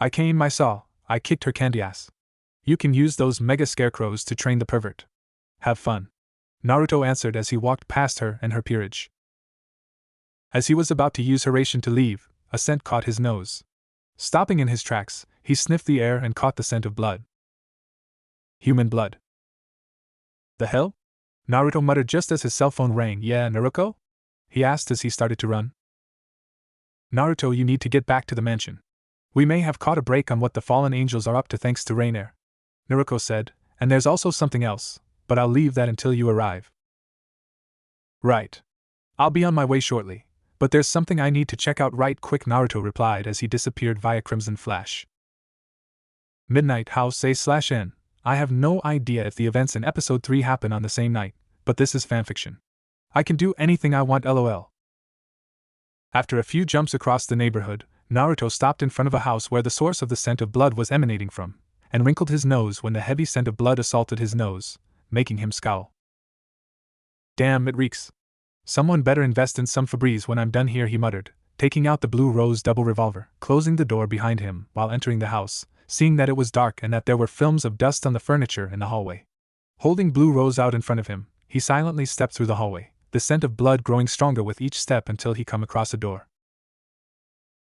I kicked her candy ass. You can use those mega scarecrows to train the pervert. Have fun. Naruto answered as he walked past her and her peerage. As he was about to use her ration to leave, a scent caught his nose. Stopping in his tracks, he sniffed the air and caught the scent of blood. Human blood. The hell? Naruto muttered just as his cell phone rang. Yeah, Naruto? He asked as he started to run. Naruto, you need to get back to the mansion. We may have caught a break on what the fallen angels are up to thanks to Rainier, Naruto said, and there's also something else, but I'll leave that until you arrive. Right. I'll be on my way shortly, but there's something I need to check out right quick, Naruto replied as he disappeared via Crimson Flash. Midnight House A/N. I have no idea if the events in Episode 3 happen on the same night, but this is fanfiction. I can do anything I want, lol. After a few jumps across the neighborhood, Naruto stopped in front of a house where the source of the scent of blood was emanating from, and wrinkled his nose when the heavy scent of blood assaulted his nose, making him scowl. Damn, it reeks. Someone better invest in some Febreze when I'm done here, he muttered, taking out the blue rose double revolver, closing the door behind him while entering the house, seeing that it was dark and that there were films of dust on the furniture in the hallway. Holding blue rose out in front of him, he silently stepped through the hallway, the scent of blood growing stronger with each step until he come across a door.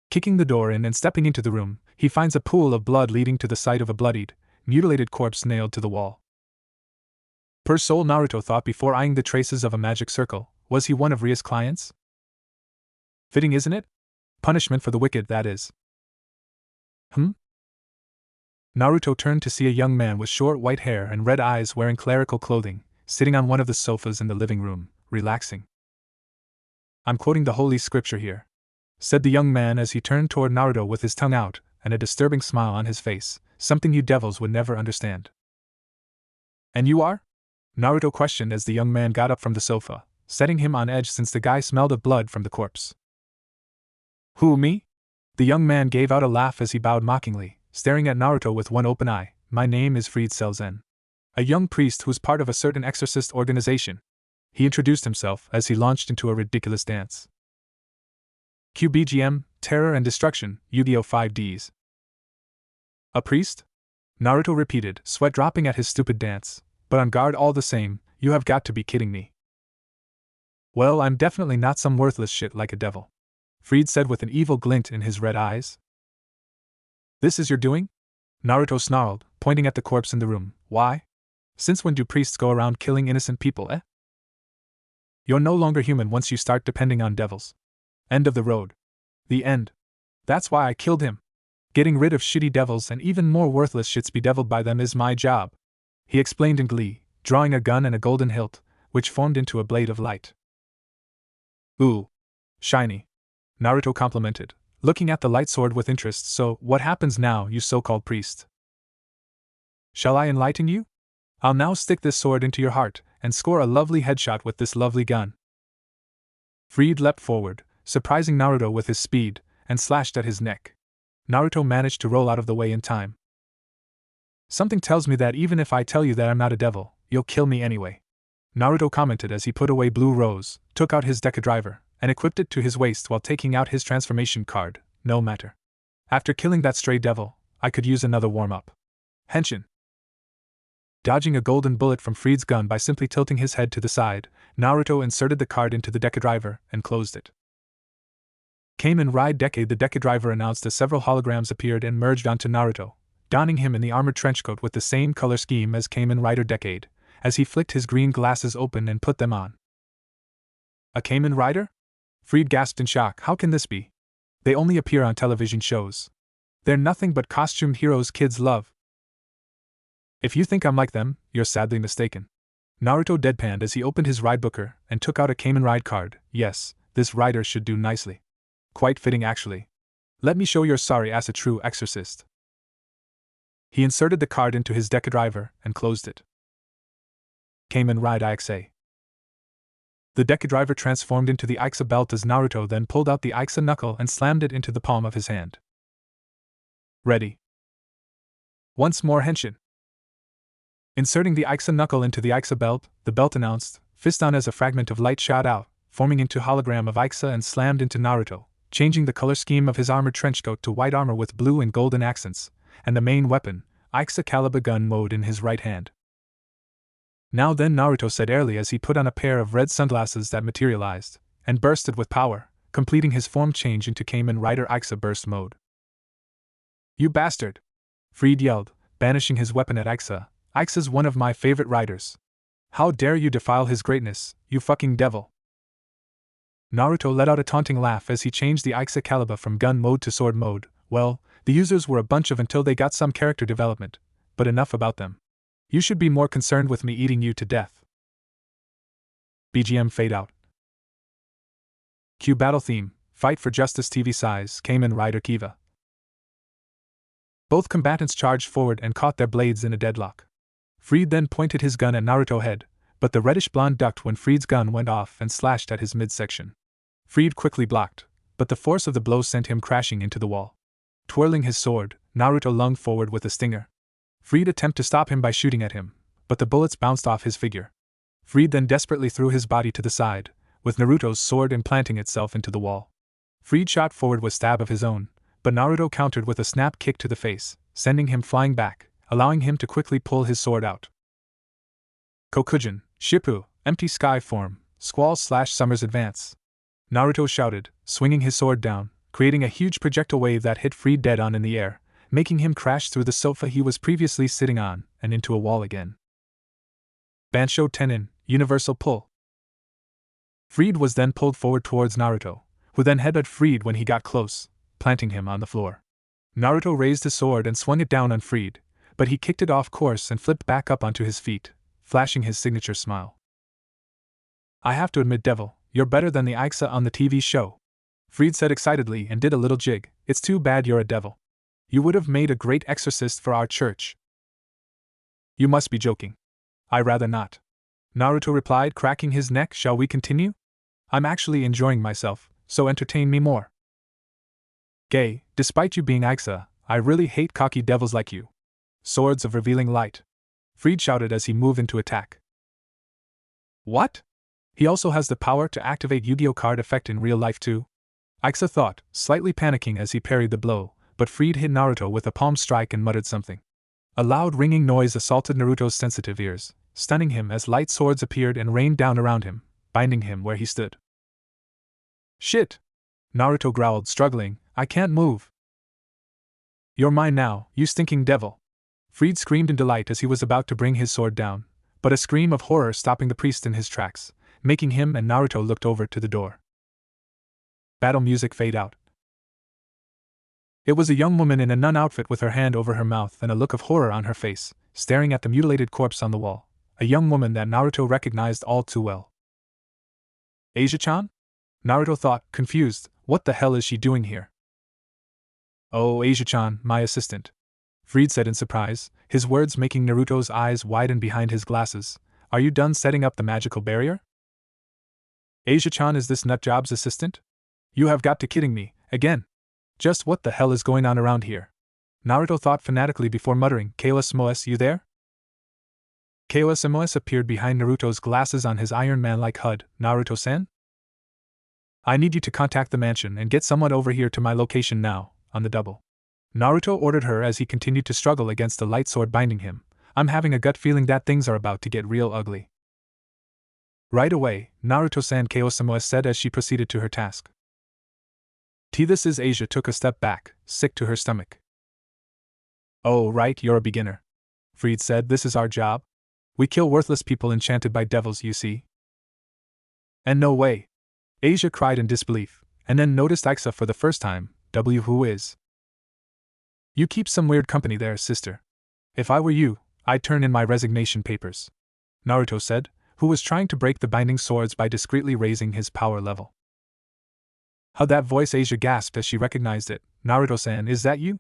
Kicking the door in and stepping into the room, he finds a pool of blood leading to the site of a bloodied, mutilated corpse nailed to the wall. Per soul, Naruto thought before eyeing the traces of a magic circle. Was he one of Ria's clients? Fitting, isn't it? Punishment for the wicked, that is. Naruto turned to see a young man with short white hair and red eyes wearing clerical clothing, sitting on one of the sofas in the living room, relaxing. "I'm quoting the holy scripture here," said the young man as he turned toward Naruto with his tongue out and a disturbing smile on his face, something you devils would never understand. "And you are?" Naruto questioned as the young man got up from the sofa, setting him on edge since the guy smelled of blood from the corpse. "Who, me?" The young man gave out a laugh as he bowed mockingly, staring at Naruto with one open eye. "My name is Fried Selzen, a young priest who's part of a certain exorcist organization," he introduced himself as he launched into a ridiculous dance. QBGM, Terror and Destruction, Yu-Gi-Oh! 5Ds. "A priest?" Naruto repeated, sweat dropping at his stupid dance, "but on guard all the same, you have got to be kidding me." "Well, I'm definitely not some worthless shit like a devil," Fried said with an evil glint in his red eyes. "This is your doing?" Naruto snarled, pointing at the corpse in the room. "Why? Since when do priests go around killing innocent people, eh? You're no longer human once you start depending on devils. End of the road. The end. That's why I killed him. Getting rid of shitty devils and even more worthless shits bedeviled by them is my job," he explained in glee, drawing a gun and a golden hilt, which formed into a blade of light. "Ooh. Shiny," Naruto complimented, looking at the light sword with interest. "So, what happens now, you so-called priest? Shall I enlighten you? I'll now stick this sword into your heart and score a lovely headshot with this lovely gun." Fried leapt forward, surprising Naruto with his speed, and slashed at his neck. Naruto managed to roll out of the way in time. "Something tells me that even if I tell you that I'm not a devil, you'll kill me anyway," Naruto commented as he put away Blue Rose, took out his Deca Driver, and equipped it to his waist while taking out his transformation card. "No matter. After killing that stray devil, I could use another warm-up. Henshin." Dodging a golden bullet from Fried's gun by simply tilting his head to the side, Naruto inserted the card into the Deca Driver and closed it. Kamen Ride Decade. The Deca Driver announced as several holograms appeared and merged onto Naruto, donning him in the armored trenchcoat with the same color scheme as Kamen Rider Decade, as he flicked his green glasses open and put them on. "A Kamen Rider?" Fried gasped in shock. "How can this be? They only appear on television shows. They're nothing but costumed heroes kids love." "If you think I'm like them, you're sadly mistaken." Naruto deadpanned as he opened his ridebooker and took out a Kamen Ride card. "Yes, this rider should do nicely. Quite fitting actually. Let me show you're sorry as a true exorcist." He inserted the card into his Deca Driver and closed it. Kamen Ride IXA. The Deca Driver transformed into the Ixa belt as Naruto then pulled out the Ixa knuckle and slammed it into the palm of his hand. "Ready. Once more Henshin." Inserting the Ixa knuckle into the Ixa belt, the belt announced, fist on as a fragment of light shot out, forming into hologram of Ixa and slammed into Naruto, changing the color scheme of his armored trenchcoat to white armor with blue and golden accents, and the main weapon, Ixa Caliber gun mode in his right hand. "Now then," Naruto said airily as he put on a pair of red sunglasses that materialized, and bursted with power, completing his form change into Kamen Rider Ixa burst mode. "You bastard!" Fried yelled, banishing his weapon at Ixa. "Ixa's one of my favorite riders. How dare you defile his greatness, you fucking devil!" Naruto let out a taunting laugh as he changed the Ixa Caliber from gun mode to sword mode. Well, the users were a bunch of until they got some character development, but enough about them. You should be more concerned with me eating you to death. BGM fade out. Q battle theme, Fight for Justice TV size, Kamen Rider Kiva. Both combatants charged forward and caught their blades in a deadlock. Fried then pointed his gun at Naruto's head, but the reddish blonde ducked when Fried's gun went off and slashed at his midsection. Fried quickly blocked, but the force of the blow sent him crashing into the wall. Twirling his sword, Naruto lunged forward with a stinger. Fried attempted to stop him by shooting at him, but the bullets bounced off his figure. Fried then desperately threw his body to the side, with Naruto's sword implanting itself into the wall. Fried shot forward with stab of his own, but Naruto countered with a snap kick to the face, sending him flying back, allowing him to quickly pull his sword out. Kokujin, Shippu, Empty Sky Form, Squall/Summer's Advance. Naruto shouted, swinging his sword down, creating a huge projectile wave that hit Fried dead on in the air, making him crash through the sofa he was previously sitting on, and into a wall again. Bansho Tenin, Universal Pull. Fried was then pulled forward towards Naruto, who then headbutted Fried when he got close, planting him on the floor. Naruto raised his sword and swung it down on Freed, but he kicked it off course and flipped back up onto his feet, flashing his signature smile. I have to admit, Devil, you're better than the Aixa on the TV show, Freed said excitedly and did a little jig. It's too bad you're a devil. You would have made a great exorcist for our church. You must be joking. I rather not. Naruto replied, cracking his neck. Shall we continue? I'm actually enjoying myself, so entertain me more. Gay, despite you being Aixa, I really hate cocky devils like you. Swords of revealing light. Freed shouted as he moved into attack. What? He also has the power to activate Yu-Gi-Oh card effect in real life too? Aixa thought, slightly panicking as he parried the blow, but Freed hit Naruto with a palm strike and muttered something. A loud ringing noise assaulted Naruto's sensitive ears, stunning him as light swords appeared and rained down around him, binding him where he stood. Shit! Naruto growled, struggling. I can't move. You're mine now, you stinking devil! Freed screamed in delight as he was about to bring his sword down, but a scream of horror stopping the priest in his tracks, making him and Naruto look over to the door. Battle music fade out. It was a young woman in a nun outfit with her hand over her mouth and a look of horror on her face, staring at the mutilated corpse on the wall, a young woman that Naruto recognized all too well. Asia-chan? Naruto thought, confused, what the hell is she doing here? Oh, Asia-chan, my assistant. Freed said in surprise, his words making Naruto's eyes widen behind his glasses. Are you done setting up the magical barrier? Asia-chan is this nutjob's assistant? You have got to kidding me, again. Just what the hell is going on around here? Naruto thought fanatically before muttering, Kaios, you there? Kaios appeared behind Naruto's glasses on his Iron Man-like HUD. Naruto-san? I need you to contact the mansion and get someone over here to my location now, on the double. Naruto ordered her as he continued to struggle against the light sword binding him. I'm having a gut feeling that things are about to get real ugly. Right away, Naruto-san, Kaios said as she proceeded to her task. This is Asia took a step back, sick to her stomach. Oh right, you're a beginner. Freed said, this is our job. We kill worthless people enchanted by devils, you see. And no way. Asia cried in disbelief, and then noticed Aixa for the first time. Who is? You keep some weird company there, sister. If I were you, I'd turn in my resignation papers. Naruto said, who was trying to break the binding swords by discreetly raising his power level. How that voice, Asia gasped as she recognized it. Naruto-san, is that you?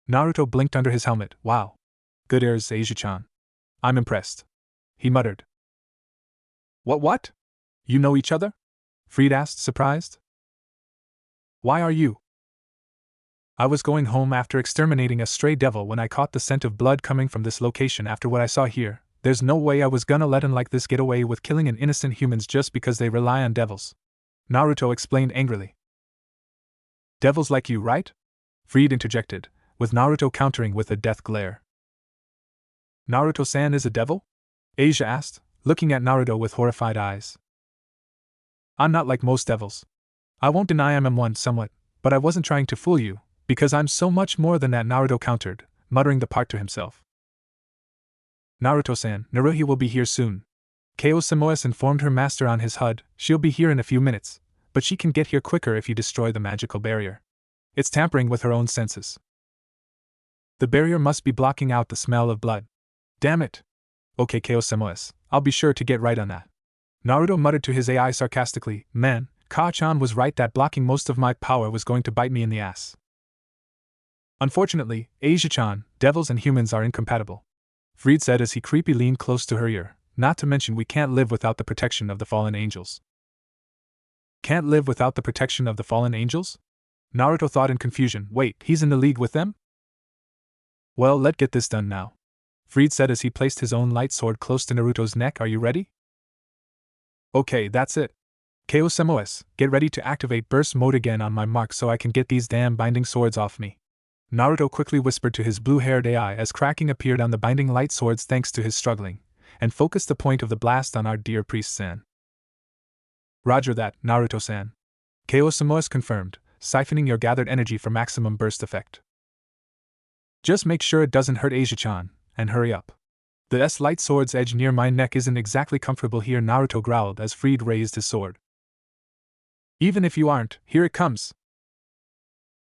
Naruto blinked under his helmet. Wow. Good ears, Asia-chan. I'm impressed. He muttered. What? You know each other? Freed asked, surprised. Why are you? I was going home after exterminating a stray devil when I caught the scent of blood coming from this location after what I saw here. There's no way I was gonna let an like this get away with killing an innocent humans just because they rely on devils. Naruto explained angrily. Devils like you, right? Freed interjected, with Naruto countering with a death glare. Naruto-san is a devil? Asia asked, looking at Naruto with horrified eyes. I'm not like most devils. I won't deny I'm one somewhat, but I wasn't trying to fool you, because I'm so much more than that, Naruto countered, muttering the part to himself. Naruto-san, Naruhi will be here soon. Kaios informed her master on his HUD. She'll be here in a few minutes, but she can get here quicker if you destroy the magical barrier. It's tampering with her own senses. The barrier must be blocking out the smell of blood. Damn it. Okay, Kaios, I'll be sure to get right on that. Naruto muttered to his AI sarcastically, man, Ka-chan was right that blocking most of my power was going to bite me in the ass. Unfortunately, Asia-chan, devils and humans are incompatible. Freed said as he creepily leaned close to her ear. Not to mention we can't live without the protection of the fallen angels. Can't live without the protection of the fallen angels? Naruto thought in confusion. Wait, he's in the league with them? Well, let's get this done now. Freed said as he placed his own light sword close to Naruto's neck. Are you ready? Okay, that's it. Kaios, get ready to activate burst mode again on my mark so I can get these damn binding swords off me. Naruto quickly whispered to his blue-haired AI as cracking appeared on the binding light swords thanks to his struggling, and focused the point of the blast on our dear priest-san. Roger that, Naruto-san. Kaios confirmed, siphoning your gathered energy for maximum burst effect. Just make sure it doesn't hurt Asia-chan, and hurry up. The light sword's edge near my neck isn't exactly comfortable here, Naruto growled as Freed raised his sword. Even if you aren't, here it comes.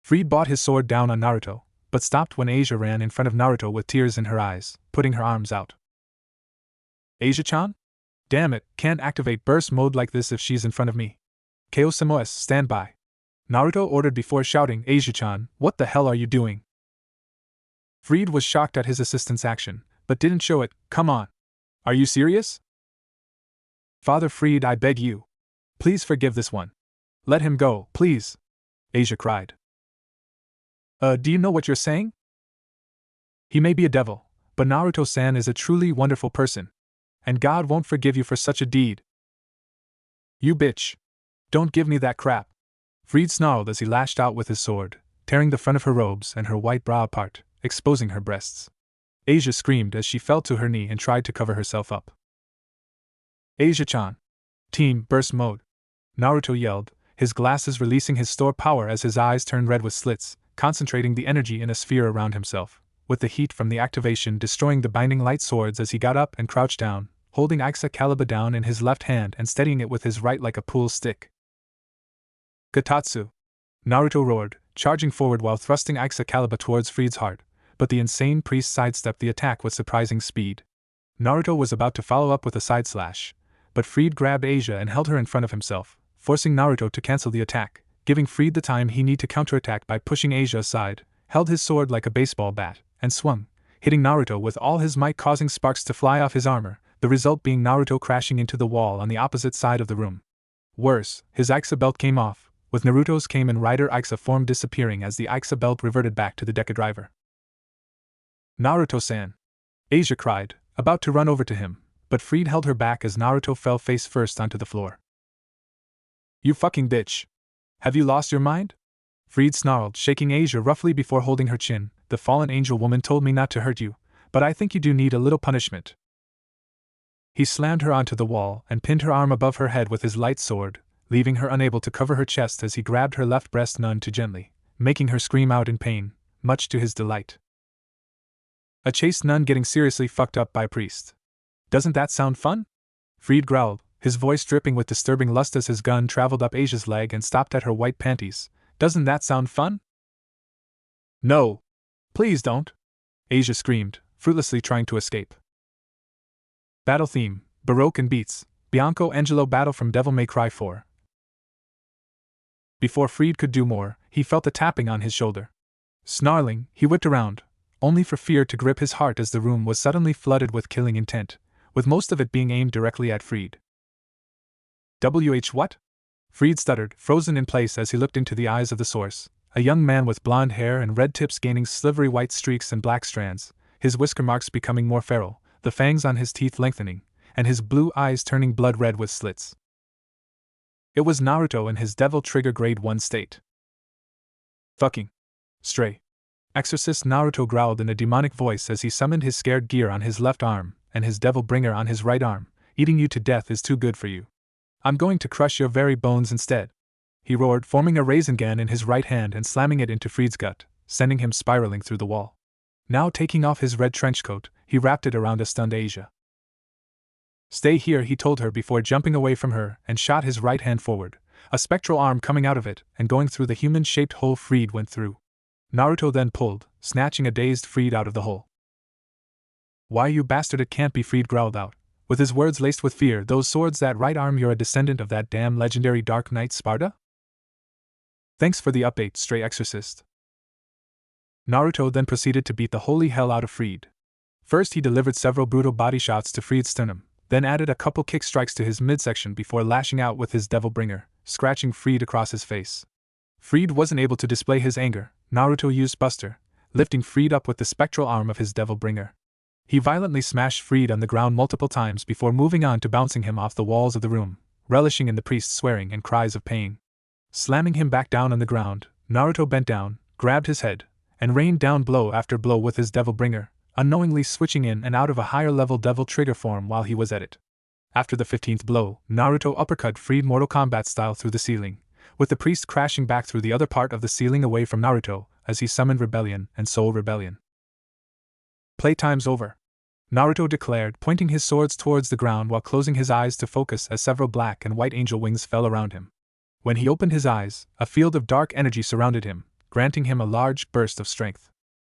Freed brought his sword down on Naruto, but stopped when Asia ran in front of Naruto with tears in her eyes, putting her arms out. Asia-chan? Damn it, can't activate burst mode like this if she's in front of me. Kaosamos, stand by. Naruto ordered before shouting, Asia-chan, what the hell are you doing? Freed was shocked at his assistant's action, but didn't show it. Come on. Are you serious? Father Freed, I beg you. Please forgive this one. Let him go, please. Asia cried. Do you know what you're saying? He may be a devil, but Naruto-san is a truly wonderful person. And God won't forgive you for such a deed. You bitch. Don't give me that crap. Freed snarled as he lashed out with his sword, tearing the front of her robes and her white bra apart, exposing her breasts. Asia screamed as she fell to her knee and tried to cover herself up. Asia-chan. Team, burst mode. Naruto yelled, his glasses releasing his store power as his eyes turned red with slits, concentrating the energy in a sphere around himself, with the heat from the activation destroying the binding light swords as he got up and crouched down, holding Excalibur down in his left hand and steadying it with his right like a pool stick. Gatatsu! Naruto roared, charging forward while thrusting Excalibur towards Freed's heart, but the insane priest sidestepped the attack with surprising speed. Naruto was about to follow up with a side slash, but Freed grabbed Asia and held her in front of himself, forcing Naruto to cancel the attack, giving Freed the time he needed to counterattack by pushing Asia aside, held his sword like a baseball bat, and swung, hitting Naruto with all his might, causing sparks to fly off his armor, the result being Naruto crashing into the wall on the opposite side of the room. Worse, his Ixa belt came off, with Naruto's Kamen Rider Ixa form disappearing as the Ixa belt reverted back to the Deca driver. Naruto-san! Asia cried, about to run over to him, but Freed held her back as Naruto fell face first onto the floor. You fucking bitch! Have you lost your mind? Freed snarled, shaking Asia roughly before holding her chin. The fallen angel woman told me not to hurt you, but I think you do need a little punishment. He slammed her onto the wall and pinned her arm above her head with his light sword, leaving her unable to cover her chest as he grabbed her left breast none too gently, making her scream out in pain, much to his delight. A chaste nun getting seriously fucked up by a priest. Doesn't that sound fun? Freed growled, his voice dripping with disturbing lust as his gun traveled up Asia's leg and stopped at her white panties. Doesn't that sound fun? No. Please don't. Asia screamed, fruitlessly trying to escape. Battle theme, Baroque and beats, Bianco Angelo battle from Devil May Cry 4. Before Freed could do more, he felt a tapping on his shoulder. Snarling, he whipped around, only for fear to grip his heart as the room was suddenly flooded with killing intent, with most of it being aimed directly at Freed. What? Freed stuttered, frozen in place as he looked into the eyes of the source, a young man with blonde hair and red tips gaining slivery white streaks and black strands, his whisker marks becoming more feral, the fangs on his teeth lengthening, and his blue eyes turning blood red with slits. It was Naruto in his Devil Trigger Grade 1 state. Fucking stray. Exorcist Naruto growled in a demonic voice as he summoned his scared gear on his left arm and his Devil Bringer on his right arm. Eating you to death is too good for you. I'm going to crush your very bones instead. He roared, forming a Rasengan in his right hand and slamming it into Freed's gut, sending him spiraling through the wall. Now taking off his red trenchcoat, he wrapped it around a stunned Asia. Stay here, he told her before jumping away from her and shot his right hand forward, a spectral arm coming out of it and going through the human-shaped hole Freed went through. Naruto then pulled, snatching a dazed Freed out of the hole. Why, you bastard, it can't be, Freed growled out, with his words laced with fear. Those swords, that right arm, you're a descendant of that damn legendary Dark Knight Sparta? Thanks for the update, stray exorcist. Naruto then proceeded to beat the holy hell out of Freed. First he delivered several brutal body shots to Freed's sternum, then added a couple kick strikes to his midsection before lashing out with his Devil Bringer, scratching Freed across his face. Freed wasn't able to display his anger. Naruto used Buster, lifting Freed up with the spectral arm of his Devil Bringer. He violently smashed Freed on the ground multiple times before moving on to bouncing him off the walls of the room, relishing in the priest's swearing and cries of pain. Slamming him back down on the ground, Naruto bent down, grabbed his head, and rained down blow after blow with his Devil Bringer, unknowingly switching in and out of a higher-level Devil Trigger form while he was at it. After the 15th blow, Naruto uppercut Freed Mortal Kombat style through the ceiling, with the priest crashing back through the other part of the ceiling away from Naruto as he summoned Rebellion and Soul Rebellion. Playtime's over, Naruto declared, pointing his swords towards the ground while closing his eyes to focus as several black and white angel wings fell around him. When he opened his eyes, a field of dark energy surrounded him, granting him a large burst of strength.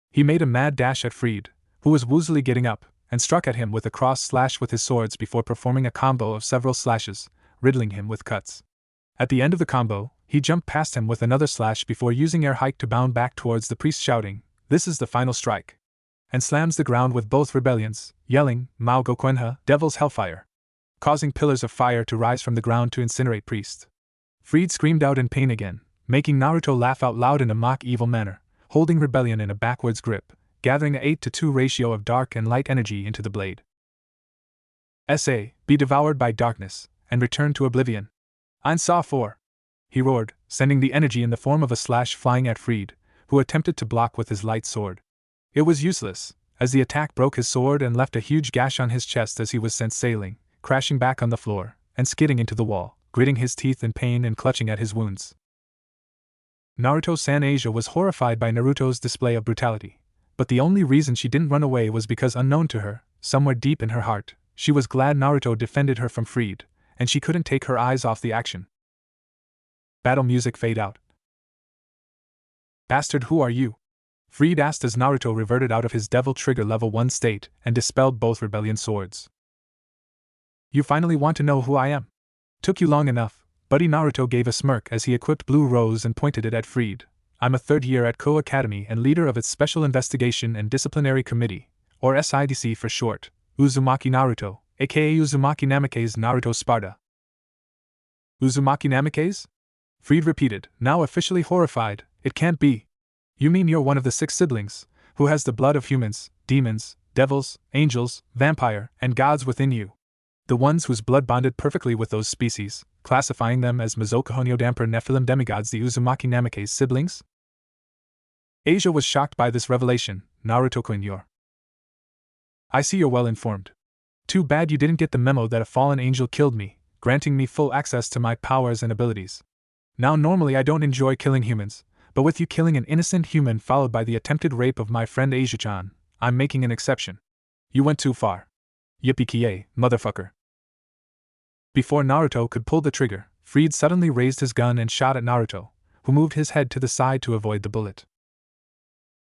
He made a mad dash at Freed, who was woozily getting up, and struck at him with a cross slash with his swords before performing a combo of several slashes, riddling him with cuts. At the end of the combo, he jumped past him with another slash before using air hike to bound back towards the priest, shouting, "This is the final strike," and slams the ground with both rebellions, yelling, "Mao Go Quenha, Devil's Hellfire," causing pillars of fire to rise from the ground to incinerate priest. Freed screamed out in pain again, making Naruto laugh out loud in a mock-evil manner, holding rebellion in a backwards grip, gathering an 8-to-2 ratio of dark and light energy into the blade. Be devoured by darkness, and return to oblivion. Ein saw 4. He roared, sending the energy in the form of a slash flying at Freed, who attempted to block with his light sword. It was useless, as the attack broke his sword and left a huge gash on his chest as he was sent sailing, crashing back on the floor, and skidding into the wall, gritting his teeth in pain and clutching at his wounds. Naruto-san Asia was horrified by Naruto's display of brutality, but the only reason she didn't run away was because unknown to her, somewhere deep in her heart, she was glad Naruto defended her from Freed, and she couldn't take her eyes off the action. Battle music fade out. "Bastard, who are you?" Freed asked as Naruto reverted out of his Devil Trigger level 1 state and dispelled both rebellion swords. "You finally want to know who I am? Took you long enough," Buddy Naruto gave a smirk as he equipped Blue Rose and pointed it at Freed. "I'm a third year at Koe Academy and leader of its Special Investigation and Disciplinary Committee, or SIDC for short, Uzumaki Naruto, aka Uzumaki Namikaze Naruto Sparta." "Uzumaki Namikaze?" Freed repeated, now officially horrified. "It can't be. You mean you're one of the 6 siblings, who has the blood of humans, demons, devils, angels, vampire, and gods within you? The ones whose blood bonded perfectly with those species, classifying them as Mizoku Damper Nephilim demigods, the Uzumaki Namikaze siblings?" Asia was shocked by this revelation. "Naruto-kun, I see you're well informed. Too bad you didn't get the memo that a fallen angel killed me, granting me full access to my powers and abilities. Now normally I don't enjoy killing humans, but with you killing an innocent human followed by the attempted rape of my friend Asia-chan, I'm making an exception. You went too far. Yippee-ki-yay, motherfucker." Before Naruto could pull the trigger, Freed suddenly raised his gun and shot at Naruto, who moved his head to the side to avoid the bullet.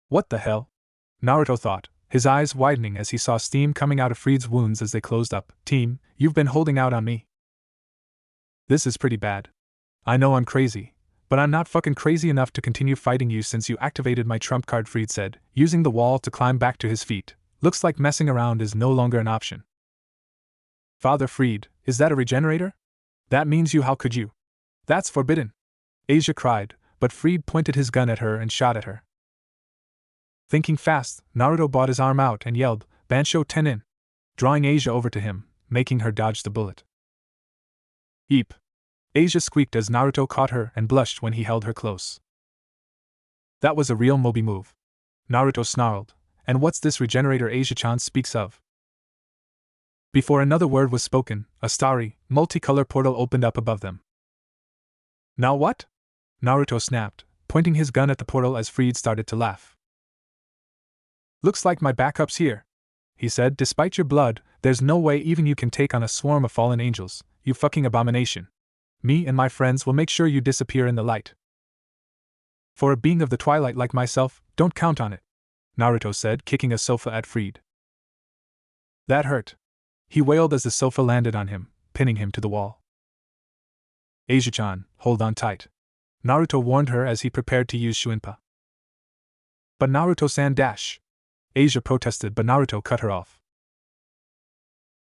"What the hell?" Naruto thought, his eyes widening as he saw steam coming out of Freed's wounds as they closed up. "Team, you've been holding out on me. This is pretty bad. I know I'm crazy, but I'm not fucking crazy enough to continue fighting you since you activated my trump card," Freed said, using the wall to climb back to his feet. "Looks like messing around is no longer an option." "Father Freed, is that a regenerator? That means you, how could you? That's forbidden," Asia cried, but Freed pointed his gun at her and shot at her. Thinking fast, Naruto brought his arm out and yelled, "Bansho Tenin," drawing Asia over to him, making her dodge the bullet. "Eep!" Asia squeaked as Naruto caught her and blushed when he held her close. "That was a real Mobi move," Naruto snarled. "And what's this regenerator Asia-chan speaks of?" Before another word was spoken, a starry, multicolor portal opened up above them. "Now what?" Naruto snapped, pointing his gun at the portal as Freed started to laugh. "Looks like my backup's here," he said. "Despite your blood, there's no way even you can take on a swarm of fallen angels, you fucking abomination. Me and my friends will make sure you disappear in the light. For a being of the twilight like myself, don't count on it," Naruto said, kicking a sofa at Freed. "That hurt," he wailed as the sofa landed on him, pinning him to the wall. "Asia-chan, hold on tight," Naruto warned her as he prepared to use Shuinpa. "But Naruto-san dash," Asia protested, but Naruto cut her off.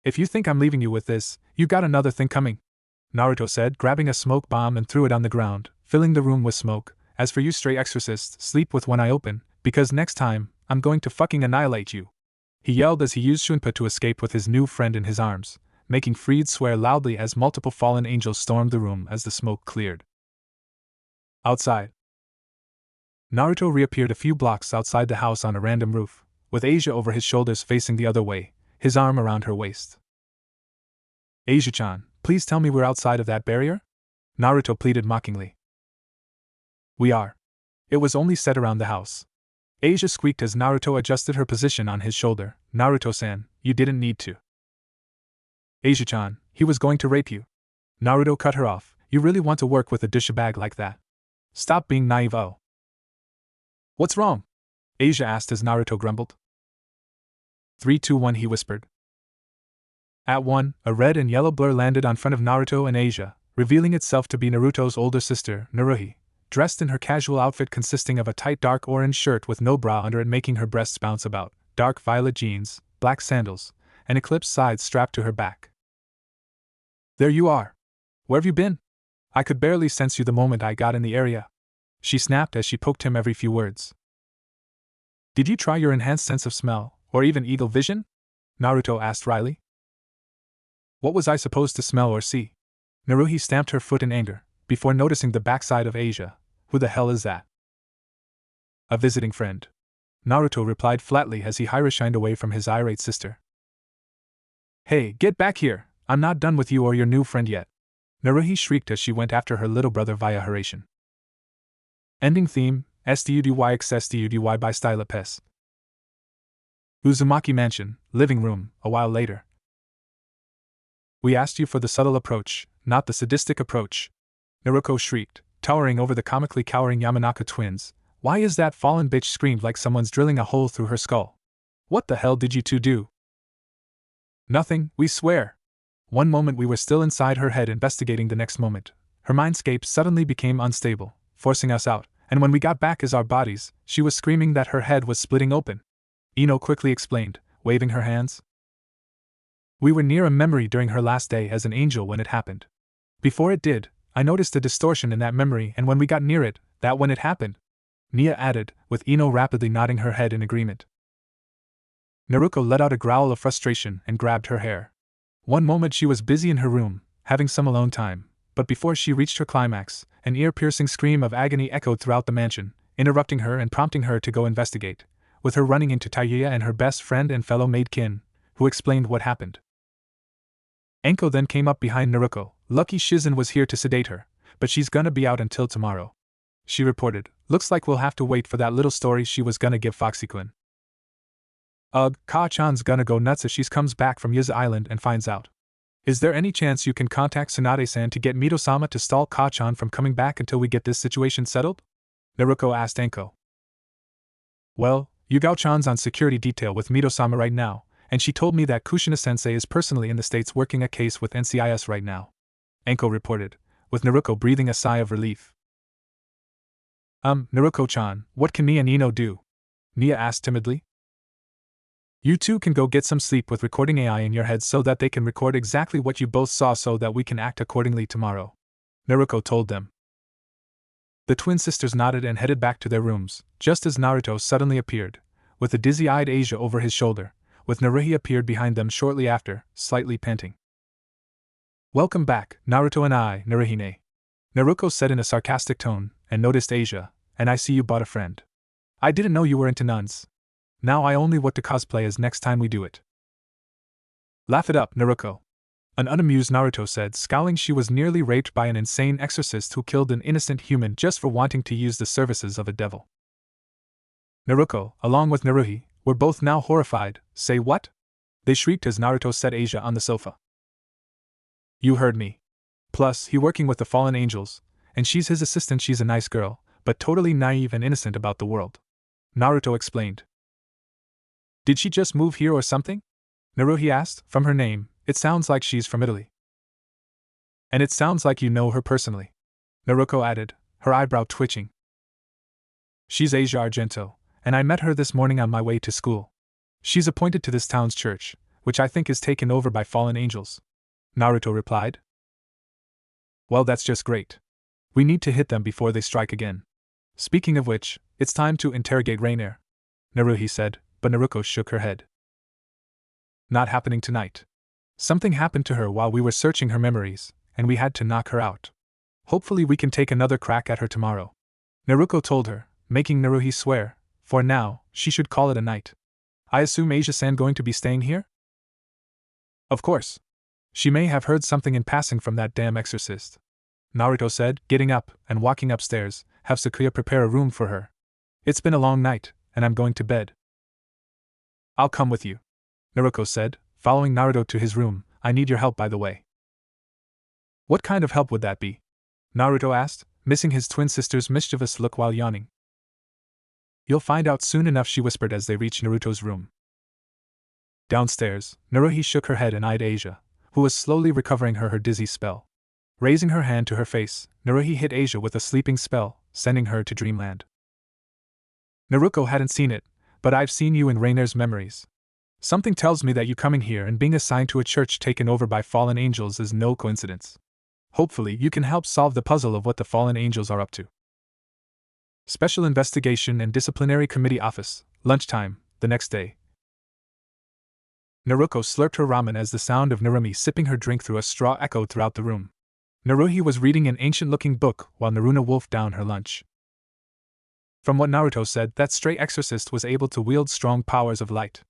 "If you think I'm leaving you with this, you got another thing coming," Naruto said, grabbing a smoke bomb and threw it on the ground, filling the room with smoke. "As for you stray exorcists, sleep with one eye open, because next time, I'm going to fucking annihilate you," he yelled as he used Shunpa to escape with his new friend in his arms, making Freed swear loudly as multiple fallen angels stormed the room as the smoke cleared. Outside, Naruto reappeared a few blocks outside the house on a random roof, with Asia over his shoulders facing the other way, his arm around her waist. "Asia-chan, please tell me we're outside of that barrier?" Naruto pleaded mockingly. "We are. It was only set around the house," Asia squeaked as Naruto adjusted her position on his shoulder. "Naruto-san, you didn't need to." "Asia-chan, he was going to rape you." Naruto cut her off. "You really want to work with a douchebag like that? Stop being naive, oh." What's wrong? Asia asked as Naruto grumbled. 3, 2, 1, he whispered. At 1, a red and yellow blur landed on front of Naruto and Asia, revealing itself to be Naruto's older sister, Naruhi, dressed in her casual outfit consisting of a tight dark orange shirt with no bra under it making her breasts bounce about, dark violet jeans, black sandals, and eclipsed sides strapped to her back. There you are. Where have you been? I could barely sense you the moment I got in the area, she snapped as she poked him every few words. Did you try your enhanced sense of smell, or even eagle vision? Naruto asked wryly. What was I supposed to smell or see? Naruhi stamped her foot in anger, before noticing the backside of Asia. Who the hell is that? A visiting friend. Naruto replied flatly as he hurried away from his irate sister. Hey, get back here! I'm not done with you or your new friend yet! Naruhi shrieked as she went after her little brother via Haration. Ending theme, STUDYXSTUDY by Style Pes. Uzumaki Mansion, living room, a while later. We asked you for the subtle approach, not the sadistic approach. Naruto shrieked, towering over the comically cowering Yamanaka twins. Why is that fallen bitch screamed like someone's drilling a hole through her skull? What the hell did you two do? Nothing, we swear. One moment we were still inside her head investigating, the next moment her mindscape suddenly became unstable, forcing us out, and when we got back as our bodies, she was screaming that her head was splitting open. Ino quickly explained, waving her hands. We were near a memory during her last day as an angel when it happened. Before it did, I noticed a distortion in that memory, and when we got near it, that when it happened, Nia added, with Ino rapidly nodding her head in agreement. Naruto let out a growl of frustration and grabbed her hair. One moment she was busy in her room, having some alone time, but before she reached her climax, an ear-piercing scream of agony echoed throughout the mansion, interrupting her and prompting her to go investigate, with her running into Taiya and her best friend and fellow maid Kin, who explained what happened. Enko then came up behind Naruto. Lucky Shizen was here to sedate her, but she's gonna be out until tomorrow, she reported. Looks like we'll have to wait for that little story she was gonna give Foxy-kun. Ugh, Ka-chan's gonna go nuts if she comes back from Yuza Island and finds out. Is there any chance you can contact Tsunade-san to get Mito-sama to stall Ka-chan from coming back until we get this situation settled? Naruto asked Enko. Well, Yugao-chan's on security detail with Mito-sama right now, and she told me that Kushina-sensei is personally in the States working a case with NCIS right now, Enko reported, with Naruto breathing a sigh of relief. Naruko-chan, what can me and Ino do? Nia asked timidly. You two can go get some sleep with recording AI in your heads so that they can record exactly what you both saw so that we can act accordingly tomorrow, Naruto told them. The twin sisters nodded and headed back to their rooms, just as Naruto suddenly appeared, with a dizzy-eyed Asia over his shoulder, with Naruhi appeared behind them shortly after, slightly panting. Welcome back, Naruto and I, Naruhine. Naruto said in a sarcastic tone, and noticed Asia, and I see you bought a friend. I didn't know you were into nuns. Now I only what to cosplay as next time we do it. Laugh it up, Naruto. An unamused Naruto said, scowling. She was nearly raped by an insane exorcist who killed an innocent human just for wanting to use the services of a devil. Naruto, along with Naruhi, were both now horrified. Say what? They shrieked as Naruto set Asia on the sofa. You heard me. Plus, he working with the fallen angels, and she's his assistant. She's a nice girl, but totally naive and innocent about the world, Naruto explained. Did she just move here or something? Naruhi asked. From her name, it sounds like she's from Italy. And it sounds like you know her personally, Naruko added, her eyebrow twitching. She's Asia Argento, and I met her this morning on my way to school. She's appointed to this town's church, which I think is taken over by fallen angels, Naruto replied. Well, that's just great. We need to hit them before they strike again. Speaking of which, it's time to interrogate Rainier, Naruhi said, but Naruko shook her head. Not happening tonight. Something happened to her while we were searching her memories, and we had to knock her out. Hopefully we can take another crack at her tomorrow, Naruko told her, making Naruhi swear, for now, she should call it a night. I assume Asia-san going to be staying here? Of course. She may have heard something in passing from that damn exorcist, Naruto said, getting up and walking upstairs. Have Sakuya prepare a room for her. It's been a long night, and I'm going to bed. I'll come with you, Naruko said, following Naruto to his room. I need your help, by the way. What kind of help would that be? Naruto asked, missing his twin sister's mischievous look while yawning. You'll find out soon enough, she whispered as they reached Naruto's room. Downstairs, Naruhi shook her head and eyed Asia, who was slowly recovering her dizzy spell. Raising her hand to her face, Naruhi hit Asia with a sleeping spell, sending her to dreamland. Naruko hadn't seen it, but I've seen you in Rainer's memories. Something tells me that you coming here and being assigned to a church taken over by fallen angels is no coincidence. Hopefully, you can help solve the puzzle of what the fallen angels are up to. Special Investigation and Disciplinary Committee Office, lunchtime, the next day. Naruko slurped her ramen as the sound of Narumi sipping her drink through a straw echoed throughout the room. Naruhi was reading an ancient-looking book while Naruna wolfed down her lunch. From what Naruto said, that stray exorcist was able to wield strong powers of light.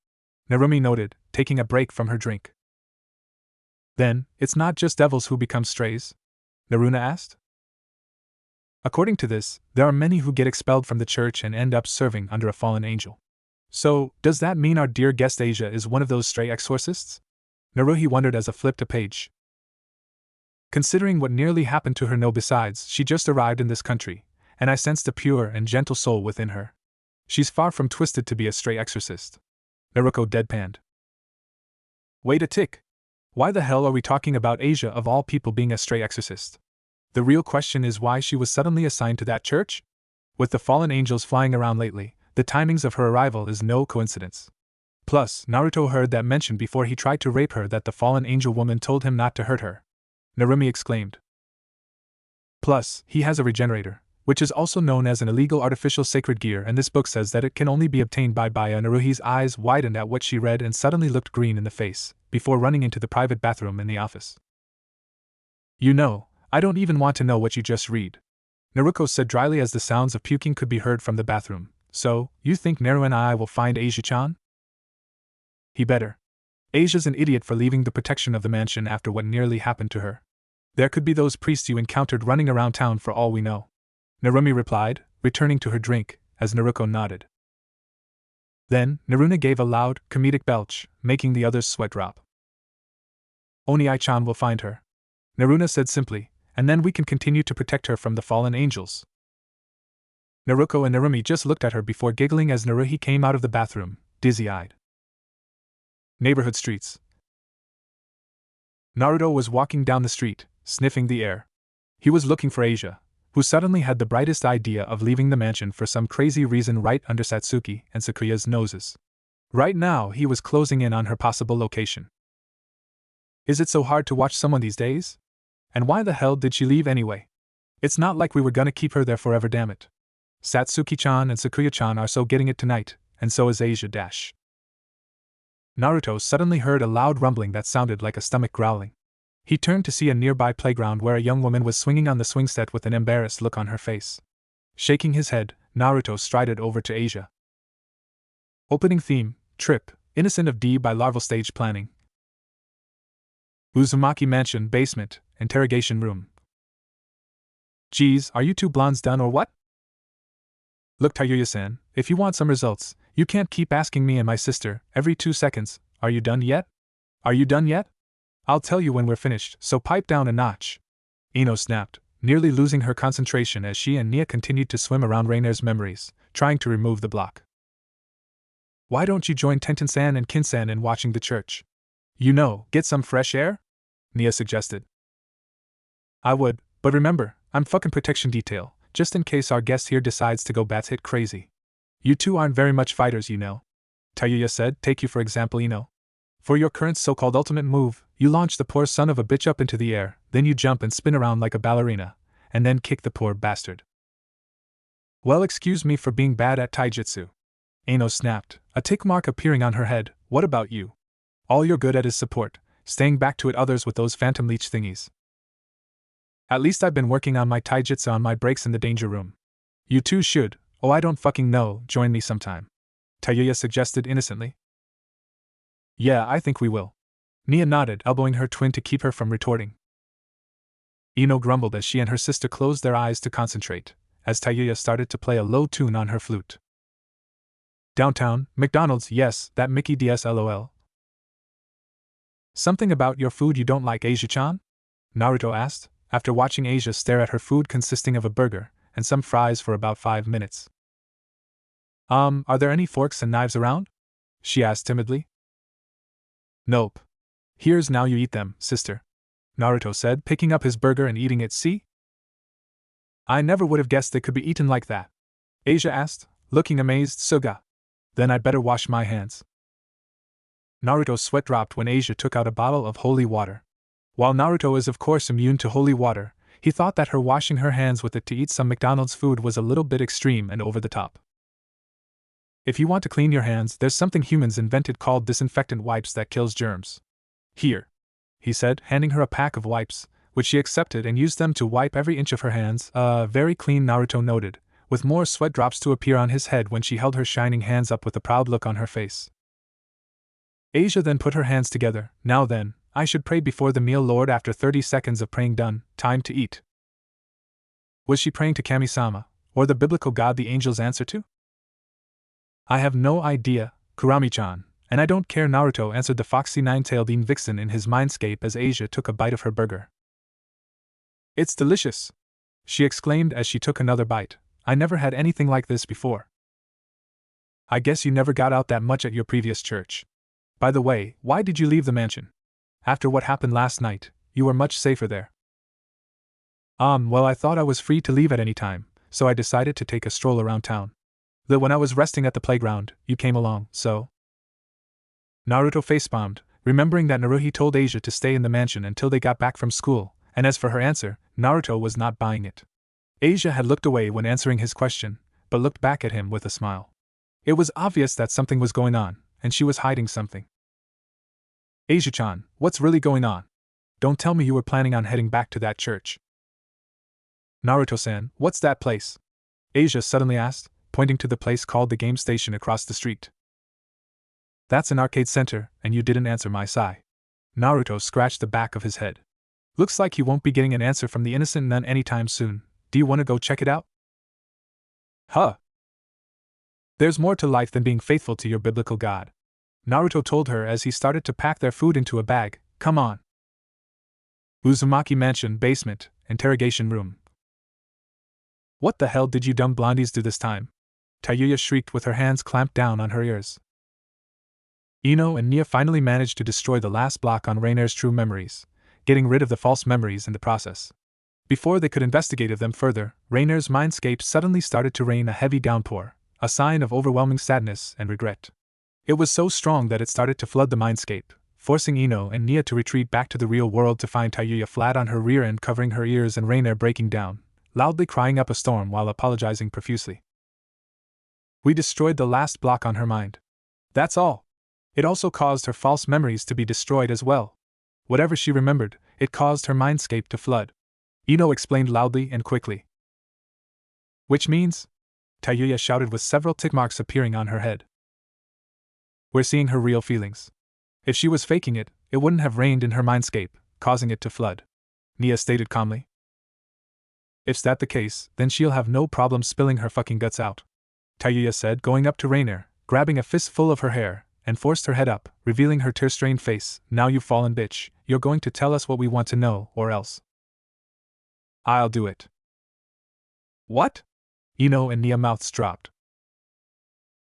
Narumi noted, taking a break from her drink. Then, it's not just devils who become strays? Naruna asked. According to this, there are many who get expelled from the church and end up serving under a fallen angel. So, does that mean our dear guest Asia is one of those stray exorcists? Naruhi wondered as I flipped a page. Considering what nearly happened to her, no, besides, she just arrived in this country, and I sensed a pure and gentle soul within her. She's far from twisted to be a stray exorcist. Naruko deadpanned. Wait a tick. Why the hell are we talking about Asia of all people being a stray exorcist? The real question is why she was suddenly assigned to that church? With the fallen angels flying around lately, the timings of her arrival is no coincidence. Plus, Naruto heard that mentioned before he tried to rape her that the fallen angel woman told him not to hurt her. Narumi exclaimed. Plus, he has a regenerator, which is also known as an illegal artificial sacred gear, and this book says that it can only be obtained by Baya. Naruhi's eyes widened at what she read and suddenly looked green in the face, before running into the private bathroom in the office. You know, I don't even want to know what you just read, Naruko said dryly as the sounds of puking could be heard from the bathroom. So, you think Naru and I will find Asia-chan? He better. Asia's an idiot for leaving the protection of the mansion after what nearly happened to her. There could be those priests you encountered running around town for all we know. Narumi replied, returning to her drink, as Naruko nodded. Then, Naruna gave a loud, comedic belch, making the others sweat drop. Oni-chan will find her, Naruna said simply, and then we can continue to protect her from the fallen angels. Naruko and Narumi just looked at her before giggling as Naruhi came out of the bathroom, dizzy-eyed. Neighborhood streets. Naruto was walking down the street, sniffing the air. He was looking for Asia, who suddenly had the brightest idea of leaving the mansion for some crazy reason right under Satsuki and Sakuya's noses. Right now he was closing in on her possible location. Is it so hard to watch someone these days? And why the hell did she leave anyway? It's not like we were gonna keep her there forever, damn it. Satsuki-chan and Sakuya-chan are so getting it tonight, and so is Asia dash. Naruto suddenly heard a loud rumbling that sounded like a stomach growling. He turned to see a nearby playground where a young woman was swinging on the swing set with an embarrassed look on her face. Shaking his head, Naruto strided over to Asia. Opening theme, Trip, Innocent of D by Larval Stage Planning. Uzumaki Mansion, Basement, Interrogation Room. Geez, are you two blondes done or what? Look, Tayuya-san, if you want some results, you can't keep asking me and my sister, every 2 seconds, are you done yet? Are you done yet? I'll tell you when we're finished, so pipe down a notch. Ino snapped, nearly losing her concentration as she and Nia continued to swim around Rainer's memories, trying to remove the block. Why don't you join Tenten-san and Kin-san in watching the church? You know, get some fresh air? Nia suggested. I would, but remember, I'm fucking protection detail, just in case our guest here decides to go batshit crazy. You two aren't very much fighters, you know. Tayuya said, take you for example, Ino. For your current so-called ultimate move, you launch the poor son of a bitch up into the air, then you jump and spin around like a ballerina, and then kick the poor bastard. Well, excuse me for being bad at taijutsu. Ino snapped, a tick mark appearing on her head. What about you? All you're good at is support, staying back to it others with those phantom leech thingies. At least I've been working on my taijutsu on my breaks in the danger room. You two should, oh I don't fucking know, join me sometime. Tayuya suggested innocently. Yeah, I think we will. Nia nodded, elbowing her twin to keep her from retorting. Ino grumbled as she and her sister closed their eyes to concentrate, as Tayuya started to play a low tune on her flute. Downtown, McDonald's, yes, that Mickey DS LOL. Something about your food you don't like, Asia-chan? Naruto asked, after watching Asia stare at her food consisting of a burger and some fries for about 5 minutes. Are there any forks and knives around? She asked timidly. Nope. Here's now you eat them, sister, Naruto said, picking up his burger and eating it. See? I never would have guessed they could be eaten like that, Asia asked, looking amazed. Suga. Then I'd better wash my hands. Naruto's sweat dropped when Asia took out a bottle of holy water. While Naruto is of course immune to holy water, he thought that her washing her hands with it to eat some McDonald's food was a little bit extreme and over the top. If you want to clean your hands, there's something humans invented called disinfectant wipes that kills germs. Here, he said, handing her a pack of wipes, which she accepted and used them to wipe every inch of her hands. Very clean, Naruto noted, with more sweat drops to appear on his head when she held her shining hands up with a proud look on her face. Asia then put her hands together. Now then, I should pray before the meal, Lord. After 30 seconds of praying done, time to eat. Was she praying to Kami-sama, or the biblical god the angels answer to? I have no idea, Kurami-chan, and I don't care, Naruto answered the foxy nine-tailed vixen in his mindscape as Asia took a bite of her burger. It's delicious, she exclaimed as she took another bite. I never had anything like this before. I guess you never got out that much at your previous church. By the way, why did you leave the mansion? After what happened last night, you were much safer there. Well, I thought I was free to leave at any time, so I decided to take a stroll around town. Though when I was resting at the playground, you came along, so. Naruto facepalmed, remembering that Naruhi told Asia to stay in the mansion until they got back from school, and as for her answer, Naruto was not buying it. Asia had looked away when answering his question, but looked back at him with a smile. It was obvious that something was going on, and she was hiding something. Asia-chan, what's really going on? Don't tell me you were planning on heading back to that church. Naruto-san, what's that place? Asia suddenly asked, pointing to the place called the game station across the street. That's an arcade center, and you didn't answer my sigh. Naruto scratched the back of his head. Looks like you won't be getting an answer from the innocent nun anytime soon. Do you want to go check it out? Huh. There's more to life than being faithful to your biblical god, Naruto told her as he started to pack their food into a bag. Come on. Uzumaki Mansion basement, interrogation room. What the hell did you dumb blondies do this time? Tayuya shrieked with her hands clamped down on her ears. Ino and Nia finally managed to destroy the last block on Rainer's true memories, getting rid of the false memories in the process. Before they could investigate them further, Rainer's mindscape suddenly started to rain a heavy downpour, a sign of overwhelming sadness and regret. It was so strong that it started to flood the mindscape, forcing Ino and Nia to retreat back to the real world to find Tayuya flat on her rear end covering her ears and Rainer breaking down, loudly crying up a storm while apologizing profusely. We destroyed the last block on her mind. That's all. It also caused her false memories to be destroyed as well. Whatever she remembered, it caused her mindscape to flood. Ino explained loudly and quickly. Which means? Tayuya shouted with several tick marks appearing on her head. We're seeing her real feelings. If she was faking it, it wouldn't have rained in her mindscape, causing it to flood, Nia stated calmly. If that's the case, then she'll have no problem spilling her fucking guts out, Tayuya said, going up to Rainer, grabbing a fistful of her hair, and forced her head up, revealing her tear-stained face. Now you fallen bitch, you're going to tell us what we want to know, or else. I'll do it. What? Ino and Nia mouths dropped.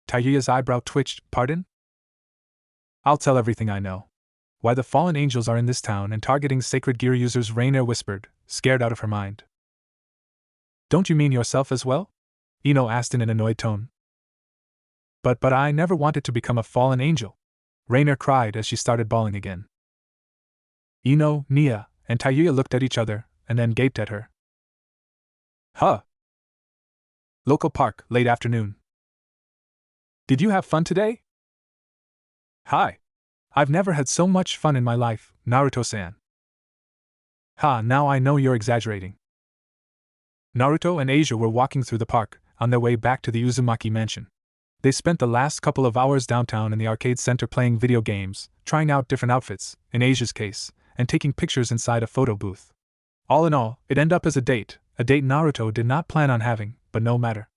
Tayuya's eyebrow twitched. Pardon? I'll tell everything I know. Why the fallen angels are in this town and targeting sacred gear users, Rainer whispered, scared out of her mind. Don't you mean yourself as well? Ino asked in an annoyed tone. But I never wanted to become a fallen angel, Rainer cried as she started bawling again. Ino, Nia, and Tayuya looked at each other, and then gaped at her. Huh. Local park, late afternoon. Did you have fun today? Hi. I've never had so much fun in my life, Naruto-san. Ha, now I know you're exaggerating. Naruto and Asia were walking through the park, on their way back to the Uzumaki mansion. They spent the last couple of hours downtown in the arcade center playing video games, trying out different outfits, in Asia's case, and taking pictures inside a photo booth. All in all, it ended up as a date Naruto did not plan on having, but no matter.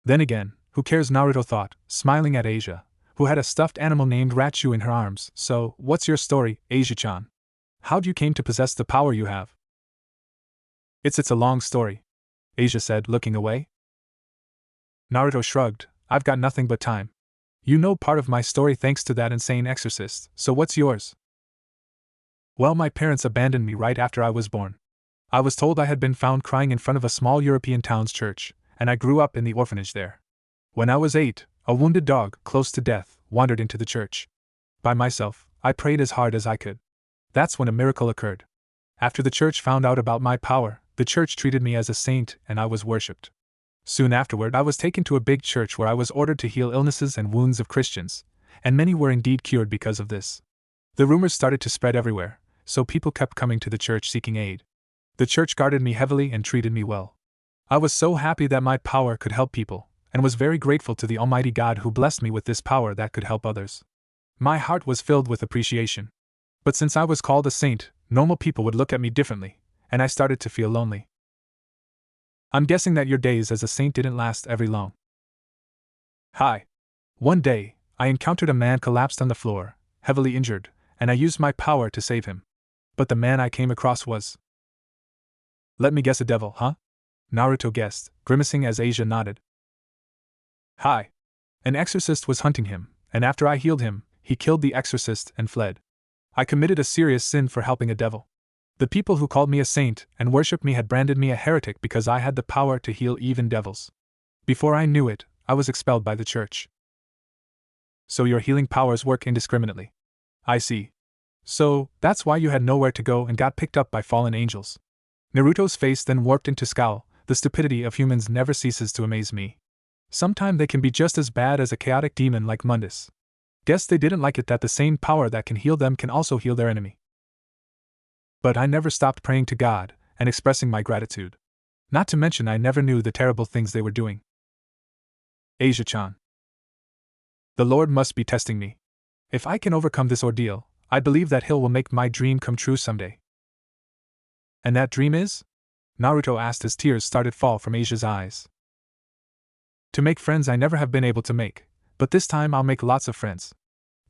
Then again, who cares, Naruto thought, smiling at Asia, who had a stuffed animal named Rachu in her arms. So, what's your story, Asia-chan? How'd you came to possess the power you have? It's a long story, Asia said, looking away. Naruto shrugged. I've got nothing but time. You know part of my story thanks to that insane exorcist, so what's yours? Well, my parents abandoned me right after I was born. I was told I had been found crying in front of a small European town's church, and I grew up in the orphanage there. When I was 8, a wounded dog, close to death, wandered into the church. By myself, I prayed as hard as I could. That's when a miracle occurred. After the church found out about my power, the church treated me as a saint and I was worshipped. Soon afterward, I was taken to a big church where I was ordered to heal illnesses and wounds of Christians, and many were indeed cured because of this. The rumors started to spread everywhere, so people kept coming to the church seeking aid. The church guarded me heavily and treated me well. I was so happy that my power could help people, and was very grateful to the Almighty God who blessed me with this power that could help others. My heart was filled with appreciation. But since I was called a saint, normal people would look at me differently, and I started to feel lonely. I'm guessing that your days as a saint didn't last very long. Hi. One day, I encountered a man collapsed on the floor, heavily injured, and I used my power to save him. But the man I came across was... Let me guess, a devil, huh? Naruto guessed, grimacing as Asia nodded. Hi. An exorcist was hunting him, and after I healed him, he killed the exorcist and fled. I committed a serious sin for helping a devil. The people who called me a saint and worshipped me had branded me a heretic because I had the power to heal even devils. Before I knew it, I was expelled by the church. So your healing powers work indiscriminately. I see. So, that's why you had nowhere to go and got picked up by fallen angels. Naruto's face then warped into scowl. The stupidity of humans never ceases to amaze me. Sometimes they can be just as bad as a chaotic demon like Mundus. Guess they didn't like it that the same power that can heal them can also heal their enemy. But I never stopped praying to God and expressing my gratitude. Not to mention I never knew the terrible things they were doing. Asia-chan. The Lord must be testing me. If I can overcome this ordeal, I believe that He'll will make my dream come true someday. And that dream is? Naruto asked as tears started to fall from Asia's eyes. To make friends I never have been able to make, but this time I'll make lots of friends.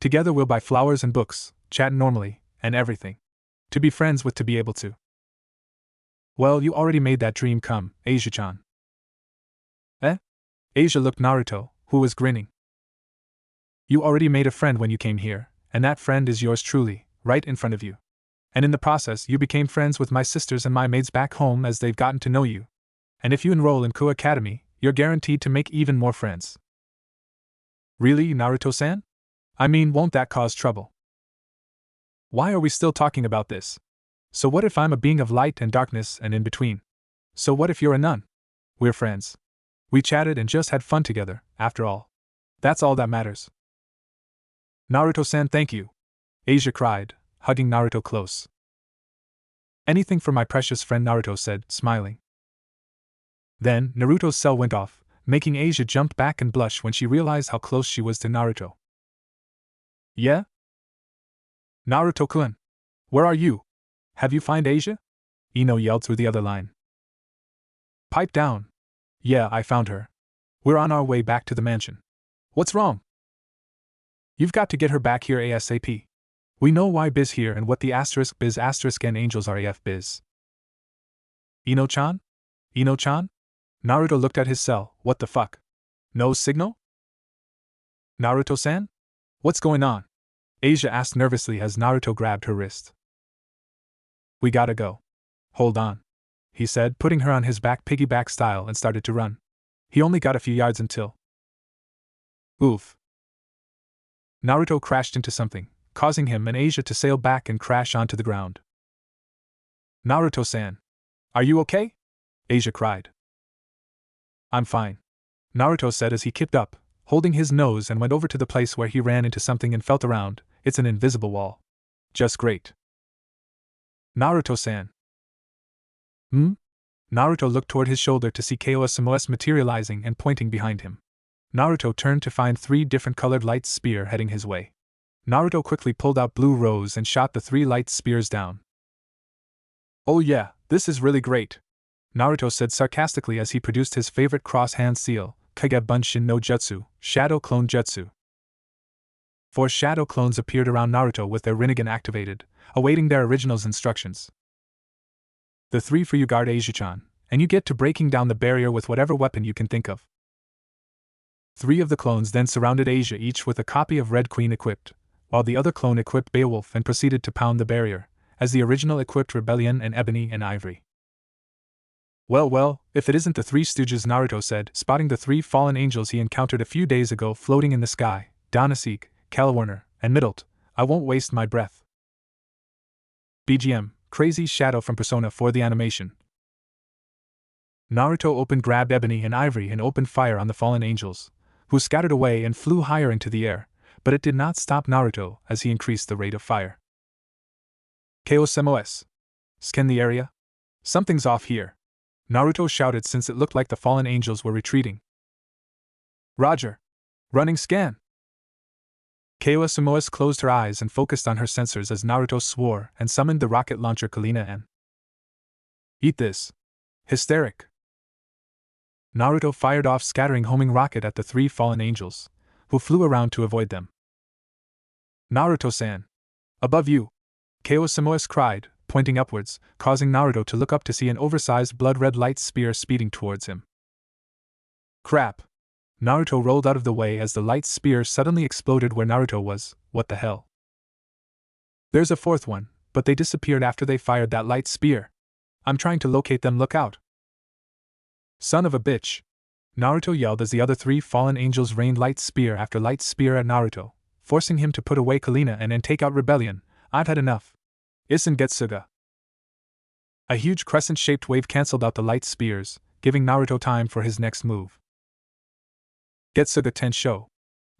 Together we'll buy flowers and books, chat normally, and everything. To be friends with to be able to. Well, you already made that dream come, Asia-chan. Eh? Asia looked Naruto, who was grinning. You already made a friend when you came here, and that friend is yours truly, right in front of you. And in the process you became friends with my sisters and my maids back home as they've gotten to know you. And if you enroll in Ku Academy, you're guaranteed to make even more friends. Really, Naruto-san? I mean, won't that cause trouble? Why are we still talking about this? So what if I'm a being of light and darkness and in between? So what if you're a nun? We're friends. We chatted and just had fun together, after all. That's all that matters. Naruto-san, thank you, Asia cried, hugging Naruto close. Anything for my precious friend, Naruto said, smiling. Then, Naruto's cell went off, making Asia jump back and blush when she realized how close she was to Naruto. Yeah? Naruto-kun, where are you? Have you found Asia? Ino yelled through the other line. Pipe down. Yeah, I found her. We're on our way back to the mansion. What's wrong? You've got to get her back here ASAP. We know why biz here and what the asterisk biz asterisk and angels are AF biz. Ino-chan? Ino-chan? Naruto looked at his cell. What the fuck? No signal? Naruto-san? What's going on? Asia asked nervously as Naruto grabbed her wrist. We gotta go. Hold on, he said, putting her on his back piggyback style and started to run. He only got a few yards until... Oof. Naruto crashed into something, causing him and Asia to sail back and crash onto the ground. Naruto-san. Are you okay? Asia cried. I'm fine, Naruto said as he kicked up, holding his nose and went over to the place where he ran into something and felt around. It's an invisible wall. Just great. Naruto-san. Naruto looked toward his shoulder to see Kaios Samoas materializing and pointing behind him. Naruto turned to find 3 different colored light spear heading his way. Naruto quickly pulled out blue rose and shot the 3 light spears down. Oh yeah, this is really great, Naruto said sarcastically as he produced his favorite cross-hand seal, Kage Bunshin no Jutsu, Shadow Clone Jutsu. 4 shadow clones appeared around Naruto with their Rinnegan activated, awaiting their original's instructions. The 3 for you guard Asia-chan, and you get to breaking down the barrier with whatever weapon you can think of. 3 of the clones then surrounded Asia, each with a copy of Red Queen equipped, while the other clone equipped Beowulf and proceeded to pound the barrier, as the original equipped Rebellion and Ebony and Ivory. Well, well, if it isn't the Three Stooges, Naruto said, spotting the 3 fallen angels he encountered a few days ago floating in the sky, Donaseek, Calwarner, and Middlet. I won't waste my breath. BGM, Crazy Shadow from Persona 4 the animation. Naruto grabbed Ebony and Ivory and opened fire on the fallen angels, who scattered away and flew higher into the air, but it did not stop Naruto as he increased the rate of fire. Chaos. Scan the area? Something's off here, Naruto shouted since it looked like the fallen angels were retreating. Roger. Running scan. Chaos closed her eyes and focused on her sensors as Naruto swore and summoned the rocket launcher Kalina and eat this. Hysteric. Naruto fired off scattering homing rocket at the 3 fallen angels, who flew around to avoid them. Naruto-san. Above you. Chaos cried, pointing upwards, causing Naruto to look up to see an oversized blood-red light spear speeding towards him. Crap. Naruto rolled out of the way as the light spear suddenly exploded where Naruto was. What the hell? There's a 4th one, but they disappeared after they fired that light spear. I'm trying to locate them, look out. Son of a bitch. Naruto yelled as the other 3 fallen angels rained light spear after light spear at Naruto, forcing him to put away Kalina and take out Rebellion. I've had enough. Isen Getsuga. A huge crescent-shaped wave cancelled out the light spears, giving Naruto time for his next move. Getsuga Tensho.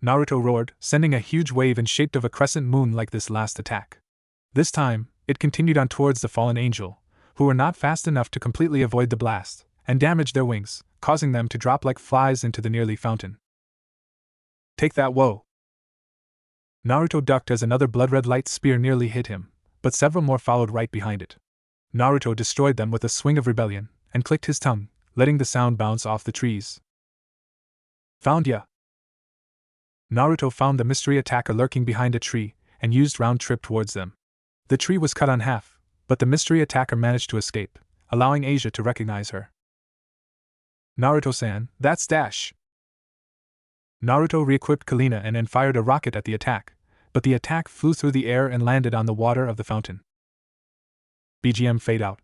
Naruto roared, sending a huge wave in shape of a crescent moon like this last attack. This time, it continued on towards the fallen angel, who were not fast enough to completely avoid the blast, and damaged their wings, causing them to drop like flies into the nearly fountain. Take that, whoa! Naruto ducked as another blood-red light spear nearly hit him, but several more followed right behind it. Naruto destroyed them with a swing of Rebellion, and clicked his tongue, letting the sound bounce off the trees. Found ya! Naruto found the mystery attacker lurking behind a tree, and used round trip towards them. The tree was cut on half, but the mystery attacker managed to escape, allowing Asia to recognize her. Naruto-san, that's Dash! Naruto re-equipped Kalina and then fired a rocket at the attack, but the attack flew through the air and landed on the water of the fountain. BGM fade out.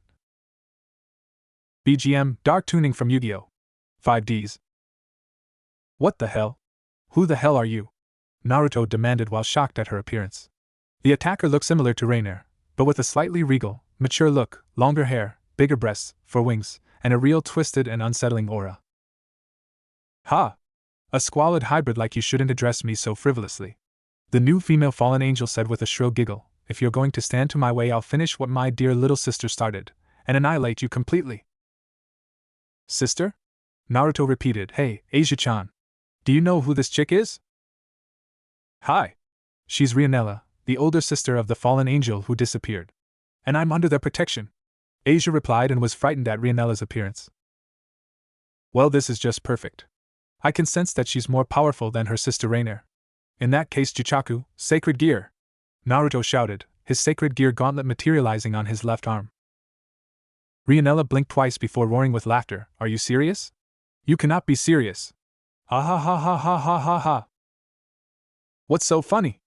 BGM, dark tuning from Yu-Gi-Oh! 5Ds. What the hell? Who the hell are you? Naruto demanded while shocked at her appearance. The attacker looked similar to Rainer, but with a slightly regal, mature look, longer hair, bigger breasts, 4 wings, and a real twisted and unsettling aura. Ha! A squalid hybrid like you shouldn't address me so frivolously. The new female fallen angel said with a shrill giggle, if you're going to stand to my way I'll finish what my dear little sister started, and annihilate you completely. Sister? Naruto repeated, hey, Asia-chan. Do you know who this chick is? Hi. She's Rianella, the older sister of the fallen angel who disappeared. And I'm under their protection. Asia replied and was frightened at Rianella's appearance. Well, this is just perfect. I can sense that she's more powerful than her sister Rainer. In that case, Juchaku, Sacred Gear! Naruto shouted, his Sacred Gear gauntlet materializing on his left arm. Rianella blinked twice before roaring with laughter, are you serious? You cannot be serious. Ha ha ha ha ha ha ha ha. What's so funny?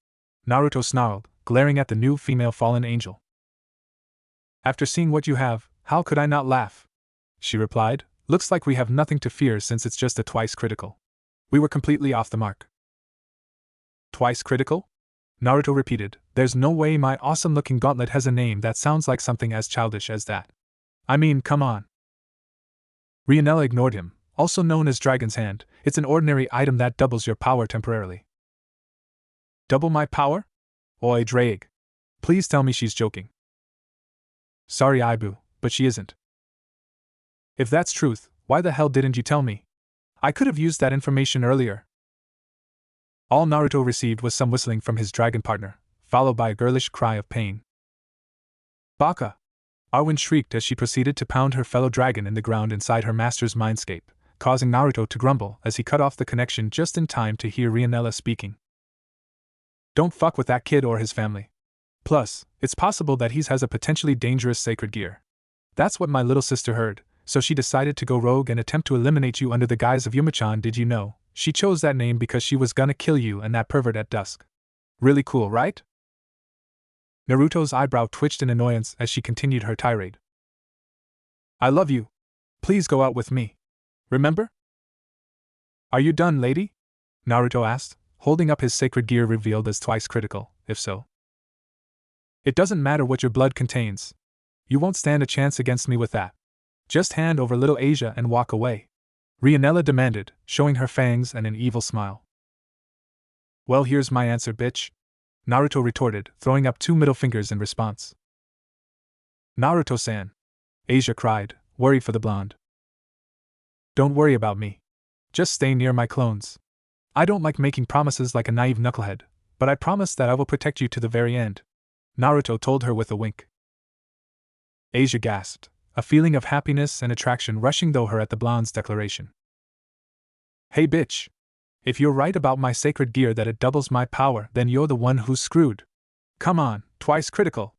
Naruto snarled, glaring at the new female fallen angel. After seeing what you have, how could I not laugh? She replied, looks like we have nothing to fear since it's just a twice critical. We were completely off the mark. Twice critical? Naruto repeated, there's no way my awesome-looking gauntlet has a name that sounds like something as childish as that. I mean, come on. Rianella ignored him, also known as Dragon's Hand, it's an ordinary item that doubles your power temporarily. Double my power? Oi, Drake. Please tell me she's joking. Sorry, Ibu, but she isn't. If that's truth, why the hell didn't you tell me? I could have used that information earlier. All Naruto received was some whistling from his dragon partner, followed by a girlish cry of pain. Baka! Arwen shrieked as she proceeded to pound her fellow dragon in the ground inside her master's mindscape, causing Naruto to grumble as he cut off the connection just in time to hear Rianella speaking. Don't fuck with that kid or his family. Plus, it's possible that he has a potentially dangerous sacred gear. That's what my little sister heard, so she decided to go rogue and attempt to eliminate you under the guise of Yuma-chan. Did you know, She chose that name because she was gonna kill you and that pervert at dusk. Really cool, right? Naruto's eyebrow twitched in annoyance as she continued her tirade. I love you. Please go out with me. Remember? Are you done, lady? Naruto asked, holding up his sacred gear revealed as twice critical, if so. It doesn't matter what your blood contains. You won't stand a chance against me with that. Just hand over little Asia and walk away. Rianella demanded, showing her fangs and an evil smile. Well, here's my answer, bitch. Naruto retorted, throwing up 2 middle fingers in response. Naruto-san. Asia cried, worried for the blonde. Don't worry about me. Just stay near my clones. I don't like making promises like a naive knucklehead, but I promise that I will protect you to the very end. Naruto told her with a wink. Asia gasped, a feeling of happiness and attraction rushing through her at the blonde's declaration. Hey bitch! If you're right about my sacred gear that it doubles my power, then you're the one who's screwed. Come on, twice critical.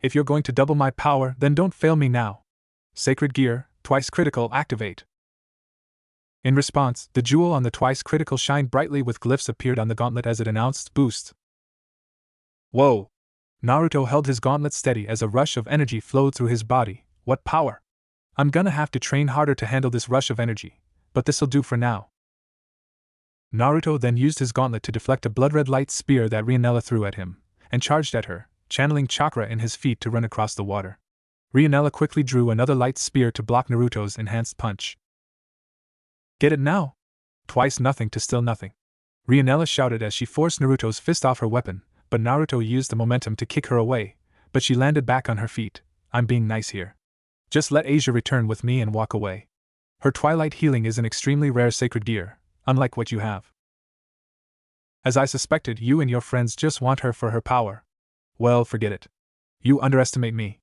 If you're going to double my power, then don't fail me now. Sacred gear, twice critical, activate. In response, the jewel on the twice critical shined brightly with glyphs appeared on the gauntlet as it announced boost. Whoa! Naruto held his gauntlet steady as a rush of energy flowed through his body. What power! I'm gonna have to train harder to handle this rush of energy, but this'll do for now. Naruto then used his gauntlet to deflect a blood-red light spear that Rianella threw at him, and charged at her, channeling chakra in his feet to run across the water. Rianella quickly drew another light spear to block Naruto's enhanced punch. Get it now? Twice nothing to still nothing. Rianella shouted as she forced Naruto's fist off her weapon, but Naruto used the momentum to kick her away, but she landed back on her feet. I'm being nice here. Just let Asia return with me and walk away. Her Twilight Healing is an extremely rare sacred gear, unlike what you have. As I suspected, you and your friends just want her for her power. Well, forget it. You underestimate me.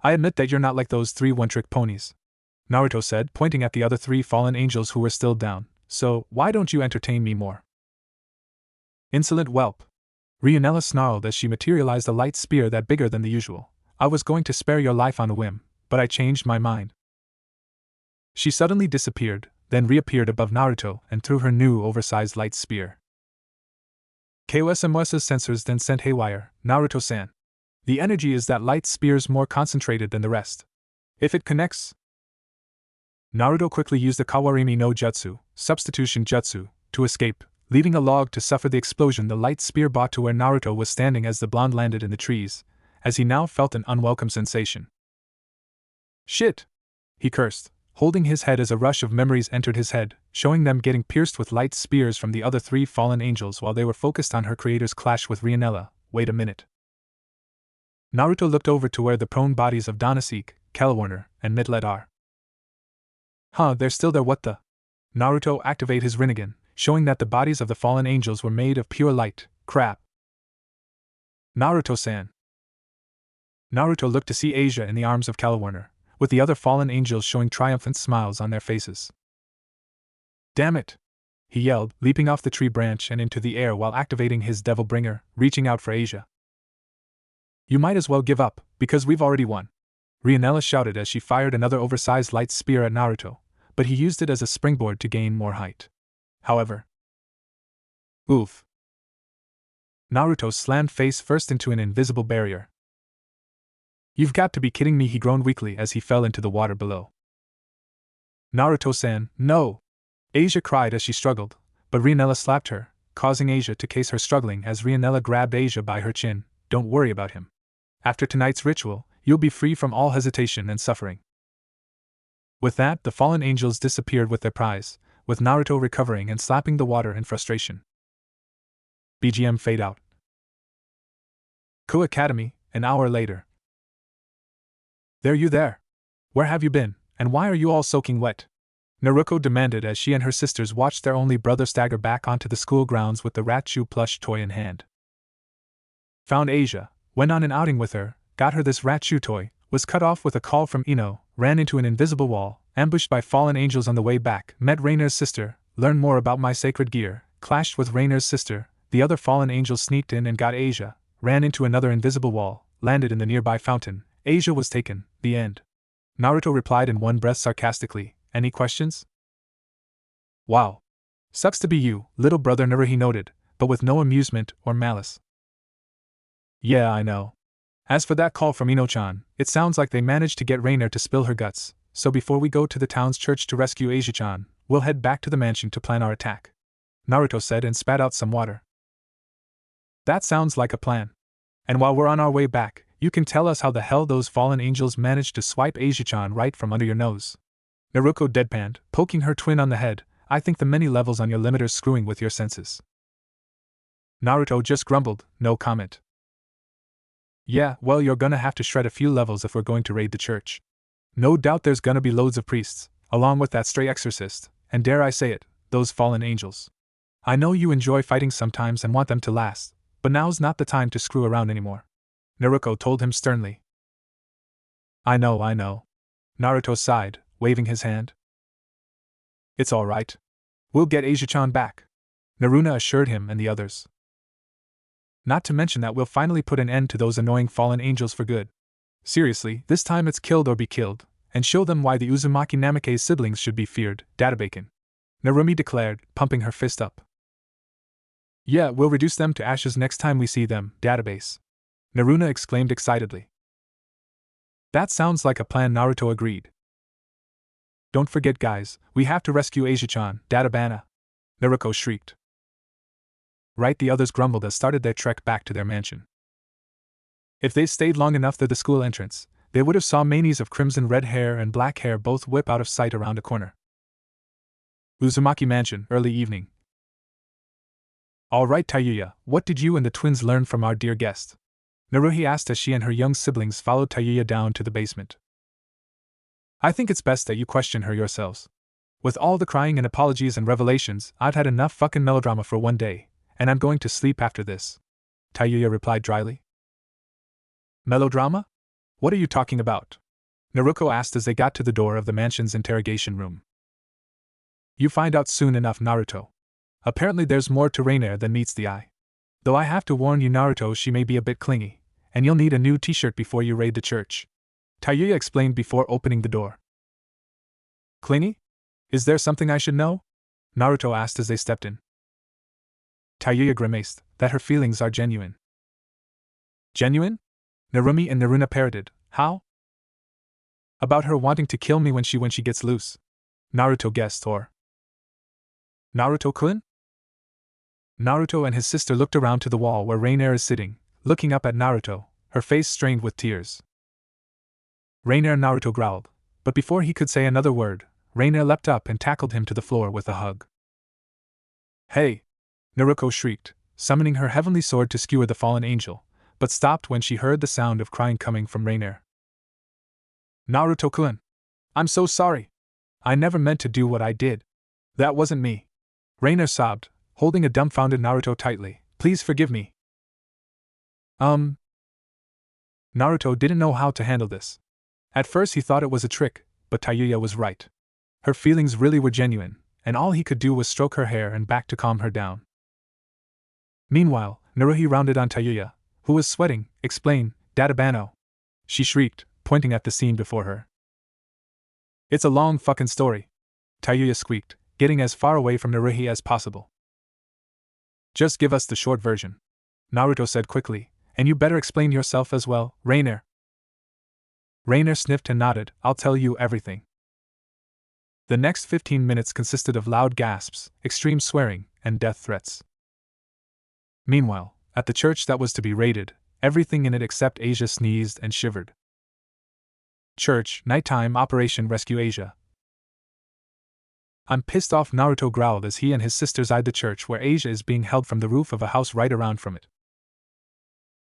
I admit that you're not like those 3 one-trick ponies, Naruto said, pointing at the other 3 fallen angels who were still down, so why don't you entertain me more? Insolent whelp. Rianella snarled as she materialized a light spear that bigger than the usual. I was going to spare your life on a whim, but I changed my mind. She suddenly disappeared, then reappeared above Naruto and threw her new oversized light spear. KOSMOS's sensors then sent haywire. Naruto-san. The energy is that light spear's more concentrated than the rest. If it connects... Naruto quickly used the Kawarimi no Jutsu, substitution jutsu, to escape, leaving a log to suffer the explosion the light spear brought to where Naruto was standing as the blonde landed in the trees, as he now felt an unwelcome sensation. Shit! He cursed, holding his head as a rush of memories entered his head, showing them getting pierced with light spears from the other 3 fallen angels while they were focused on her creator's clash with Rianella. Wait a minute. Naruto looked over to where the prone bodies of Donaseek, Kelwarner, and Midlet are. Huh, they're still there, what the? Naruto activated his Rinnegan, showing that the bodies of the fallen angels were made of pure light. Crap. Naruto-san. Naruto looked to see Asia in the arms of Kelwarner, with the other fallen angels showing triumphant smiles on their faces. Damn it! He yelled, leaping off the tree branch and into the air while activating his Devil Bringer, reaching out for Asia. You might as well give up, because we've already won. Rianella shouted as she fired another oversized light spear at Naruto, but he used it as a springboard to gain more height. However... Oof. Naruto slammed face first into an invisible barrier. You've got to be kidding me, he groaned weakly as he fell into the water below. Naruto-san, no! Asia cried as she struggled, but Rianella slapped her, causing Asia to case her struggling as Rianella grabbed Asia by her chin. Don't worry about him. After tonight's ritual, you'll be free from all hesitation and suffering. With that, the fallen angels disappeared with their prize, with Naruto recovering and slapping the water in frustration. BGM fade out. Ko Academy, an hour later. There you there. Where have you been, and why are you all soaking wet? Naruto demanded as she and her sisters watched their only brother stagger back onto the school grounds with the Rat-Chew plush toy in hand. Found Asia, went on an outing with her, got her this Rat-Chew toy, was cut off with a call from Ino, ran into an invisible wall, ambushed by fallen angels on the way back, met Reiner's sister, learned more about my sacred gear, clashed with Reiner's sister, the other fallen angels sneaked in and got Asia, ran into another invisible wall, landed in the nearby fountain, Asia was taken, the end. Naruto replied in one breath sarcastically. Any questions? Wow. Sucks to be you, little brother Naruhi noted, but with no amusement or malice. Yeah, I know. As for that call from Ino-chan, it sounds like they managed to get Rainer to spill her guts, so before we go to the town's church to rescue Asia-chan, we'll head back to the mansion to plan our attack. Naruto said and spat out some water. That sounds like a plan. And while we're on our way back, you can tell us how the hell those fallen angels managed to swipe Asia-chan right from under your nose. Naruko deadpanned, poking her twin on the head. I think the many levels on your limiter's screwing with your senses. Naruto just grumbled, no comment. Yeah, well, you're gonna have to shred a few levels if we're going to raid the church. No doubt there's gonna be loads of priests, along with that stray exorcist, and dare I say it, those fallen angels. I know you enjoy fighting sometimes and want them to last, but now's not the time to screw around anymore. Naruko told him sternly. I know. Naruto sighed, waving his hand. It's alright. We'll get Asia-chan back, Naruna assured him and the others. Not to mention that we'll finally put an end to those annoying fallen angels for good. Seriously, this time it's killed or be killed, and show them why the Uzumaki Namake's siblings should be feared, Databacon. Narumi declared, pumping her fist up. Yeah, we'll reduce them to ashes next time we see them, Database. Naruna exclaimed excitedly. That sounds like a plan, Naruto agreed. Don't forget guys, we have to rescue Asia-chan, Databana. Naruko shrieked. Right, the others grumbled as started their trek back to their mansion. If they stayed long enough through the school entrance, they would have saw manies of crimson red hair and black hair both whip out of sight around a corner. Uzumaki Mansion, early evening. All right, Tayuya, what did you and the twins learn from our dear guest? Naruhi asked as she and her young siblings followed Tayuya down to the basement. I think it's best that you question her yourselves. With all the crying and apologies and revelations, I've had enough fucking melodrama for one day, and I'm going to sleep after this. Tayuya replied dryly. Melodrama? What are you talking about? Naruko asked as they got to the door of the mansion's interrogation room. You find out soon enough, Naruto. Apparently there's more to Rainer than meets the eye. Though I have to warn you, Naruto, she may be a bit clingy, and you'll need a new t-shirt before you raid the church. Tayuya explained before opening the door. Clingy? Is there something I should know? Naruto asked as they stepped in. Tayuya grimaced, that her feelings are genuine. Genuine? Narumi and Naruna parroted, how? About her wanting to kill me when she gets loose. Naruto guessed, or Naruto-kun? Naruto and his sister looked around to the wall where Rainer is sitting, looking up at Naruto, her face strained with tears. Rainer, Naruto growled, but before he could say another word, Rainer leapt up and tackled him to the floor with a hug. Hey! Naruto shrieked, summoning her heavenly sword to skewer the fallen angel, but stopped when she heard the sound of crying coming from Rainer. Naruto-kun! I'm so sorry! I never meant to do what I did. That wasn't me. Rainer sobbed, holding a dumbfounded Naruto tightly. Please forgive me. Naruto didn't know how to handle this. At first he thought it was a trick, but Tayuya was right. Her feelings really were genuine, and all he could do was stroke her hair and back to calm her down. Meanwhile, Naruhi rounded on Tayuya, who was sweating. Explain, Databano. She shrieked, pointing at the scene before her. It's a long fucking story. Tayuya squeaked, getting as far away from Naruhi as possible. Just give us the short version. Naruto said quickly, and you better explain yourself as well, Rainer. Rainer sniffed and nodded, I'll tell you everything. The next 15 minutes consisted of loud gasps, extreme swearing, and death threats. Meanwhile, at the church that was to be raided, everything in it except Asia sneezed and shivered. Church, nighttime, Operation Rescue Asia. I'm pissed off, Naruto growled as he and his sisters eyed the church where Asia is being held from the roof of a house right around from it.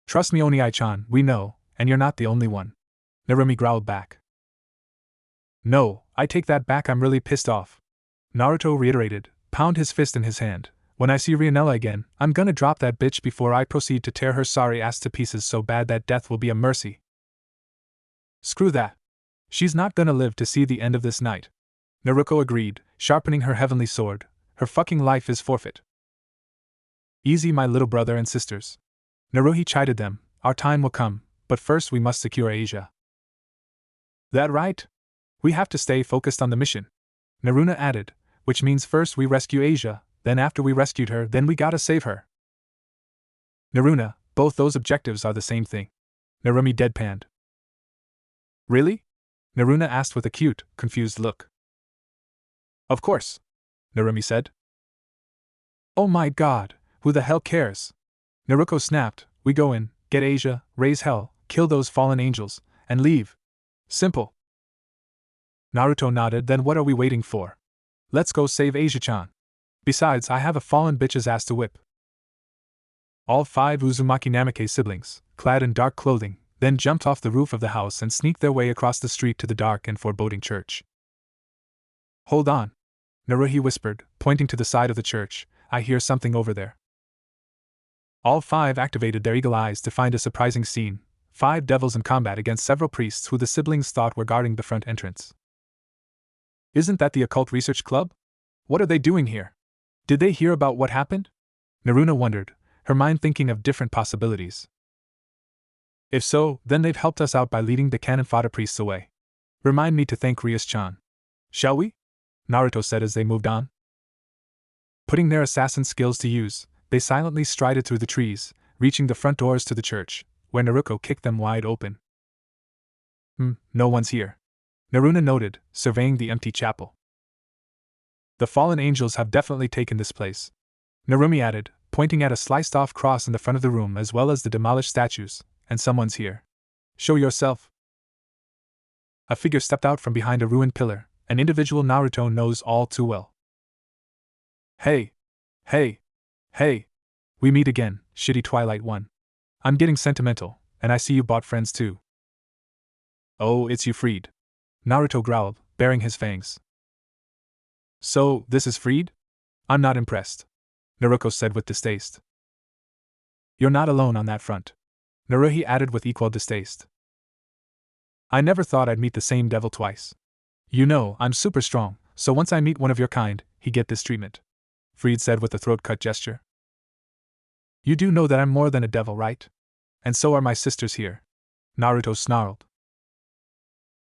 Trust me, Oniai-chan, we know, and you're not the only one. Narumi growled back. No, I take that back, I'm really pissed off. Naruto reiterated, pound his fist in his hand. When I see Rianella again, I'm gonna drop that bitch before I proceed to tear her sorry ass to pieces so bad that death will be a mercy. Screw that. She's not gonna live to see the end of this night. Naruko agreed, sharpening her heavenly sword. Her fucking life is forfeit. Easy, my little brother and sisters. Naruhi chided them, our time will come, but first we must secure Asia. That right? We have to stay focused on the mission. Naruna added, which means first we rescue Asia, Then after we rescued her, then we gotta save her. Naruna, both those objectives are the same thing. Narumi deadpanned. Really? Naruna asked with a cute, confused look. Of course, Narumi said. Oh my god, who the hell cares? Naruko snapped, we go in, get Asia, raise hell, kill those fallen angels, and leave. Simple. Naruto nodded, then what are we waiting for? Let's go save Asia-chan. Besides, I have a fallen bitch's ass to whip. All 5 Uzumaki Namike siblings, clad in dark clothing, then jumped off the roof of the house and sneaked their way across the street to the dark and foreboding church. Hold on, Naruhi whispered, pointing to the side of the church, I hear something over there. All 5 activated their eagle eyes to find a surprising scene, 5 devils in combat against several priests who the siblings thought were guarding the front entrance. Isn't that the Occult Research Club? What are they doing here? Did they hear about what happened? Naruna wondered, her mind thinking of different possibilities. If so, then they've helped us out by leading the cannon fodder priests away. Remind me to thank Rias-chan. Shall we? Naruto said as they moved on. Putting their assassin skills to use, they silently strided through the trees, reaching the front doors to the church, where Naruko kicked them wide open. No one's here, Naruna noted, surveying the empty chapel. The fallen angels have definitely taken this place, Narumi added, pointing at a sliced-off cross in the front of the room as well as the demolished statues, and someone's here. Show yourself. A figure stepped out from behind a ruined pillar, an individual Naruto knows all too well. Hey! Hey! Hey! We meet again, shitty Twilight One. I'm getting sentimental, and I see you bought friends too. Oh, it's you, Freed. Naruto growled, baring his fangs. So, this is Freed? I'm not impressed, Naruko said with distaste. You're not alone on that front, Naruhi added with equal distaste. I never thought I'd meet the same devil twice. You know, I'm super strong, so once I meet one of your kind, he get this treatment, Freed said with a throat-cut gesture. You do know that I'm more than a devil, right? And so are my sisters here, Naruto snarled.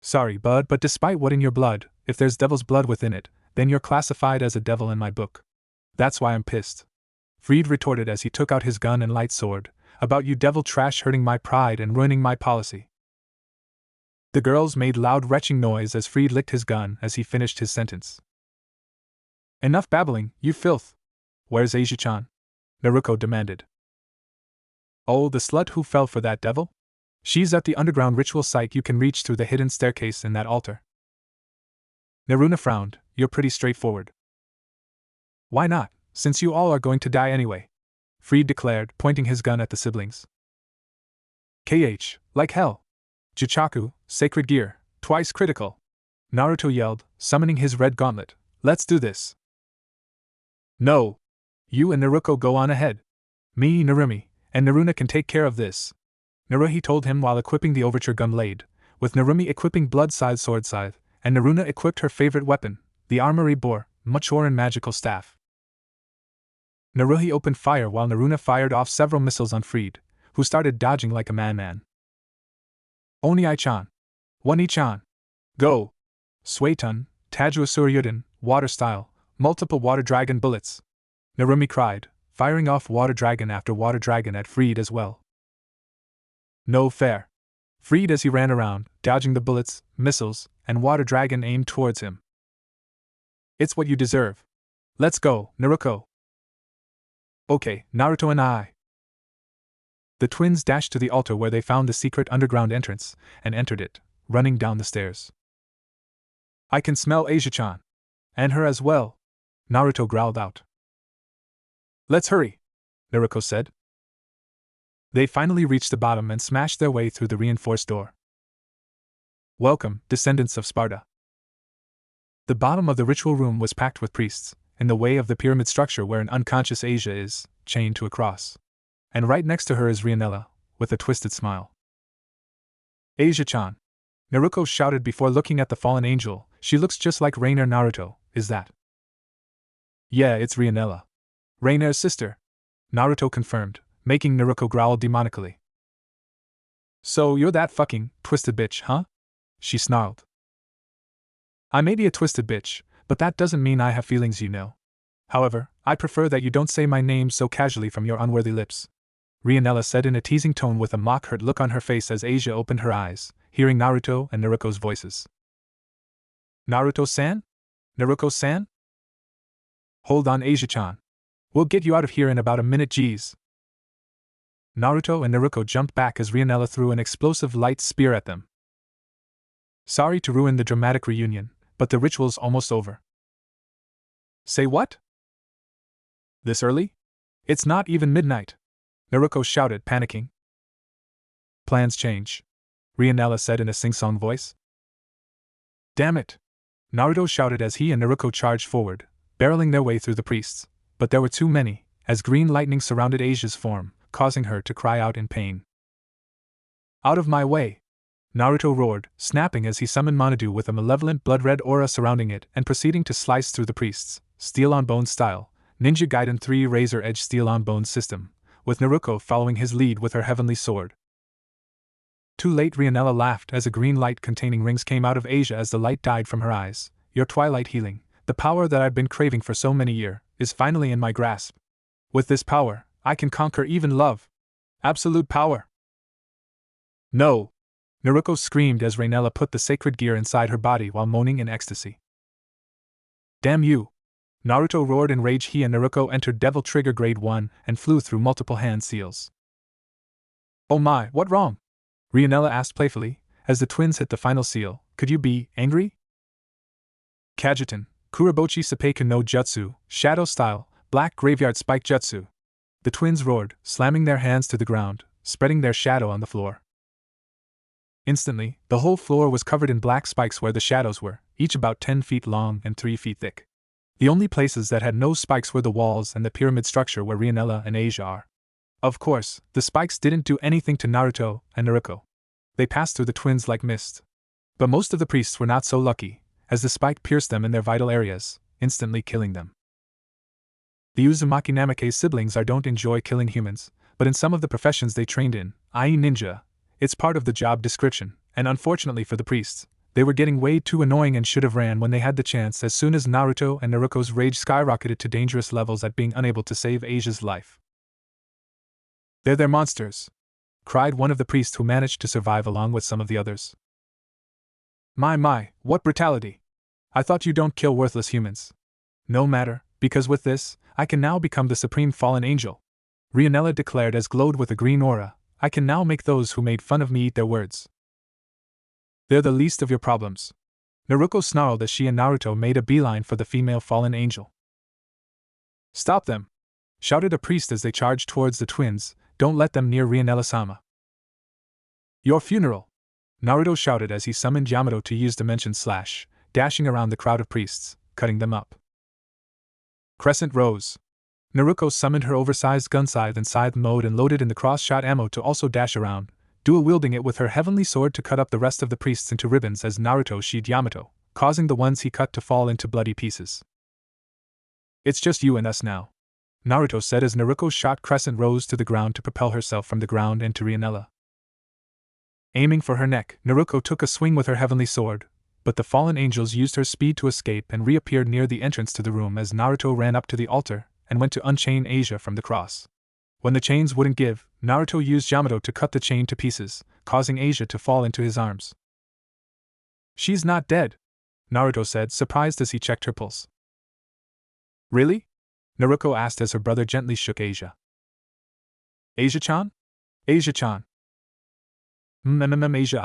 Sorry, bud, but despite what in your blood, if there's devil's blood within it, then you're classified as a devil in my book. That's why I'm pissed, Freed retorted as he took out his gun and light sword, about you devil trash hurting my pride and ruining my policy. The girls made loud retching noise as Freed licked his gun as he finished his sentence. Enough babbling, you filth! Where's Asia-chan? Naruko demanded. Oh, the slut who fell for that devil? She's at the underground ritual site you can reach through the hidden staircase in that altar. Naruna frowned, you're pretty straightforward. Why not, since you all are going to die anyway? Freed declared, pointing his gun at the siblings. Like hell. Juchaku, sacred gear, twice critical. Naruto yelled, summoning his red gauntlet. Let's do this. No. You and Naruko go on ahead. Me, Narumi, and Naruna can take care of this, Naruhi told him while equipping the overture gun blade, with Narumi equipping blood sword scythe, and Naruna equipped her favorite weapon, the armory boar, Machoran magical staff. Naruhi opened fire while Naruna fired off several missiles on Freed, who started dodging like a madman. Oni-chan. One-chan. Go! Suetun, Tajua Suryuden, water style, multiple water dragon bullets, Narumi cried, firing off water dragon after water dragon at Freed as well. No fair. Freed as he ran around, dodging the bullets, missiles, and water dragon aimed towards him. It's what you deserve. Let's go, Naruko. Okay, Naruto and I. The twins dashed to the altar where they found the secret underground entrance, and entered it, running down the stairs. I can smell Asia-chan. And her as well, Naruto growled out. Let's hurry, Naruko said. They finally reached the bottom and smashed their way through the reinforced door. Welcome, descendants of Sparta. The bottom of the ritual room was packed with priests, in the way of the pyramid structure where an unconscious Asia is, chained to a cross. And right next to her is Rianella, with a twisted smile. Asia-chan, Naruko shouted before looking at the fallen angel, she looks just like Rainer Naruto, is that? Yeah, it's Rianella. Rainer's sister, Naruto confirmed, making Naruko growl demonically. So you're that fucking twisted bitch, huh? She snarled. I may be a twisted bitch, but that doesn't mean I have feelings, you know. However, I prefer that you don't say my name so casually from your unworthy lips, Rianella said in a teasing tone with a mock-hurt look on her face as Asia opened her eyes, hearing Naruto and Naruko's voices. Naruto-san? Naruko-san? Hold on, Asia-chan. We'll get you out of here in about a minute, geez. Naruto and Naruko jumped back as Rianella threw an explosive light spear at them. Sorry to ruin the dramatic reunion, but the ritual's almost over. Say what? This early? It's not even midnight, Naruko shouted, panicking. Plans change, Rianella said in a sing-song voice. Damn it! Naruto shouted as he and Naruko charged forward, barreling their way through the priests, but there were too many, as green lightning surrounded Asia's form, causing her to cry out in pain. Out of my way! Naruto roared, snapping as he summoned Monadu with a malevolent blood-red aura surrounding it and proceeding to slice through the priests, steel-on-bone style, Ninja Gaiden 3 razor-edge steel-on-bone system, with Naruko following his lead with her heavenly sword. Too late, Rianella laughed as a green light containing rings came out of Asia as the light died from her eyes. Your twilight healing, the power that I've been craving for so many years, is finally in my grasp. With this power, I can conquer even love. Absolute power. No! Naruko screamed as Rianella put the sacred gear inside her body while moaning in ecstasy. Damn you! Naruto roared in rage. He and Naruko entered Devil Trigger Grade 1 and flew through multiple hand seals. Oh my, what wrong? Rianella asked playfully, as the twins hit the final seal. Could you be angry? Kajitan, Kurobochi Seppeiku no Jutsu, Shadow Style, Black Graveyard Spike Jutsu. The twins roared, slamming their hands to the ground, spreading their shadow on the floor. Instantly, the whole floor was covered in black spikes where the shadows were, each about 10 feet long and 3 feet thick. The only places that had no spikes were the walls and the pyramid structure where Rianella and Asia are. Of course, the spikes didn't do anything to Naruto and Naruko. They passed through the twins like mist. But most of the priests were not so lucky, as the spike pierced them in their vital areas, instantly killing them. The Uzumaki Namake's siblings don't enjoy killing humans, but in some of the professions they trained in, i.e. ninja, it's part of the job description, and unfortunately for the priests, they were getting way too annoying and should have ran when they had the chance as soon as Naruto and Naruko's rage skyrocketed to dangerous levels at being unable to save Asia's life. They're monsters, cried one of the priests who managed to survive along with some of the others. My, what brutality! I thought you don't kill worthless humans. No matter, because with this, I can now become the supreme fallen angel, Rianella declared as glowed with a green aura. I can now make those who made fun of me eat their words. They're the least of your problems, Naruko snarled as she and Naruto made a beeline for the female fallen angel. Stop them! Shouted a priest as they charged towards the twins. Don't let them near Rianella-sama. Your funeral! Naruto shouted as he summoned Yamato to use Dimension Slash, dashing around the crowd of priests, cutting them up. Crescent Rose! Naruko summoned her oversized gun scythe in scythe mode and loaded in the cross-shot ammo to also dash around, dual-wielding it with her heavenly sword to cut up the rest of the priests into ribbons as Naruto sheathed Yamato, causing the ones he cut to fall into bloody pieces. It's just you and us now, Naruto said as Naruko shot Crescent Rose to the ground to propel herself from the ground into Rianella. Aiming for her neck, Naruko took a swing with her heavenly sword, but the fallen angels used her speed to escape and reappeared near the entrance to the room as Naruto ran up to the altar and went to unchain Asia from the cross. When the chains wouldn't give, Naruto used Yamato to cut the chain to pieces, causing Asia to fall into his arms. She's not dead, Naruto said, surprised as he checked her pulse. Really? Naruko asked as her brother gently shook Asia. Asia-chan? Asia-chan. Asia,